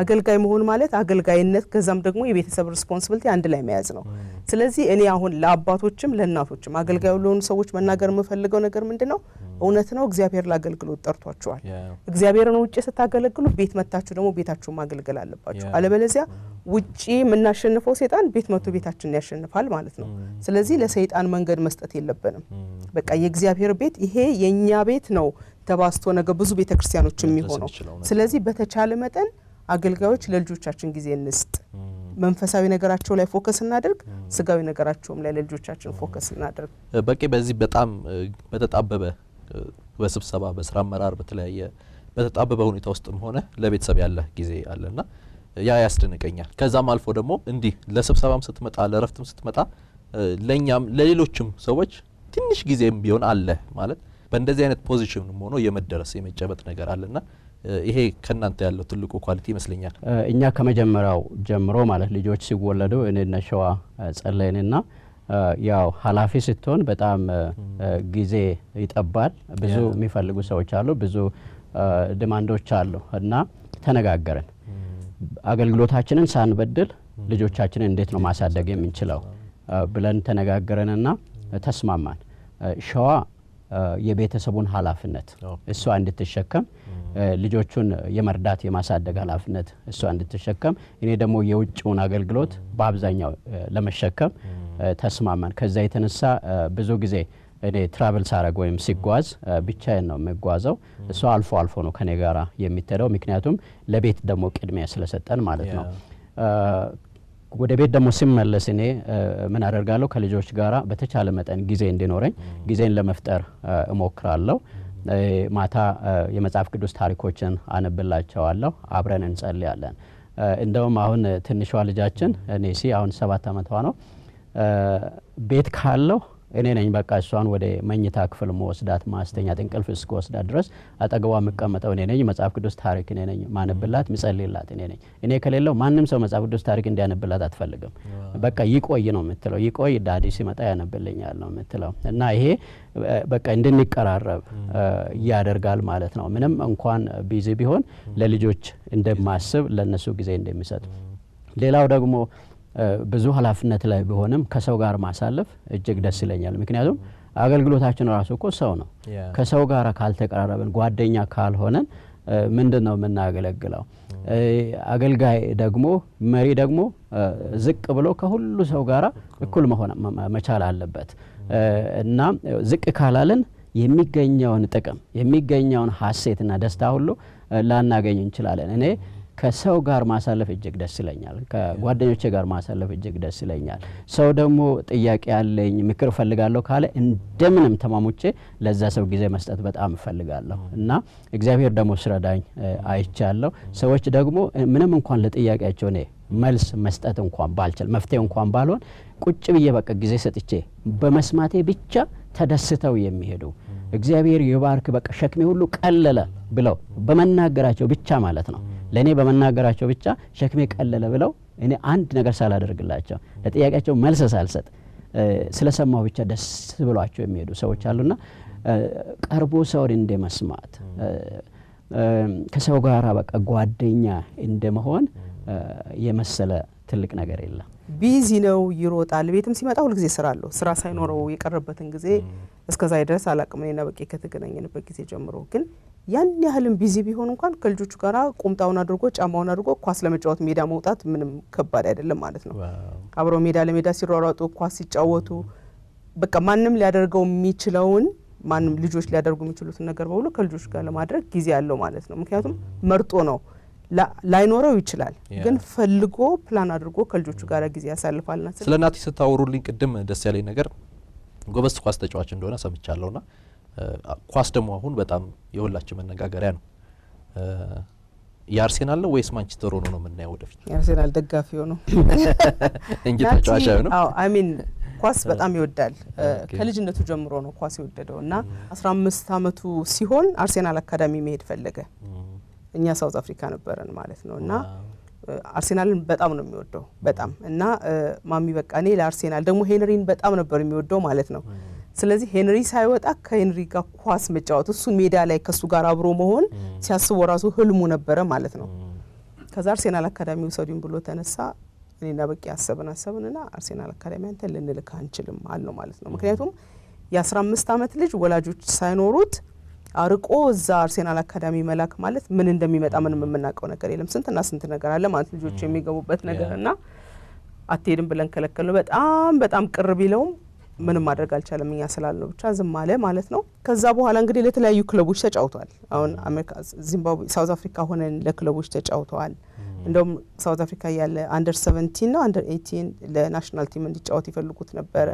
አገልጋይ መሆን ማለት አገልጋይነት ከዛም ደግሞ የቤተሰብ ሪስፖንሲቢሊቲ አንድ ላይ መያዝ ነው። ስለዚህ እኔ አሁን ለአባቶችም ለእናቶችም አገልጋይ ለሆኑ ሰዎች መናገር የምፈልገው ነገር ምንድነው? እውነት ነው እግዚአብሔር ለአገልግሎት ጠርቷቸዋል። እግዚአብሔርን ውጪ ስታገለግሉ ቤት መታችሁ ደግሞ ቤታችሁ ማገልገል አለባችሁ። አለበለዚያ ውጪ የምናሸንፈው ሰይጣን ቤት መጥቶ ቤታችንን ያሸንፋል ማለት ነው። ስለዚህ ለሰይጣን መንገድ መስጠት የለብንም። በቃ የእግዚአብሔር ቤት ይሄ የኛ ቤት ነው ተባስቶ ነገ ብዙ ቤተክርስቲያኖች የሚሆነው። ስለዚህ በተቻለ መጠን አገልጋዮች ለልጆቻችን ጊዜ እንስጥ። መንፈሳዊ ነገራቸው ላይ ፎከስ እናድርግ፣ ስጋዊ ነገራቸውም ላይ ለልጆቻችን ፎከስ እናድርግ። በቂ በዚህ በጣም በተጣበበ በስብሰባ በስራ አመራር በተለያየ በተጣበበ ሁኔታ ውስጥም ሆነ ለቤተሰብ ያለ ጊዜ አለና ያ ያስደንቀኛል። ከዛም አልፎ ደግሞ እንዲህ ለስብሰባም ስትመጣ ለረፍትም ስትመጣ ለኛም ለሌሎችም ሰዎች ትንሽ ጊዜም ቢሆን አለ ማለት በእንደዚህ አይነት ፖዚሽንም ሆኖ የመደረስ የመጨበጥ ነገር አለና ይሄ ከናንተ ያለው ትልቁ ኳሊቲ ይመስለኛል። እኛ ከመጀመሪያው ጀምሮ ማለት ልጆች ሲወለዱ እኔና ሸዋ ጸለይንና ያው ኃላፊ ስትሆን በጣም ጊዜ ይጠባል። ብዙ የሚፈልጉ ሰዎች አሉ፣ ብዙ ዲማንዶች አሉ እና ተነጋገርን። አገልግሎታችንን ሳንበድል ልጆቻችንን እንዴት ነው ማሳደግ የምንችለው ብለን ተነጋገረንና ተስማማን። ሸዋ የቤተሰቡን ኃላፊነት እሷ እንድትሸከም ልጆቹን የመርዳት የማሳደግ ኃላፊነት እሷ እንድትሸከም እኔ ደግሞ የውጭውን አገልግሎት በአብዛኛው ለመሸከም ተስማማን። ከዛ የተነሳ ብዙ ጊዜ እኔ ትራቨል ሳረግ ወይም ሲጓዝ ብቻዬን ነው የምጓዘው። እሷ አልፎ አልፎ ነው ከኔ ጋራ የሚተደው፣ ምክንያቱም ለቤት ደግሞ ቅድሚያ ስለሰጠን ማለት ነው። ወደ ቤት ደግሞ ሲመለስ እኔ ምን አደርጋለሁ? ከልጆች ጋራ በተቻለ መጠን ጊዜ እንዲኖረኝ ጊዜን ለመፍጠር እሞክራለሁ። ማታ የመጽሐፍ ቅዱስ ታሪኮችን አነብላቸዋለሁ፣ አብረን እንጸልያለን። እንደውም አሁን ትንሿ ልጃችን ኔሲ አሁን 7 ዓመቷ ነው። ቤት ካለው እኔ ነኝ በቃ እሷን ወደ መኝታ ክፍል መወስዳት ማስተኛት እንቅልፍ እስከወስዳት ድረስ አጠገቧ መቀመጠው እኔ ነኝ። መጽሐፍ ቅዱስ ታሪክ እኔ ነኝ ማነብላት ምጸልይላት እኔ ነኝ። እኔ ከሌለው ማንም ሰው መጽሐፍ ቅዱስ ታሪክ እንዲያነብላት አትፈልግም። በቃ ይቆይ ነው የምትለው። ይቆይ ዳዲ ሲመጣ ያነብልኛል ነው የምትለው። እና ይሄ በቃ እንድንቀራረብ ያደርጋል ማለት ነው። ምንም እንኳን ቢዚ ቢሆን ለልጆች እንደማስብ ለነሱ ጊዜ እንደሚሰጥ። ሌላው ደግሞ ብዙ ኃላፊነት ላይ ቢሆንም ከሰው ጋር ማሳለፍ እጅግ ደስ ይለኛል። ምክንያቱም አገልግሎታችን ራሱ እኮ ሰው ነው። ከሰው ጋር ካልተቀራረብን ጓደኛ ካልሆነን ምንድነው የምናገለግለው? አገልጋይ ደግሞ መሪ ደግሞ ዝቅ ብሎ ከሁሉ ሰው ጋር እኩል መሆን መቻል አለበት እና ዝቅ ካላለን የሚገኘውን ጥቅም የሚገኘውን ሐሴትና ደስታ ሁሉ ላናገኝ እንችላለን። እኔ ከሰው ጋር ማሳለፍ እጅግ ደስ ይለኛል። ከጓደኞቼ ጋር ማሳለፍ እጅግ ደስ ይለኛል። ሰው ደግሞ ጥያቄ ያለኝ ምክር ፈልጋለሁ ካለ እንደምንም ተማሙቼ ለዛ ሰው ጊዜ መስጠት በጣም ፈልጋለሁ እና እግዚአብሔር ደግሞ ስረዳኝ አይቻለሁ። ሰዎች ደግሞ ምንም እንኳን ለጥያቄያቸው እኔ መልስ መስጠት እንኳን ባልችል መፍትሄ እንኳን ባልሆን ቁጭ ብዬ በቃ ጊዜ ሰጥቼ በመስማቴ ብቻ ተደስተው የሚሄዱ እግዚአብሔር ይባርክ በቃ ሸክሜ ሁሉ ቀለለ ብለው በመናገራቸው ብቻ ማለት ነው ለኔ በመናገራቸው ብቻ ሸክሜ ቀለለ ብለው እኔ አንድ ነገር ሳላደርግላቸው ለጥያቄያቸው መልስ ሳልሰጥ ስለሰማው ብቻ ደስ ብሏቸው የሚሄዱ ሰዎች አሉና ቀርቦ ሰውን እንደመስማት ከሰው ጋር በቃ ጓደኛ እንደመሆን የመሰለ ትልቅ ነገር የለም። ቢዚ ነው ይሮጣል። ቤትም ሲመጣ ሁሉ ጊዜ ስራ አለው። ስራ ሳይኖረው የቀረበትን ጊዜ እስከዛ ድረስ አላቅም። እኔና በቂ ከተገናኘንበት ጊዜ ጀምሮ ግን ያን ያህልም ቢዚ ቢሆን እንኳን ከልጆቹ ጋራ ቁምጣውን አድርጎ ጫማውን አድርጎ ኳስ ለመጫወት ሜዳ መውጣት ምንም ከባድ አይደለም ማለት ነው። አብረው ሜዳ ለሜዳ ሲሯሯጡ ኳስ ሲጫወቱ በቃ ማንም ሊያደርገው የሚችለውን ማንም ልጆች ሊያደርጉ የሚችሉትን ነገር በሁሉ ከልጆች ጋር ለማድረግ ጊዜ ያለው ማለት ነው። ምክንያቱም መርጦ ነው ላይኖረው ይችላል ግን ፈልጎ ፕላን አድርጎ ከልጆቹ ጋር ጊዜ ያሳልፋልና ስለ እናቲ ስታወሩልኝ ቅድም ደስ ያለኝ ነገር ጎበዝ ኳስ ተጫዋች እንደሆነ ሰምቻለሁና ኳስ ደግሞ አሁን በጣም የሁላችን መነጋገሪያ ነው። የአርሴናል ነው ወይስ ማንቸስተር ሆኖ ነው የምናየው ወደፊት? የአርሴናል ደጋፊ ሆኖ እንጂ ተጫዋች ነው። አዎ አይ ሚን ኳስ በጣም ይወዳል። ከልጅነቱ ጀምሮ ነው ኳስ የወደደውና 15 አመቱ ሲሆን አርሴናል አካዳሚ መሄድ ፈለገ። እኛ ሳውዝ አፍሪካ ነበርን ማለት ነውና አርሴናልን በጣም ነው የሚወደው በጣም እና ማሚ በቃ እኔ ለአርሴናል ደግሞ ሄንሪን በጣም ነበር የሚወደው ማለት ነው። ስለዚህ ሄንሪ ሳይወጣ ከሄንሪ ጋር ኳስ መጫወት እሱን ሜዳ ላይ ከሱ ጋር አብሮ መሆን ሲያስበው ራሱ ህልሙ ነበረ ማለት ነው። ከዛ አርሴናል አካዳሚ ወሰዱኝ ብሎ ተነሳ። እኔና በቂ አሰብንና አርሴናል አካዳሚ አንተ ልንልክ አንችልም አልነው ማለት ነው። ምክንያቱም የ15 አመት ልጅ ወላጆች ሳይኖሩት አርቆ እዛ አርሴናል አካዳሚ መላክ ማለት ምን እንደሚመጣ ምንም የምናውቀው ነገር የለም። ስንትና ስንት ነገር አለ ማለት ልጆች የሚገቡበት ነገርና አትሄድም ብለን ከለከልነው። በጣም ቅር ቢለውም ምንም ማድረግ አልቻለም። እኛ ስላልነው ብቻ ዝም አለ ማለት ነው። ከዛ በኋላ እንግዲህ ለተለያዩ ክለቦች ተጫውቷል። አሁን አሜሪካ፣ ዚምባብዌ፣ ሳውዝ አፍሪካ ሆነን ለክለቦች ተጫውተዋል። እንደውም ሳውዝ አፍሪካ ያለ አንደር 17 ነው አንደር 18 ለናሽናል ቲም እንዲጫወት ይፈልጉት ነበረ።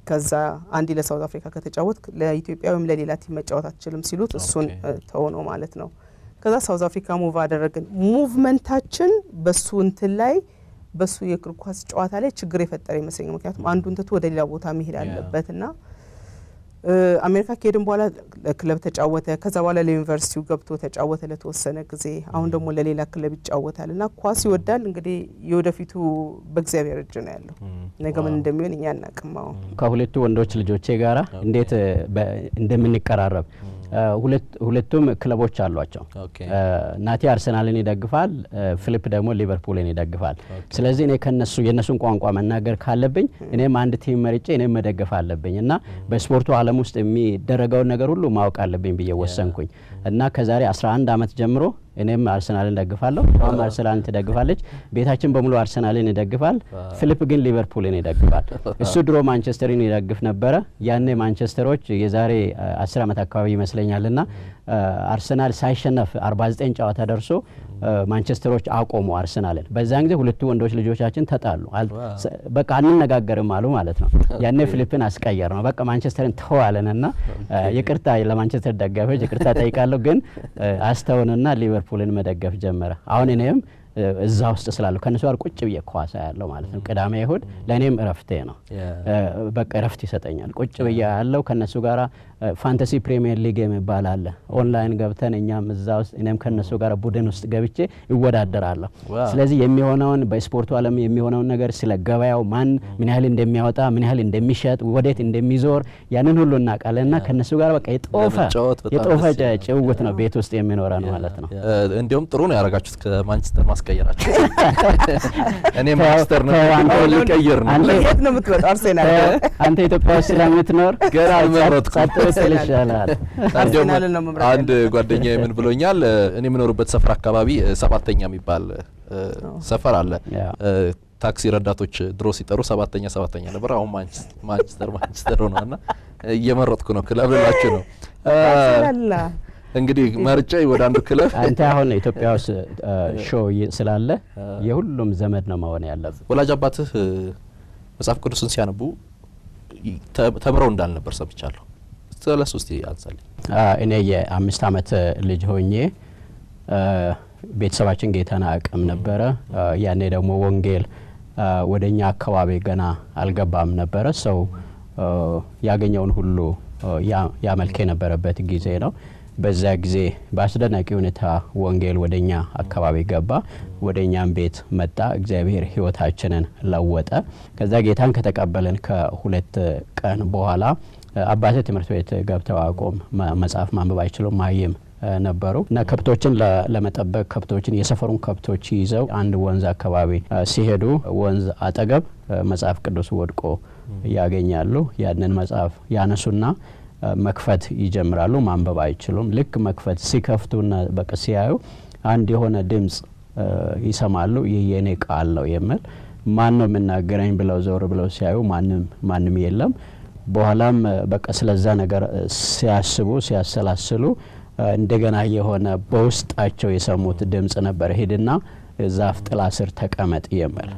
ከዛ አንዲ ለሳውዝ አፍሪካ ከተጫወት ለኢትዮጵያ ወይም ለሌላ ቲም መጫወት አትችልም ሲሉት እሱን ተወነው ማለት ነው። ከዛ ሳውዝ አፍሪካ ሙቭ አደረግን። ሙቭመንታችን በሱ እንትን ላይ በሱ የእግር ኳስ ጨዋታ ላይ ችግር የፈጠረ ይመስለኛል። ምክንያቱም አንዱን ትቶ ወደ ሌላ ቦታ መሄድ አለበትና አሜሪካ ከሄድን በኋላ ለክለብ ተጫወተ። ከዛ በኋላ ለዩኒቨርሲቲው ገብቶ ተጫወተ ለተወሰነ ጊዜ። አሁን ደግሞ ለሌላ ክለብ ይጫወታልና ኳስ ይወዳል። እንግዲህ የወደፊቱ በእግዚአብሔር እጅ ነው ያለው። ነገ ምን እንደሚሆን እኛ እናቅማው። ከሁለቱ ወንዶች ልጆቼ ጋራ እንዴት እንደምንቀራረብ ሁለቱም ክለቦች አሏቸው። ናቲ አርሰናልን ይደግፋል፣ ፊሊፕ ደግሞ ሊቨርፑልን ይደግፋል። ስለዚህ እኔ ከነሱ የነሱን ቋንቋ መናገር ካለብኝ እኔም አንድ ቲም መርጬ እኔም መደገፍ አለብኝ እና በስፖርቱ ዓለም ውስጥ የሚደረገው ነገር ሁሉ ማወቅ አለብኝ ብዬ ወሰንኩኝ እና ከዛሬ 11 አመት ጀምሮ እኔም አርሰናልን ደግፋለሁ። ማም አርሰናልን ትደግፋለች። ቤታችን በሙሉ አርሰናልን ይደግፋል። ፊሊፕ ግን ሊቨርፑልን ይደግፋል። እሱ ድሮ ማንቸስተርን ይደግፍ ነበረ። ያኔ ማንቸስተሮች የዛሬ 10 አመት አካባቢ ይመስለኛልና አርሰናል ሳይሸነፍ 49 ጨዋታ ደርሶ ማንቸስተሮች አቆሙ አርሰናልን። በዛን ጊዜ ሁለቱ ወንዶች ልጆቻችን ተጣሉ። በቃ አንነጋገርም አሉ ማለት ነው። ያኔ ፊሊፕን አስቀየር ነው። በቃ ማንቸስተርን ተዋለንና ይቅርታ ለማንቸስተር ደጋፊዎች ይቅርታ ጠይቃለሁ፣ ግን አስተውንና ሊቨርፑልን መደገፍ ጀመረ። አሁን እኔም እዛ ውስጥ ስላለው ከነሱ ጋር ቁጭ ብዬ ኳስ ያለው ማለት ነው። ቅዳሜ እሁድ ለኔም እረፍቴ ነው። በቃ እረፍት ይሰጠኛል። ቁጭ ብዬ ያለው ከነሱ ጋር ፋንታሲ ፕሪሚየር ሊግ የሚባል አለ። ኦንላይን ገብተን እኛም እዛ ውስጥ እኔም ከነሱ ጋር ቡድን ውስጥ ገብቼ ይወዳደራለሁ። ስለዚህ የሚሆነውን በስፖርቱ ዓለም የሚሆነውን ነገር ስለ ገበያው ማን ምን ያህል እንደሚያወጣ ምን ያህል እንደሚሸጥ ወዴት እንደሚዞር ያንን ሁሉ እናውቃለንና ከነሱ ጋር በቃ የጦፈ ጭውውት ነው ቤት ውስጥ የሚኖረን ማለት ነው። እንዲያውም ጥሩ ነው ያረጋችሁት ከማንቸስተር ማስቀየራችሁ። እኔ ማንቸስተር ነው ልቀይር ነው። የት ነው የምትወጣው? አርሴናል። አንተ ኢትዮጵያ ውስጥ ስለምትኖር ገና አልመረጥኩም። ይሻላል። አርሴናል ነው መምረጥ። አንድ ጓደኛዬ ምን ብሎኛል፣ እኔ የምኖርበት ሰፈር አካባቢ ሰባተኛ የሚባል ሰፈር አለ። ታክሲ ረዳቶች ድሮ ሲጠሩ ሰባተኛ ነበር። አሁን ማንቸስተር ሆነና እየመረጥኩ ነው። ክለብ ልላችሁ ነው እንግዲህ መርጬ ወደ አንዱ ክለብ። አንተ አሁን ኢትዮጵያ ውስጥ ሾው ስላለ የሁሉም ዘመድ ነው መሆን ያለበት። ወላጅ አባትህ መጽሐፍ ቅዱስን ሲያነቡ ተምረው እንዳልነበር ሰምቻለሁ። ስለሱ እስቲ አንሳልኝ። እኔ የ5 አመት ልጅ ሆኜ ቤተሰባችን ጌታን አያውቅም ነበረ። ያኔ ደግሞ ወንጌል ወደኛ አካባቢ ገና አልገባም ነበረ። ሰው ያገኘውን ሁሉ ያመልክ የነበረበት ጊዜ ነው። በዛ ጊዜ በአስደናቂ ሁኔታ ወንጌል ወደኛ አካባቢ ገባ፣ ወደኛም ቤት መጣ። እግዚአብሔር ህይወታችንን ለወጠ። ከዛ ጌታን ከተቀበልን ከ2 ቀን በኋላ አባቴ ትምህርት ቤት ገብተው አቆም መጽሐፍ ማንበብ አይችሉም፣ ማየም ነበሩ እና ከብቶችን ለመጠበቅ ከብቶችን የሰፈሩን ከብቶች ይዘው አንድ ወንዝ አካባቢ ሲሄዱ ወንዝ አጠገብ መጽሐፍ ቅዱስ ወድቆ ያገኛሉ። ያንን መጽሐፍ ያነሱና መክፈት ይጀምራሉ። ማንበብ አይችሉም። ልክ መክፈት ሲከፍቱና በቃ ሲያዩ አንድ የሆነ ድምጽ ይሰማሉ። ይህ የኔ ቃል ነው የሚል። ማን ነው የምናገረኝ ብለው ዞር ብለው ሲያዩ ማንም የለም። በኋላም በቃ ስለዛ ነገር ሲያስቡ ሲያሰላስሉ እንደገና የሆነ በውስጣቸው የሰሙት ድምጽ ነበር ሄድና ዛፍ ጥላ ስር ተቀመጥ የሚል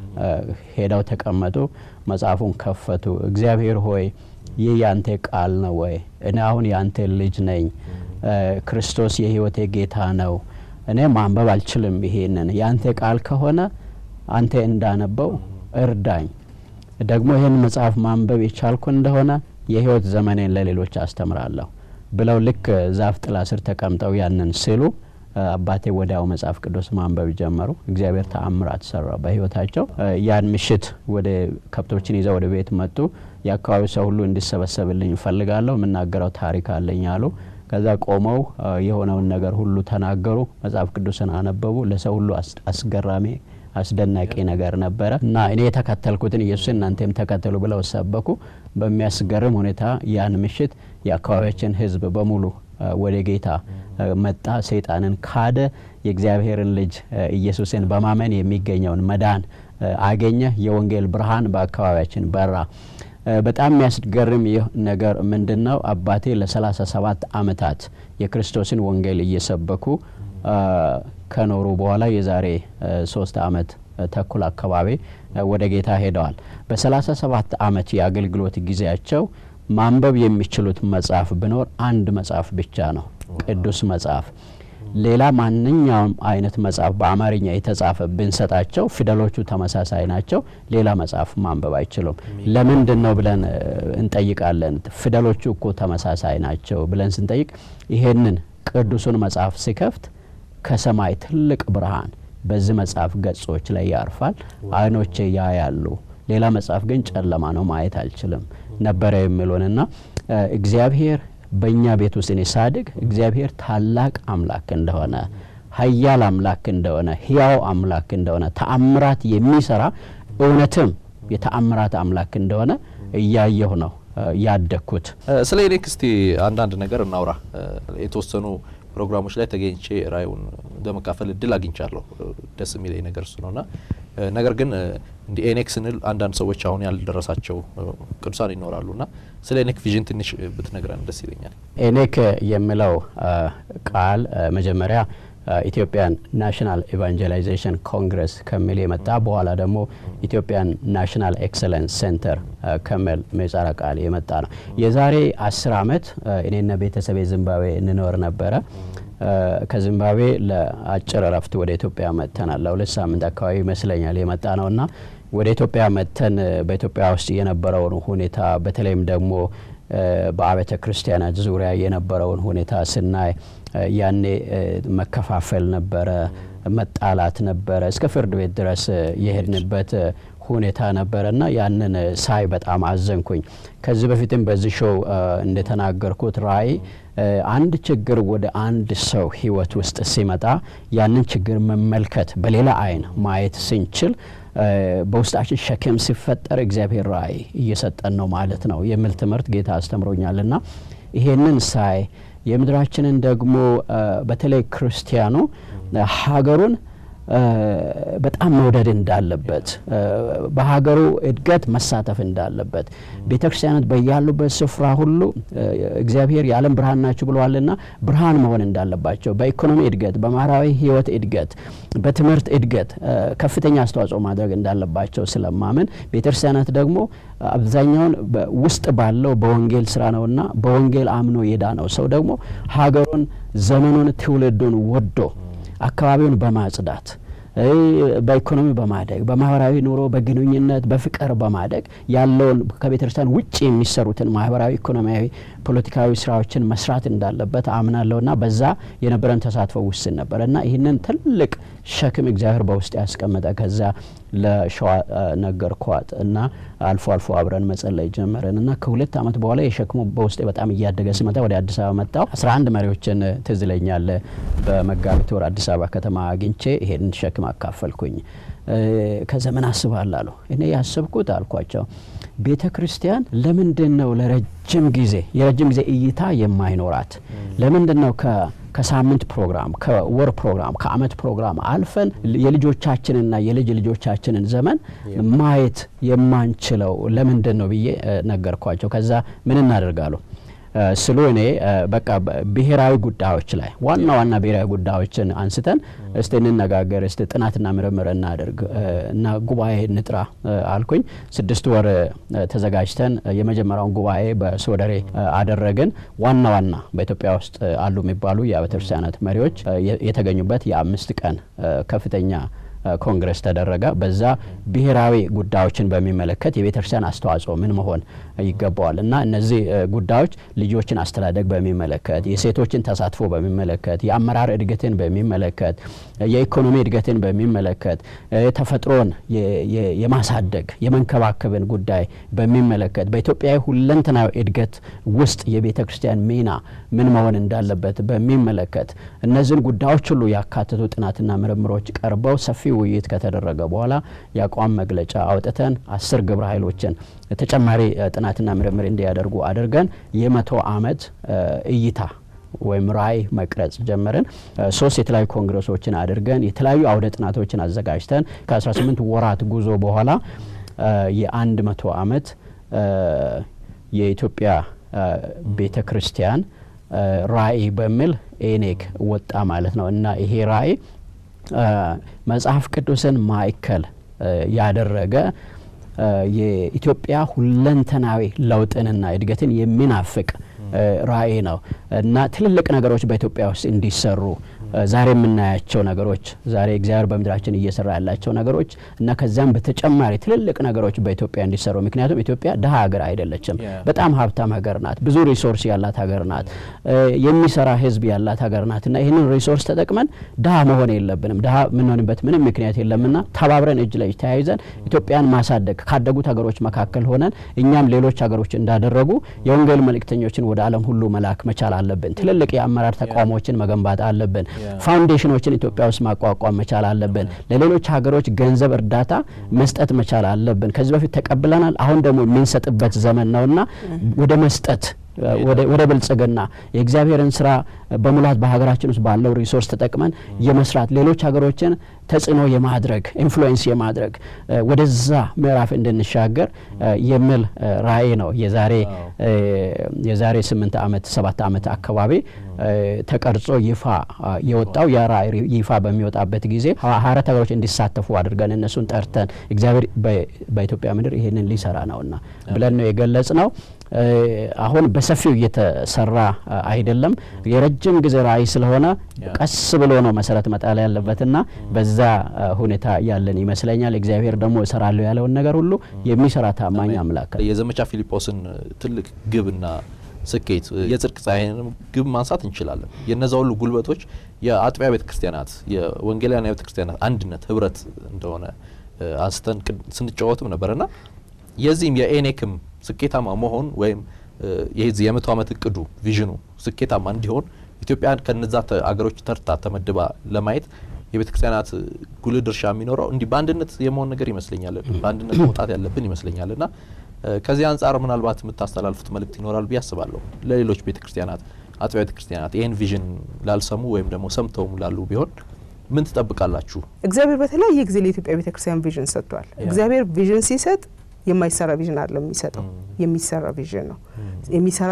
ሄደው ተቀመጡ መጽሐፉን ከፈቱ እግዚአብሔር ሆይ ይህ ያንተ ቃል ነው ወይ እኔ አሁን ያንተ ልጅ ነኝ ክርስቶስ የህይወቴ ጌታ ነው እኔ ማንበብ አልችልም ይሄንን ያንተ ቃል ከሆነ አንተ እንዳነበው እርዳኝ ደግሞ ይሄን መጽሐፍ ማንበብ የቻልኩ እንደሆነ የህይወት ዘመኔን ለሌሎች አስተምራለሁ ብለው ልክ ዛፍ ጥላ ስር ተቀምጠው ያንን ሲሉ አባቴ ወዲያው መጽሐፍ ቅዱስ ማንበብ ጀመሩ እግዚአብሔር ተአምራት ሰራ በህይወታቸው ያን ምሽት ወደ ከብቶችን ይዘው ወደ ቤት መጡ ያካባቢው ሰው ሁሉ እንዲሰበሰብልኝ ፈልጋለሁ መናገረው ታሪክ አለኝ አሉ ከዛ ቆመው የሆነውን ነገር ሁሉ ተናገሩ መጽሐፍ ቅዱስን አነበቡ ለሰው ሁሉ አስገራሚ አስደናቂ ነገር ነበር እና እኔ የተከተልኩትን ኢየሱስን እናንተም ተከተሉ ብለው ሰበኩ በሚያስገርም ሁኔታ ያን ምሽት ያካባቢያችን ህዝብ በሙሉ ወደ ጌታ መጣ ሰይጣንን ካደ የእግዚአብሔርን ልጅ ኢየሱስን በማመን የሚገኘውን መዳን አገኘ የወንጌል ብርሃን በአካባቢያችን በራ በጣም የሚያስገርም ነገር ምንድነው አባቴ ለ37 አመታት የክርስቶስን ወንጌል እየሰበኩ ከኖሩ በኋላ የዛሬ 3 አመት ተኩል አካባቢ ወደ ጌታ ሄደዋል በ37 አመት የአገልግሎት ጊዜያቸው ማንበብ የሚችሉት መጽሐፍ ቢኖር አንድ መጽሐፍ ብቻ ነው ቅዱስ መጽሐፍ ሌላ ማንኛውም አይነት መጽሐፍ በአማርኛ የተጻፈ ብንሰጣቸው ፊደሎቹ ተመሳሳይ ናቸው ሌላ መጽሐፍ ማንበብ አይችሉም ለምንድነው ብለን እንጠይቃለን ፊደሎቹ እኮ ተመሳሳይ ናቸው ብለን ስንጠይቅ ይሄንን ቅዱሱን መጽሐፍ ሲከፍት ከሰማይ ትልቅ ብርሃን በዚህ መጽሐፍ ገጾች ላይ ያርፋል አይኖቼ ያያሉ ሌላ መጽሐፍ ግን ጨለማ ነው ማየት አልችልም ነበር የሚሉንና እግዚአብሔር በእኛ ቤት ውስጥ ሳድግ እግዚአብሔር ታላቅ አምላክ እንደሆነ ኃያል አምላክ እንደሆነ ሕያው አምላክ እንደሆነ ተአምራት የሚሰራ እውነትም የተአምራት አምላክ እንደሆነ እያየሁ ነው ያደኩት ስለ ኤኔክስቲ አንዳንድ ነገር እናውራ የተወሰኑ ፕሮግራሞች ላይ ተገኝቼ ራዩን ለመካፈል እድል አግኝቻለሁ ደስ የሚለኝ ነገር እሱ ነውና ነገር ግን እንዲ ኤኔክስን አንዳንድ ሰዎች አሁን ያልደረሳቸው ቅዱሳን ይኖራሉና ስለ ኤኔክ ቪዥን ትንሽ ብትነግረን ደስ ይለኛል ኤኔክ የሚለው ቃል መጀመሪያ ኢትዮጵያን ናሽናል ኢቫንጀላይዜሽን ኮንግረስ ከሚል የመጣ በኋላ ደግሞ ኢትዮጵያን ናሽናል ኤክሰለንስ ሴንተር ከሚል ምህጻረ ቃል የመጣ ነው የዛሬ 10 አመት እኔና ቤተሰቤ ዚምባብዌ እንኖር ነበረ ከዚምባብዌ ለአጭር ረፍት ወደ ኢትዮጵያ መጥተናል ለሁለት ሳምንት አካባቢ ይመስለኛል የመጣ ነውና ወደ ኢትዮጵያ መጥተን በኢትዮጵያ ውስጥ የነበረውን ሁኔታ በተለይም ደግሞ በአብያተ ክርስቲያናት ዙሪያ የነበረውን ሁኔታ ስናይ ያኔ መከፋፈል ነበረ መጣላት ነበረ እስከ ፍርድ ቤት ድረስ የሄድንበት ሁኔታ ነበርና ያንን ሳይ በጣም አዘንኩኝ ከዚህ በፊትም በዚህ ሾው እንደተናገርኩት ራይ አንድ ችግር ወደ አንድ ሰው ህይወት ውስጥ ሲመጣ ያንን ችግር መመልከት በሌላ አይን ማየት ስንችል በውስጣችን ሸክም ሲፈጠር እግዚአብሔር ራይ እየሰጠን ነው ማለት ነው የሚል ትምህርት ጌታ አስተምሮኛልና ይሄንን ሳይ የምድራችንን ደግሞ በተለይ ክርስቲያኑ ሀገሩን በጣም መውደድ እንዳለበት በሀገሩ እድገት መሳተፍ እንዳለበት ቤተክርስቲያናት በያሉበት ስፍራ ሁሉ እግዚአብሔር የዓለም ብርሃን ናችሁ ብለዋልና ብርሃን መሆን እንዳለባቸው በኢኮኖሚ እድገት በማህበራዊ ህይወት እድገት በትምህርት እድገት ከፍተኛ አስተዋጽኦ ማድረግ እንዳለባቸው ስለማመን ቤተክርስቲያናት ደግሞ አብዛኛውን ውስጥ ባለው በወንጌል ስራ ነውና በወንጌል አምኖ የዳነው ሰው ደግሞ ሀገሩን ዘመኑን ትውልዱን ወዶ አካባቢውን በማጽዳት በኢኮኖሚ በማደግ በማህበራዊ ኑሮ በግንኙነት በፍቅር በማደግ ያለውን ከቤተክርስቲያን ውጪ የሚሰሩትን ማህበራዊ ኢኮኖሚያዊ ፖለቲካዊ ስራዎችን መስራት እንዳለበት አምናለሁና በዛ የነበረን ተሳትፎ ውስን ነበርና ይሄንን ትልቅ ሸክም እግዚአብሔር በውስጥ ያስቀመጠ ከዛ ለሸዋ ነገርኳት እና አልፎ አልፎ አብረን መጸለይ ጀመረንና ከ2 አመት በኋላ የሸክሙ በውስጥ በጣም እያደገ ሲመጣ ወደ አዲስ አበባ መጣው 11 መሪዎችን ትዝለኛል በመጋቢት ወር አዲስ አበባ ከተማ አግኝቼ ይሄን ሸክም አካፈልኩኝ ከዘመን አስባለሁ እኔ ያሰብኩት አልኳቸው ቤተክርስቲያን ለምንድነው ለረጅም ጊዜ እይታ የማይኖራት ለምንድነው ከሳምንት ፕሮግራም፣ ከወር ፕሮግራም፣ ከአመት ፕሮግራም አልፈን የልጆቻችንና የልጅ ልጆቻችንን ዘመን ማየት የማንችለው ለምንድን ነው ብዬ ነገርኳቸው። ከዛ ምን እናደርጋለሁ ስሉ እኔ በቃ ብሔራዊ ጉዳዮች ላይ ዋና ብሔራዊ ጉዳዮችን አንስተን እስቲ እንነጋገር፣ እስቲ ጥናትና ምርምር እናደርግ እና ጉባኤ ንጥራ አልኩኝ። 6 ወር ተዘጋጅተን የመጀመሪያውን ጉባኤ በሶደሬ አደረግን። ዋና በኢትዮጵያ ውስጥ አሉ የሚባሉ የአብያተ ክርስቲያናት መሪዎች የተገኙበት የ5 ቀን ከፍተኛ ኮንግረስ ተደረገ። በዛ ብሔራዊ ጉዳዮችን በሚመለከት የቤተክርስቲያን አስተዋጽኦ ምን መሆን ይገባዋል እና እነዚህ ጉዳዮች ልጆችን አስተዳደግ በሚመለከት፣ የሴቶችን ተሳትፎ በሚመለከት፣ የአመራር እድገትን በሚመለከት፣ የኢኮኖሚ እድገትን በሚመለከት፣ ተፈጥሮን የማሳደግ የመንከባከብን ጉዳይ በሚመለከት፣ በኢትዮጵያ ሁለንተናዊ እድገት ውስጥ የቤተክርስቲያን ሚና ምን መሆን እንዳለበት በሚመለከት እነዚህን ጉዳዮች ሁሉ ያካተቱ ጥናትና ምርምሮች ቀርበው ሰፊ ውይይት ከተደረገ በኋላ የአቋም መግለጫ አውጥተን 10 ግብረ ኃይሎችን ተጨማሪ ጥናትና ምርምር እንዲያደርጉ አድርገን የ100 ዓመት እይታ ወይም ራዕይ መቅረጽ ጀመርን። 3 የተለያዩ ኮንግረሶችን አድርገን የተለያዩ አውደ ጥናቶችን አዘጋጅተን ከ18 ወራት ጉዞ በኋላ የ100 ዓመት የኢትዮጵያ ቤተ ክርስቲያን ራዕይ በሚል ኤኔክ ወጣ ማለት ነው እና ይሄ ራዕይ መጽሐፍ ቅዱስን ማዕከል ያደረገ የኢትዮጵያ ሁለንተናዊ ለውጥንና እድገትን የሚናፍቅ ራዕይ ነው እና ትልልቅ ነገሮች በኢትዮጵያ ውስጥ እንዲሰሩ ዛሬ የምናያቸው ነገሮች ዛሬ እግዚአብሔር በመድራችን እየሰራ ያላቸው ነገሮች እና ከዛም በተጨማሪ ትልልቅ ነገሮች በኢትዮጵያ እንዲሰሩ። ምክንያቱም ኢትዮጵያ ደሃ ሀገር አይደለችም፣ በጣም ሀብታም ሀገር ናት። ብዙ ሪሶርስ ያላት ሀገር ናት። የሚሰራ ህዝብ ያላት ሀገር ናት እና ይህንን ሪሶርስ ተጠቅመን ደሃ መሆን የለብንም። ደሃ የምንሆንበት ምንም ምክንያት የለምና ተባብረን እጅ ለእጅ ተያይዘን ኢትዮጵያን ማሳደግ ካደጉት ሀገሮች መካከል ሆነን እኛም ሌሎች ሀገሮች እንዳደረጉ የወንጌል መልእክተኞችን ወደ ዓለም ሁሉ መላክ መቻል አለብን። ትልልቅ የአመራር ተቋሞችን መገንባት አለብን። ፋውንዴሽኖችን ኢትዮጵያ ውስጥ ማቋቋም መቻል አለብን። ለሌሎች ሀገሮች ገንዘብ እርዳታ መስጠት መቻል አለብን። ከዚህ በፊት ተቀብለናል፣ አሁን ደግሞ የምንሰጥበት ዘመን ነውና ወደ መስጠት ወደ ብልጽግና የእግዚአብሔርን ስራ በሙላት በሀገራችን ውስጥ ባለው ሪሶርስ ተጠቅመን የመስራት ሌሎች ሀገሮችን ተጽዕኖ የማድረግ ኢንፍሉዌንስ የማድረግ ወደዛ ምዕራፍ እንድንሻገር የሚል ራዕይ ነው የዛሬ 8 ዓመት 7 ዓመት አካባቢ ተቀርጾ ይፋ የወጣው። ያ ራዕይ ይፋ በሚወጣበት ጊዜ 24 ሀገሮች እንዲሳተፉ አድርገን እነሱን ጠርተን እግዚአብሔር በኢትዮጵያ ምድር ይሄንን ሊሰራ ነውና ብለን ነው የገለጽ ነው። አሁን በሰፊው እየተሰራ አይደለም። የረጅም ጊዜ ራዕይ ስለሆነ ቀስ ብሎ ነው መሰረት መጣል ያለበትና በዛ ሁኔታ ያለን ይመስለኛል። እግዚአብሔር ደግሞ እሰራለሁ ያለውን ነገር ሁሉ የሚሰራ ታማኝ አምላክ። የዘመቻ ፊልጶስን ትልቅ ግብና ስኬት የጽድቅ ፀሐይንም ግብ ማንሳት እንችላለን። የነዛ ሁሉ ጉልበቶች የአጥቢያ ቤተክርስቲያናት የወንጌላውያን ቤተክርስቲያናት አንድነት ህብረት እንደሆነ አንስተን ስንጫወትም ነበርና የዚህም የኤኔክም ስኬታማ መሆን ወይም የዚህ የ100 ዓመት እቅዱ ቪዥኑ ስኬታማ እንዲሆን ኢትዮጵያን ከነዛ አገሮች ተርታ ተመድባ ለማየት የቤተክርስቲያናት ጉልህ ድርሻ የሚኖረው እንዲህ በአንድነት የመሆን ነገር ይመስለኛል። በአንድነት መውጣት ያለብን ይመስለኛልና ከዚህ አንጻር ምናልባት የምታስተላልፉት መልእክት ይኖራል ብዬ አስባለሁ ለሌሎች ቤተክርስቲያናት አጥቢያ ቤተክርስቲያናት ይሄን ቪዥን ላልሰሙ ወይም ደግሞ ሰምተውም ላሉ ቢሆን ምን ትጠብቃላችሁ? እግዚአብሔር በተለያየ ጊዜ ለኢትዮጵያ ቤተክርስቲያን ቪዥን ሰጥቷል። እግዚአብሔር ቪዥን ሲሰጥ የማይሰራ ቪዥን አይደለም የሚሰጠው፣ የሚሰራ ቪዥን ነው። የሚሰራ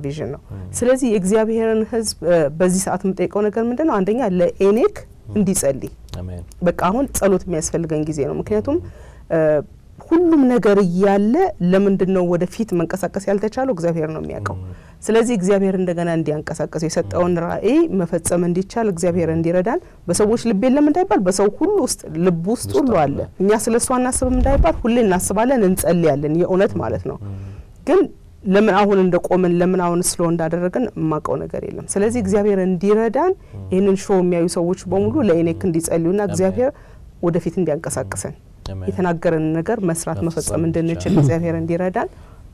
ቪዥን ነው። ስለዚህ የእግዚአብሔርን ሕዝብ በዚህ ሰዓት የምጠይቀው ነገር ምንድነው? አንደኛ ለኤኔክ እንዲጸልይ። አሜን። በቃ አሁን ጸሎት የሚያስፈልገን ጊዜ ነው። ምክንያቱም ሁሉም ነገር እያለ ለምንድነው ወደፊት መንቀሳቀስ ያልተቻለው? እግዚአብሔር ነው የሚያውቀው። ስለዚህ እግዚአብሔር እንደገና እንዲያንቀሳቀስ የሰጠውን ራዕይ መፈጸም እንዲቻል እግዚአብሔር እንዲረዳን በሰዎች ልብ የለም እንዳይባል በሰው ሁሉ ውስጥ ልብ ውስጥ ሁሉ አለ። እኛ ስለሷ እናስብም እንዳይባል ሁሌ እናስባለን፣ እንጸልያለን፣ የእውነት ማለት ነው። ግን ለምን አሁን እንደቆምን ለምን አሁን ስሎ እንዳደረገን የማውቀው ነገር የለም። ስለዚህ እግዚአብሔር እንዲረዳን ይህንን ሾው የሚያዩ ሰዎች በሙሉ ለኤኔክ እንዲጸልዩና እግዚአብሔር ወደፊት እንዲያንቀሳቅሰን የተናገረን ነገር መስራት መፈጸም እንድንችል እግዚአብሔር እንዲረዳን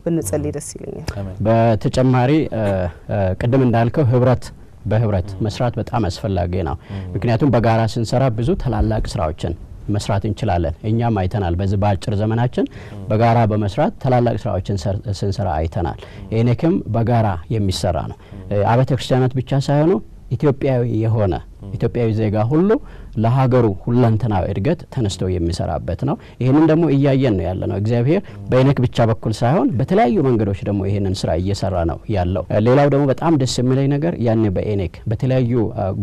ብንጸልይ ደስ ይለኛል። በተጨማሪ ቅድም እንዳልከው በህብረት መስራት በጣም አስፈላጊ ነው። ምክንያቱም በጋራ ስንሰራ ብዙ ታላላቅ ስራዎችን መስራት እንችላለን። እኛም አይተናል። በዚህ በአጭር ዘመናችን በጋራ በመስራት ታላላቅ ስራዎችን ስንሰራ አይተናል። ኤኔክም በጋራ የሚሰራ ነው። አብያተ ክርስቲያናት ብቻ ሳይሆኑ ኢትዮጵያዊ የሆነ ኢትዮጵያዊ ዜጋ ሁሉ ለሀገሩ ሁለንተናዊ እድገት ተነስቶ የሚሰራበት ነው። ይህንን ደግሞ እያየን ነው ያለነው። እግዚአብሔር በኤኔክ ብቻ በኩል ሳይሆን በተለያዩ መንገዶች ደግሞ ይህንን ስራ እየሰራ ነው ያለው። ሌላው ደግሞ በጣም ደስ የሚለኝ ነገር ያኔ በኤኔክ በተለያዩ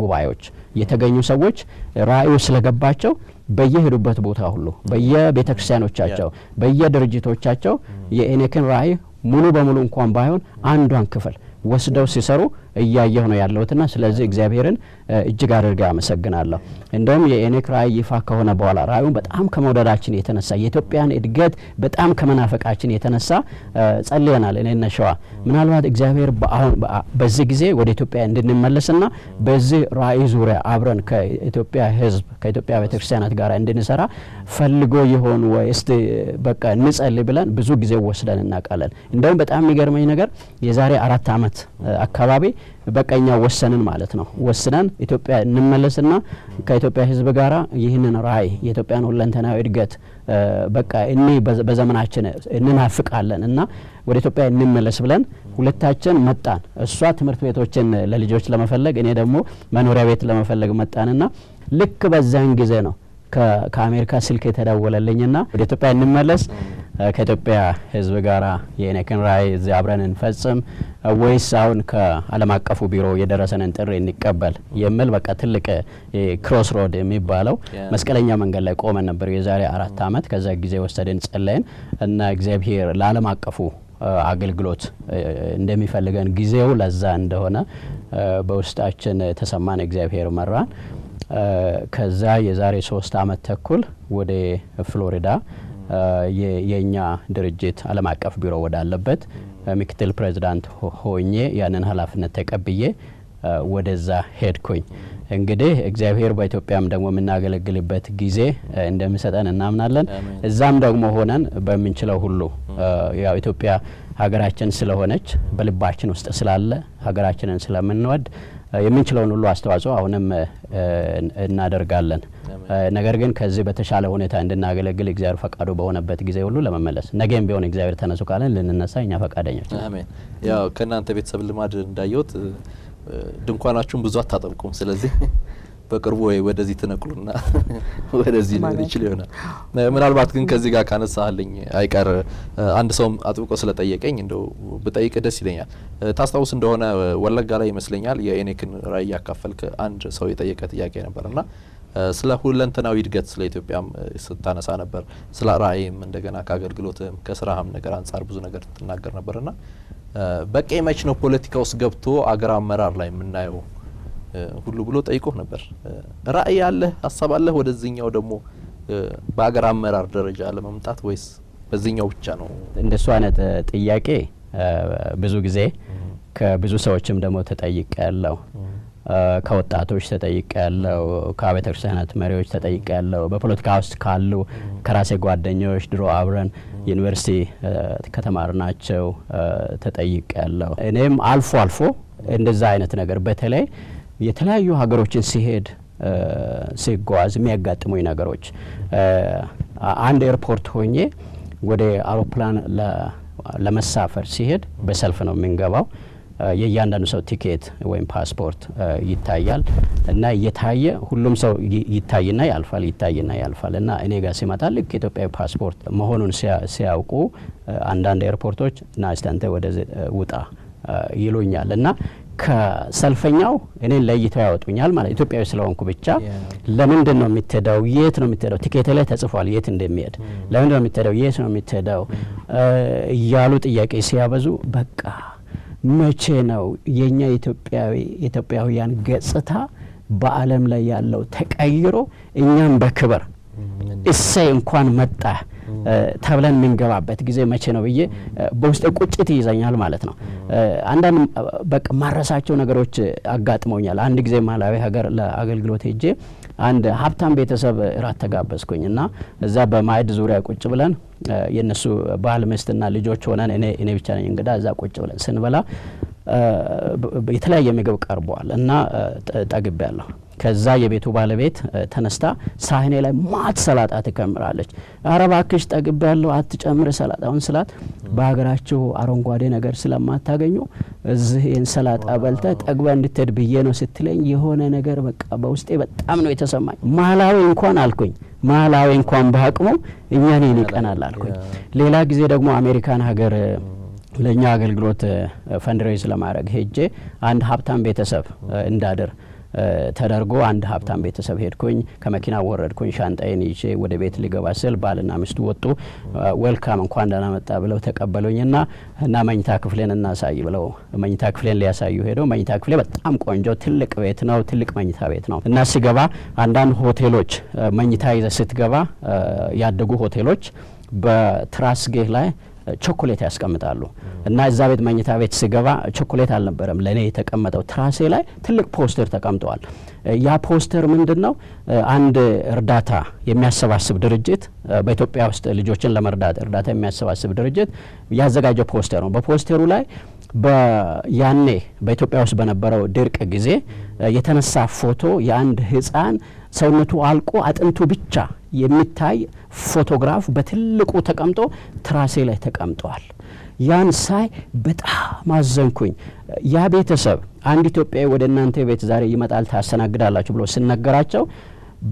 ጉባኤዎች የተገኙ ሰዎች ራእዩ ስለገባቸው በየሄዱበት ቦታ ሁሉ በየቤተ ክርስቲያኖቻቸው በየድርጅቶቻቸው የኤኔክን ራእይ ሙሉ በሙሉ እንኳን ባይሆን አንዷን ክፍል ወስደው ሲሰሩ እያየሁ ነው ያለሁትና ስለዚህ እግዚአብሔርን እጅግ አድርጌ አመሰግናለሁ። እንደውም የኤኔክ ራእይ ይፋ ከሆነ በኋላ ራእዩን በጣም ከመውደዳችን የተነሳ የኢትዮጵያን እድገት በጣም ከመናፈቃችን የተነሳ ጸልየናል። እኔና ሸዋ ምናልባት እግዚአብሔር በዚህ ጊዜ ወደ ኢትዮጵያ እንድንመለስና በዚህ ራእይ ዙሪያ አብረን ከኢትዮጵያ ሕዝብ ከኢትዮጵያ ቤተክርስቲያናት ጋር እንድንሰራ ፈልጎ ይሆን ወይ እስቲ በቃ እንጸልይ ብለን ብዙ ጊዜ ወስደን እናውቃለን። እንደውም በጣም የሚገርመኝ ነገር የዛሬ 4 ዓመት አካባቢ በቀኛ ወሰንን ማለት ነው። ወስነን ኢትዮጵያ እንመለስና ከኢትዮጵያ ሕዝብ ጋራ ይህንን ራእይ የኢትዮጵያን ሁለንተናዊ እድገት በቃ እኔ በዘመናችን እንናፍቃለን እና ወደ ኢትዮጵያ እንመለስ ብለን ሁለታችን መጣን። እሷ ትምህርት ቤቶችን ለልጆች ለመፈለግ እኔ ደግሞ መኖሪያ ቤት ለመፈለግ መጣንና ልክ በዛን ጊዜ ነው ከአሜሪካ ስልክ የተደወለልኝና ወደ ኢትዮጵያ እንመለስ ከኢትዮጵያ ሕዝብ ጋራ የኤኔክን ራእይ እዚህ አብረን እንፈጽም ወይስ አሁን ከዓለም አቀፉ ቢሮ የደረሰንን ጥሪ እንቀበል የሚል በቃ ትልቅ ክሮስ ሮድ የሚባለው መስቀለኛ መንገድ ላይ ቆመን ነበር የዛሬ 4 ዓመት። ከዛ ጊዜ ወሰደን ጸለይን እና እግዚአብሔር ለዓለም አቀፉ አገልግሎት እንደሚፈልገን ጊዜው ለዛ እንደሆነ በውስጣችን ተሰማን። እግዚአብሔር መራን። ከዛ የዛሬ 3 ዓመት ተኩል ወደ ፍሎሪዳ የኛ ድርጅት ዓለም አቀፍ ቢሮ ወዳለበት ምክትል ፕሬዚዳንት ሆኜ ያንን ኃላፊነት ተቀብዬ ወደዛ ሄድኩኝ። እንግዲህ እግዚአብሔር በኢትዮጵያም ደግሞ የምናገለግልበት ጊዜ እንደሚሰጠን እናምናለን። እዛም ደግሞ ሆነን በምንችለው ሁሉ ያው ኢትዮጵያ ሀገራችን ስለሆነች በልባችን ውስጥ ስላለ ሀገራችንን ስለምንወድ የምንችለውን ሁሉ አስተዋጽኦ አሁንም እናደርጋለን። ነገር ግን ከዚህ በተሻለ ሁኔታ እንድናገለግል እግዚአብሔር ፈቃዱ በሆነበት ጊዜ ሁሉ ለመመለስ ነገም ቢሆን እግዚአብሔር ተነሱ ካለን ልንነሳ እኛ ፈቃደኞች። አሜን። ያው ከእናንተ ቤተሰብ ልማድ እንዳየሁት ድንኳናችሁን ብዙ አታጠብቁም። ስለዚህ በቅርቡ ወይ ወደዚህ ትነቅሉና ወደዚህ ሊሆን ይችላል ይሆናል። ምናልባት ግን ከዚህ ጋር ካነሳልኝ አይቀር አንድ ሰው አጥብቆ ስለጠየቀኝ እንደው ብጠይቅ ደስ ይለኛል። ታስታውስ እንደሆነ ወለጋ ላይ ይመስለኛል የኤኔክን ራእይ ያካፈልክ አንድ ሰው የጠየቀ ጥያቄ ነበርና ስለ ሁለንተናዊ እድገት ስለ ኢትዮጵያም ስታነሳ ነበር። ስለ ራእይም እንደገና ከአገልግሎትም ከስራህም ነገር አንጻር ብዙ ነገር ትናገር ነበርና በቃ መች ነው ፖለቲካ ውስጥ ገብቶ አገር አመራር ላይ የምናየው ሁሉ ብሎ ጠይቆ ነበር። ራእይ ያለህ ሀሳብ አለህ ወደዚህኛው ደግሞ በአገር አመራር ደረጃ ለመምጣት ወይስ በዚህኛው ብቻ ነው? እንደሱ አይነት ጥያቄ ብዙ ጊዜ ከብዙ ሰዎችም ደግሞ ተጠይቀ ያለው ከወጣቶች ተጠይቀ ያለው ከቤተ ክርስቲያናት መሪዎች ተጠይቀ ያለው በፖለቲካ ውስጥ ካሉ ከራሴ ጓደኞች ድሮ አብረን ዩኒቨርሲቲ ከተማርናቸው ተጠይቀ ያለው እኔም አልፎ አልፎ እንደዛ አይነት ነገር በተለይ የተለያዩ ሀገሮችን ሲሄድ ሲጓዝ የሚያጋጥሙኝ ነገሮች አንድ ኤርፖርት ሆኜ ወደ አውሮፕላን ለመሳፈር ሲሄድ በሰልፍ ነው የምንገባው። የእያንዳንዱ ሰው ቲኬት ወይም ፓስፖርት ይታያል እና እየታየ ሁሉም ሰው ይታይና ያልፋል ይታይና ያልፋል እና እኔ ጋር ሲመጣ ልክ ኢትዮጵያዊ ፓስፖርት መሆኑን ሲያውቁ አንዳንድ ኤርፖርቶች ና እስታንተ ወደዚህ ውጣ ይሉኛል እና ከሰልፈኛው እኔን ለይተው ያወጡኛል ማለት ኢትዮጵያዊ ስለሆንኩ ብቻ። ለምንድን ነው የምትሄደው? የት ነው የምትሄደው? ቲኬት ላይ ተጽፏል የት እንደሚሄድ። ለምንድን ነው የምትሄደው? የት ነው የምትሄደው? እያሉ ጥያቄ ሲያበዙ በቃ መቼ ነው የኛ ኢትዮጵያውያን ገጽታ በዓለም ላይ ያለው ተቀይሮ እኛም በክብር እሰይ እንኳን መጣ ተብለን የምንገባበት ጊዜ መቼ ነው ብዬ በውስጥ ቁጭት ይይዘኛል ማለት ነው። አንዳንድ በቃ ማረሳቸው ነገሮች አጋጥመውኛል። አንድ ጊዜ ማላዊ ሀገር ለአገልግሎት ሄጄ አንድ ሀብታም ቤተሰብ እራት ተጋበዝኩኝ እና እዛ በማዕድ ዙሪያ ቁጭ ብለን የነሱ ባል ሚስትና ልጆች ሆነን እኔ ብቻ ነኝ እንግዳ እዛ ቁጭ ብለን ስንበላ የተለያየ ምግብ ቀርቧል እና ጠግቤያለሁ። ከዛ የቤቱ ባለቤት ተነስታ ሳህኔ ላይ ማት ሰላጣ ትከምራለች። ኧረ እባክሽ ጠግቤያለሁ አትጨምር ሰላጣውን ስላት በሀገራችሁ አረንጓዴ ነገር ስለማታገኙ እዚህ ይህን ሰላጣ በልተ ጠግበ እንድትሄድ ብዬ ነው ስትለኝ የሆነ ነገር በቃ በውስጤ በጣም ነው የተሰማኝ። ማላዊ እንኳን አልኩኝ ማላዊ እንኳን በአቅሙ እኛን ይንቀናል አልኩኝ። ሌላ ጊዜ ደግሞ አሜሪካን ሀገር ለኛ አገልግሎት ፈንድሬዝ ለማድረግ ሄጄ አንድ ሀብታም ቤተሰብ እንዳድር ተደርጎ አንድ ሀብታም ቤተሰብ ሄድኩኝ። ከመኪና ወረድኩኝ። ሻንጣዬን ይዤ ወደ ቤት ሊገባ ስል ባልና ሚስቱ ወጡ። ዌልካም እንኳን ደህና መጣ ብለው ተቀበሉኝና እና መኝታ ክፍሌን እናሳይ ብለው መኝታ ክፍሌን ሊያሳዩ ሄደው መኝታ ክፍሌ በጣም ቆንጆ ትልቅ ቤት ነው፣ ትልቅ መኝታ ቤት ነው እና ሲገባ አንዳንድ ሆቴሎች መኝታ ይዘ ስትገባ ያደጉ ሆቴሎች በትራስጌ ላይ ቾኮሌት ያስቀምጣሉ እና እዛ ቤት መኝታ ቤት ሲገባ ቾኮሌት አልነበረም ለኔ የተቀመጠው። ትራሴ ላይ ትልቅ ፖስተር ተቀምጧል። ያ ፖስተር ምንድነው? አንድ እርዳታ የሚያሰባስብ ድርጅት በኢትዮጵያ ውስጥ ልጆችን ለመርዳት እርዳታ የሚያሰባስብ ድርጅት ያዘጋጀው ፖስተር ነው። በፖስተሩ ላይ ያኔ በኢትዮጵያ ውስጥ በነበረው ድርቅ ጊዜ የተነሳ ፎቶ የአንድ ህፃን ሰውነቱ አልቆ አጥንቱ ብቻ የሚታይ ፎቶግራፍ በትልቁ ተቀምጦ ትራሴ ላይ ተቀምጧል። ያን ሳይ በጣም አዘንኩኝ። ያ ቤተሰብ አንድ ኢትዮጵያዊ ወደ እናንተ ቤት ዛሬ ይመጣል ታስተናግዳላችሁ ብሎ ሲነገራቸው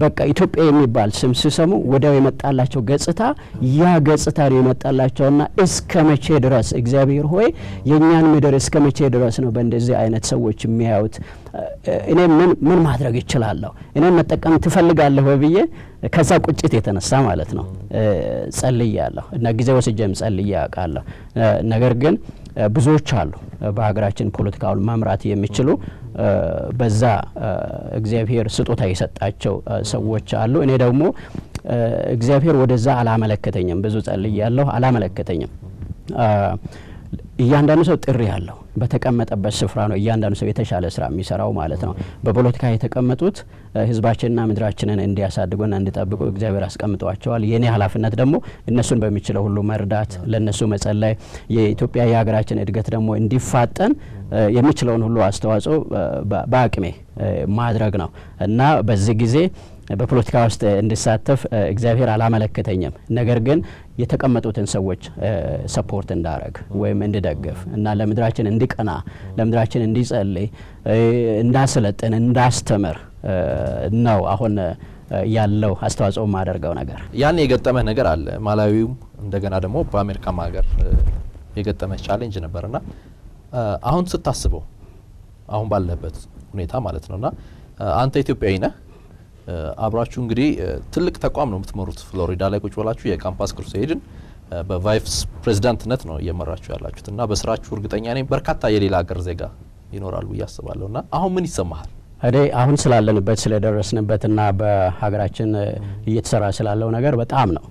በቃ ኢትዮጵያ የሚባል ስም ሲሰሙ ወዲያው የመጣላቸው ገጽታ ያ ገጽታ ነው የመጣላቸውና እስከ መቼ ድረስ እግዚአብሔር ሆይ የኛን ምድር እስከ መቼ ድረስ ነው በእንደዚህ አይነት ሰዎች የሚያዩት? እኔ ምን ማድረግ ይችላለሁ? እኔ መጠቀም ትፈልጋለህ ወይ ብዬ ከዛ ቁጭት የተነሳ ማለት ነው ጸልያለሁ እና ጊዜ ወስጄም ጸልዬ አውቃለሁ። ነገር ግን ብዙዎች አሉ በሀገራችን ፖለቲካውን መምራት የሚችሉ በዛ እግዚአብሔር ስጦታ የሰጣቸው ሰዎች አሉ። እኔ ደግሞ እግዚአብሔር ወደዛ አላመለከተኝም። ብዙ ጸልያለሁ፣ አላመለከተኝም። እያንዳንዱ ሰው ጥሪ ያለው በተቀመጠበት ስፍራ ነው እያንዳንዱ ሰው የተሻለ ስራ የሚሰራው ማለት ነው። በፖለቲካ የተቀመጡት ህዝባችንና ምድራችንን እንዲያሳድጉና እንዲጠብቁ እግዚአብሔር አስቀምጧቸዋል። የኔ ኃላፊነት ደግሞ እነሱን በሚችለው ሁሉ መርዳት፣ ለነሱ መጸለይ፣ የኢትዮጵያ የሀገራችን እድገት ደግሞ እንዲፋጠን የሚችለውን ሁሉ አስተዋጽኦ በአቅሜ ማድረግ ነው እና በዚህ ጊዜ በፖለቲካ ውስጥ እንድሳተፍ እግዚአብሔር አላመለከተኝም። ነገር ግን የተቀመጡትን ሰዎች ሰፖርት እንዳረግ ወይም እንድደግፍ እና ለምድራችን እንዲቀና ለምድራችን እንዲጸልይ እንዳስለጥን እንዳስተምር ነው አሁን ያለው አስተዋጽኦ ማደርገው ነገር። ያን የገጠመህ ነገር አለ ማላዊውም እንደገና ደግሞ በአሜሪካም ሀገር የገጠመህ ቻሌንጅ ነበርና አሁን ስታስበው አሁን ባለበት ሁኔታ ማለት ነውና አንተ ኢትዮጵያዊ ነህ። አብራችሁ እንግዲህ ትልቅ ተቋም ነው የምትመሩት። ፍሎሪዳ ላይ ቁጭ ብላችሁ የካምፓስ ክሩሴድን በቫይስ ፕሬዚዳንትነት ነው እየመራችሁ ያላችሁት እና በስራችሁ እርግጠኛ ነኝ በርካታ የሌላ ሀገር ዜጋ ይኖራሉ እያስባለሁና አሁን ምን ይሰማሃል? እኔ አሁን ስላለንበት ስለደረስንበትና በሀገራችን እየተሰራ ስላለው ነገር በጣም ነው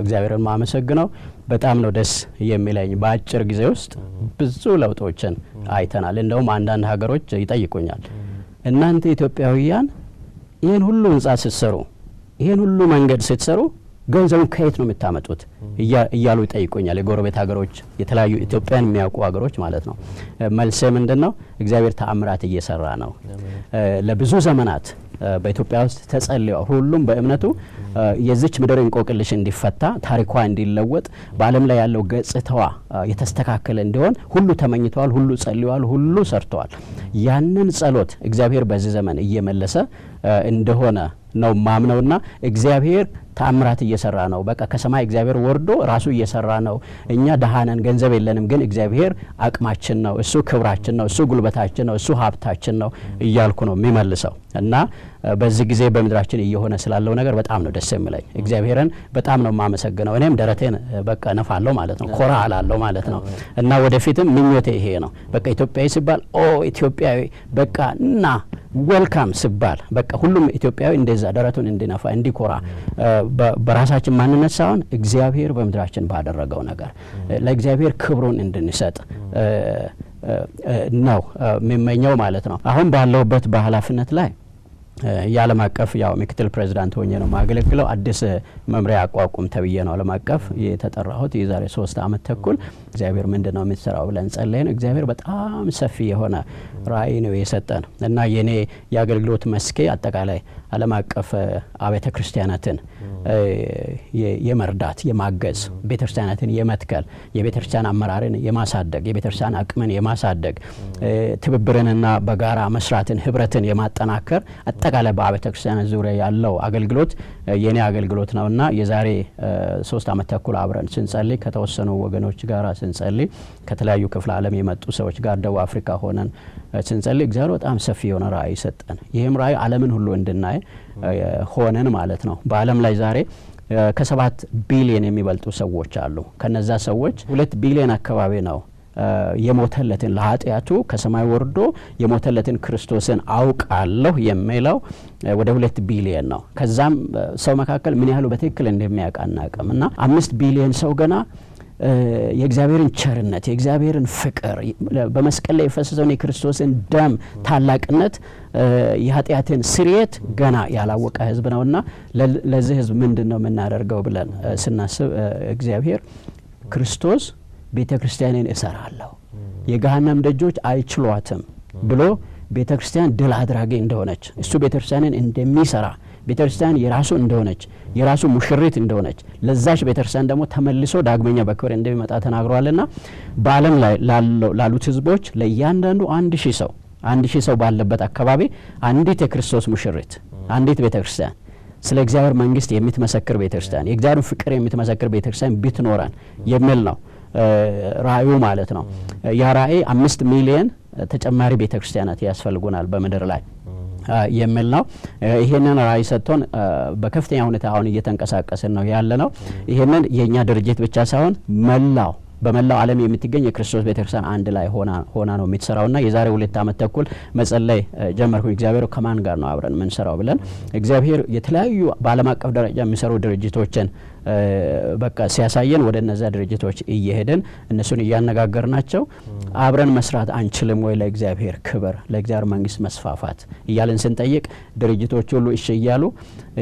እግዚአብሔርን ማመሰግነው። በጣም ነው ደስ የሚለኝ። በአጭር ጊዜ ውስጥ ብዙ ለውጦችን አይተናል። እንደውም አንዳንድ ሀገሮች ይጠይቁኛል እናንተ ኢትዮጵያውያን ይሄን ሁሉ ህንጻ ስትሰሩ ይሄን ሁሉ መንገድ ስትሰሩ ገንዘቡን ከየት ነው የምታመጡት እያሉ ይጠይቁኛል። የጎረቤት ሀገሮች የተለያዩ ኢትዮጵያን የሚያውቁ ሀገሮች ማለት ነው። መልሴ ምንድነው? እግዚአብሔር ተአምራት እየሰራ ነው። ለብዙ ዘመናት በኢትዮጵያ ውስጥ ተጸልዮ ሁሉም በእምነቱ የዚች ምድር እንቆቅልሽ እንዲፈታ ታሪኳ እንዲለወጥ በዓለም ላይ ያለው ገጽታዋ የተስተካከለ እንዲሆን ሁሉ ተመኝተዋል፣ ሁሉ ጸልየዋል፣ ሁሉ ሰርተዋል። ያንን ጸሎት እግዚአብሔር በዚህ ዘመን እየመለሰ እንደሆነ ነው ማምነውና እግዚአብሔር ተአምራት እየሰራ ነው። በቃ ከሰማይ እግዚአብሔር ወርዶ ራሱ እየሰራ ነው። እኛ ደሃነን ገንዘብ የለንም፣ ግን እግዚአብሔር አቅማችን ነው፣ እሱ ክብራችን ነው፣ እሱ ጉልበታችን ነው፣ እሱ ሀብታችን ነው እያልኩ ነው የሚመልሰው እና በዚህ ጊዜ በምድራችን እየሆነ ስላለው ነገር በጣም ነው ደስ የሚለኝ። እግዚአብሔርን በጣም ነው የማመሰግነው። እኔም ደረቴን በቃ ነፋለሁ ማለት ነው፣ ኮራ አላለሁ ማለት ነው እና ወደፊትም ምኞቴ ይሄ ነው። በቃ ኢትዮጵያዊ ሲባል ኢትዮጵያዊ በቃ እና ዌልካም ሲባል በቃ ሁሉም ኢትዮጵያዊ እንደዛ ደረቱን እንዲነፋ እንዲኮራ በራሳችን ማንነት ሳይሆን እግዚአብሔር በምድራችን ባደረገው ነገር ለእግዚአብሔር ክብሩን እንድንሰጥ ነው የሚመኘው ማለት ነው። አሁን ባለሁበት በኃላፊነት ላይ የዓለም አቀፍ ያው ምክትል ፕሬዚዳንት ሆኜ ነው ማገለግለው። አዲስ መምሪያ አቋቁም ተብዬ ነው ዓለም አቀፍ የተጠራሁት የዛሬ 3 ዓመት ተኩል። እግዚአብሔር ምንድነው የምትሰራው ብለን ጸለይን። እግዚአብሔር በጣም ሰፊ የሆነ ራእይ ነው የሰጠን እና የኔ የአገልግሎት መስኬ አጠቃላይ ዓለም አቀፍ አብያተ ክርስቲያናትን የመርዳት የማገዝ፣ ቤተክርስቲያናትን የመትከል፣ የቤተክርስቲያን አመራርን የማሳደግ፣ የቤተክርስቲያን አቅምን የማሳደግ፣ ትብብርንና በጋራ መስራትን ህብረትን የማጠናከር አጠቃላይ በአብያተ ክርስቲያናት ዙሪያ ያለው አገልግሎት የኔ አገልግሎት ነውና የዛሬ 3 ዓመት ተኩል አብረን ስንጸልይ ከተወሰኑ ወገኖች ጋር ስንጸልይ ከተለያዩ ክፍለ ዓለም የመጡ ሰዎች ጋር ደቡብ አፍሪካ ሆነን ስንጸልይ እግዚአብሔር በጣም ሰፊ የሆነ ራእይ ሰጠን። ይህም ራእይ ዓለምን ሁሉ እንድናይ ሆነን ማለት ነው። በዓለም ላይ ዛሬ ከ7 ቢሊዮን የሚበልጡ ሰዎች አሉ። ከነዛ ሰዎች 2 ቢሊዮን አካባቢ ነው የሞተለትን ለኃጢአቱ ከሰማይ ወርዶ የሞተለትን ክርስቶስን አውቃለሁ የሚለው ወደ 2 ቢሊዮን ነው። ከዛም ሰው መካከል ምን ያህሉ በትክክል እንደሚያውቅ አናውቅም እና 5 ቢሊዮን ሰው ገና የእግዚአብሔርን ቸርነት የእግዚአብሔርን ፍቅር በመስቀል ላይ የፈሰሰውን የክርስቶስን ደም ታላቅነት የኃጢአትን ስርየት ገና ያላወቀ ህዝብ ነውና ለዚህ ህዝብ ምንድነው የምናደርገው ብለን ስናስብ እግዚአብሔር ክርስቶስ ቤተክርስቲያንን እሰራለሁ የገሃነም ደጆች አይችሏትም ብሎ ቤተክርስቲያን ድል አድራጊ እንደሆነች እሱ ቤተክርስቲያንን እንደሚሰራ ቤተክርስቲያን የራሱ እንደሆነች የራሱ ሙሽሪት እንደሆነች ለዛች ቤተክርስቲያን ደግሞ ተመልሶ ዳግመኛ በክብር እንደሚመጣ ተናግሯልና በዓለም ላይ ላሉት ህዝቦች ለእያንዳንዱ 1000 ሰው ባለበት አካባቢ አንዲት የክርስቶስ ሙሽሪት አንዲት ቤተክርስቲያን ስለ እግዚአብሔር መንግስት የምትመሰክር ቤተክርስቲያን የእግዚአብሔር ፍቅር የምትመሰክር ቤተክርስቲያን ብትኖረን የሚል ነው ራእዩ ማለት ነው። ያ ራእይ 5 ሚሊዮን ተጨማሪ ቤተክርስቲያናት ያስፈልጉናል በመድር ላይ የሚል ነው። ይሄንን ራእይ ሰጥቶን በከፍተኛ ሁኔታ አሁን እየተንቀሳቀስን ነው ያለነው። ይሄንን የኛ ድርጅት ብቻ ሳይሆን በመላው ዓለም የምትገኝ የክርስቶስ ቤተክርስቲያን አንድ ላይ ሆና ነው የምትሰራውና የዛሬ 2 ዓመት ተኩል መጸለይ ጀመርኩ። እግዚአብሔር ከማን ጋር ነው አብረን ምን ሰራው ብለን እግዚአብሔር የተለያዩ በዓለም አቀፍ ደረጃ የሚሰሩ ድርጅቶችን በቃ ሲያሳየን ወደ እነዛ ድርጅቶች እየሄድን እነሱን እያነጋገርናቸው አብረን መስራት አንችልም ወይ ለእግዚአብሔር ክብር ለእግዚአብሔር መንግስት መስፋፋት እያልን ስንጠይቅ ድርጅቶች ሁሉ እሺ እያሉ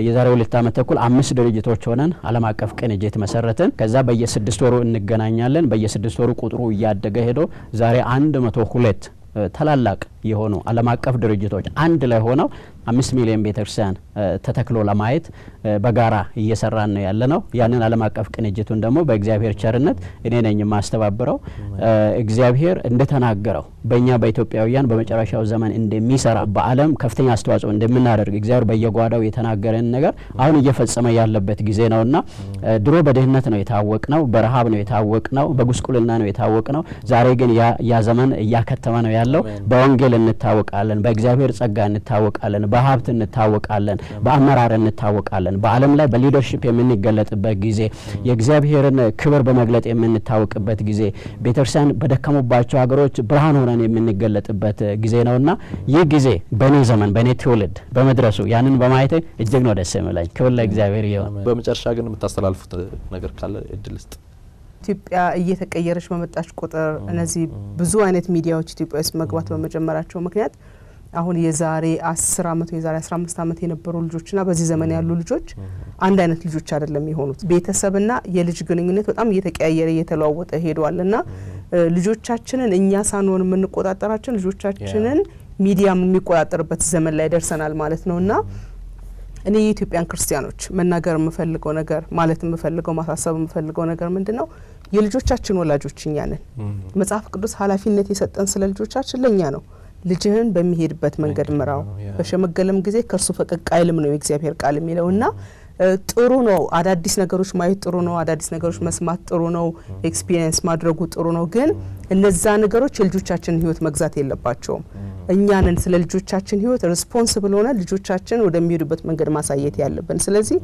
የዛሬ 2 ዓመት ተኩል 5 ድርጅቶች ሆነን ዓለም አቀፍ ቅንጅት መሰረትን። ከዛ በየ6 ወሩ እንገናኛለን። በየ6 ወሩ ቁጥሩ እያደገ ሄዶ ዛሬ 102 ታላላቅ የሆኑ ዓለም አቀፍ ድርጅቶች አንድ ላይ ሆነው 5 ሚሊዮን ቤተክርስቲያን ተተክሎ ለማየት በጋራ እየሰራን ነው ያለነው። ያንን ዓለም አቀፍ ቅንጅቱን ደግሞ በእግዚአብሔር ቸርነት እኔ ነኝ ማስተባበረው። እግዚአብሔር እንደተናገረው በእኛ በኢትዮጵያውያን በመጨረሻው ዘመን እንደሚሰራ በዓለም ከፍተኛ አስተዋጽኦ እንደምናደርግ እግዚአብሔር በየጓዳው የተናገረን ነገር አሁን እየፈጸመ ያለበት ጊዜ ነውና ድሮ በድህነት ነው የታወቅነው፣ በረሃብ ነው የታወቅነው፣ በጉስቁልና ነው የታወቅነው። ዛሬ ግን ያ ዘመን እያከተመ ነው ያለው። በወንጌል እንታወቃለን፣ በእግዚአብሔር ጸጋ እንታወቃለን፣ በሀብት እንታወቃለን፣ በአመራር እንታወቃለን። በዓለም ላይ በሊደርሺፕ የምንገለጥበት ጊዜ የእግዚአብሔርን ክብር በመግለጥ የምንታወቅበት ጊዜ ቤተክርስቲያን በደከሙባቸው ሀገሮች ብርሃን ሆነን የምንገለጥበት ጊዜ ነውና ይህ ጊዜ በእኔ ዘመን በእኔ ትውልድ በመድረሱ ያንን በማየት እጅግ ነው ደስ የሚለኝ። ክብር ለእግዚአብሔር ይሁን። በመጨረሻ ግን የምታስተላልፉት ነገር ካለ እድል ስጥ። ኢትዮጵያ እየተቀየረች በመጣች ቁጥር እነዚህ ብዙ አይነት ሚዲያዎች ኢትዮጵያ ውስጥ መግባት በመጀመራቸው ምክንያት አሁን የዛሬ 10 ዓመት የዛሬ 15 ዓመት የነበሩ ልጆችና በዚህ ዘመን ያሉ ልጆች አንድ አይነት ልጆች አይደለም የሆኑት። ቤተሰብና የልጅ ግንኙነት በጣም እየተቀያየረ እየተለዋወጠ ሄዷልና ልጆቻችንን እኛ ሳንሆን የምንቆጣጠራቸው ልጆቻችንን ሚዲያ የሚቆጣጠርበት ዘመን ላይ ደርሰናል ማለት ነውና እኔ የኢትዮጵያን ክርስቲያኖች መናገር የምፈልገው ነገር ማለት የምፈልገው ማሳሰብ የምፈልገው ነገር ምንድነው? የልጆቻችን ወላጆች እኛ ነን። መጽሐፍ ቅዱስ ኃላፊነት የሰጠን ስለ ልጆቻችን ለኛ ነው። ልጅህን በሚሄድበት መንገድ ምራው፣ በሸመገለም ጊዜ ከርሱ ፈቀቅ አይልም ነው የእግዚአብሔር ቃል የሚለውና ጥሩ ነው። አዳዲስ ነገሮች ማየት ጥሩ ነው። አዳዲስ ነገሮች መስማት ጥሩ ነው። ኤክስፒሪየንስ ማድረጉ ጥሩ ነው። ግን እነዛ ነገሮች የልጆቻችንን ህይወት መግዛት የለባቸውም። እኛንን ስለ ልጆቻችን ህይወት ሪስፖንሲብል ሆነ ልጆቻችን ወደሚሄዱበት መንገድ ማሳየት ያለብን። ስለዚህ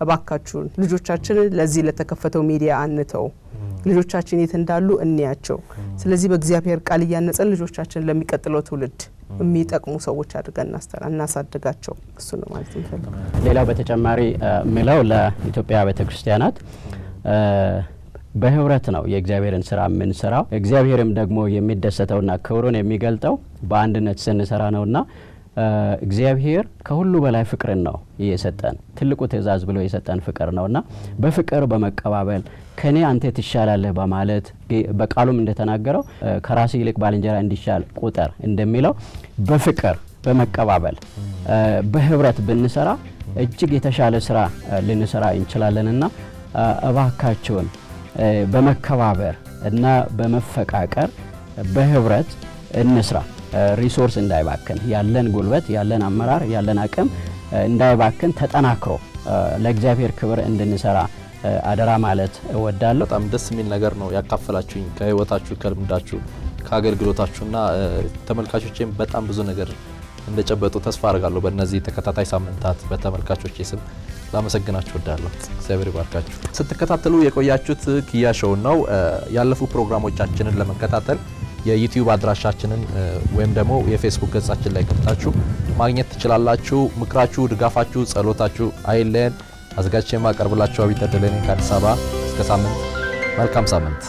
እባካችሁን ልጆቻችንን ለዚህ ለተከፈተው ሚዲያ አንተው። ልጆቻችን የት እንዳሉ እንያቸው። ስለዚህ በእግዚአብሔር ቃል እያነጸን ልጆቻችን ለሚቀጥለው ትውልድ የሚጠቅሙ ሰዎች አድርገን እናሳድጋቸው። እሱ ነው ማለት እንፈልጋለን። ሌላው በተጨማሪ ምለው ለኢትዮጵያ ቤተክርስቲያናት በህብረት ነው የእግዚአብሔርን ስራ የምንሰራው። እግዚአብሔርም ደግሞ የሚደሰተውና ክብሩን የሚገልጠው በአንድነት ስንሰራ ነውና እግዚአብሔር ከሁሉ በላይ ፍቅርን ነው የሰጠን። ትልቁ ትእዛዝ ብሎ የሰጠን ፍቅር ነውና በፍቅር በመቀባበል ከኔ አንተ ትሻላለህ በማለት በቃሉም እንደተናገረው ከራስ ይልቅ ባልንጀራ እንዲሻል ቁጠር እንደሚለው በፍቅር በመቀባበል በህብረት ብንሰራ እጅግ የተሻለ ስራ ልንሰራ እንችላለንና እባካችሁን በመከባበር እና በመፈቃቀር በህብረት እንስራ። ሪሶርስ እንዳይባክን ያለን ጉልበት ያለን አመራር ያለን አቅም እንዳይባክን ተጠናክሮ ለእግዚአብሔር ክብር እንድንሰራ አደራ ማለት እወዳለሁ። በጣም ደስ የሚል ነገር ነው ያካፈላችሁኝ ከህይወታችሁ ከልምዳችሁ ከአገልግሎታችሁና ተመልካቾቼም በጣም ብዙ ነገር እንደጨበጡ ተስፋ አድርጋለሁ። በእነዚህ ተከታታይ ሳምንታት በተመልካቾቼ ስም ላመሰግናችሁ እወዳለሁ። እግዚአብሔር ይባርካችሁ። ስትከታተሉ የቆያችሁት ኪያ ሾው ነው። ያለፉ ፕሮግራሞቻችንን ለመከታተል የዩቲዩብ አድራሻችንን ወይም ደግሞ የፌስቡክ ገጻችን ላይ ገብታችሁ ማግኘት ትችላላችሁ። ምክራችሁ፣ ድጋፋችሁ፣ ጸሎታችሁ አይለየን። አዘጋጅቼ የማቀርብላችሁ አብይ ተደለኔ ከአዲስ አበባ። እስከ ሳምንት፣ መልካም ሳምንት።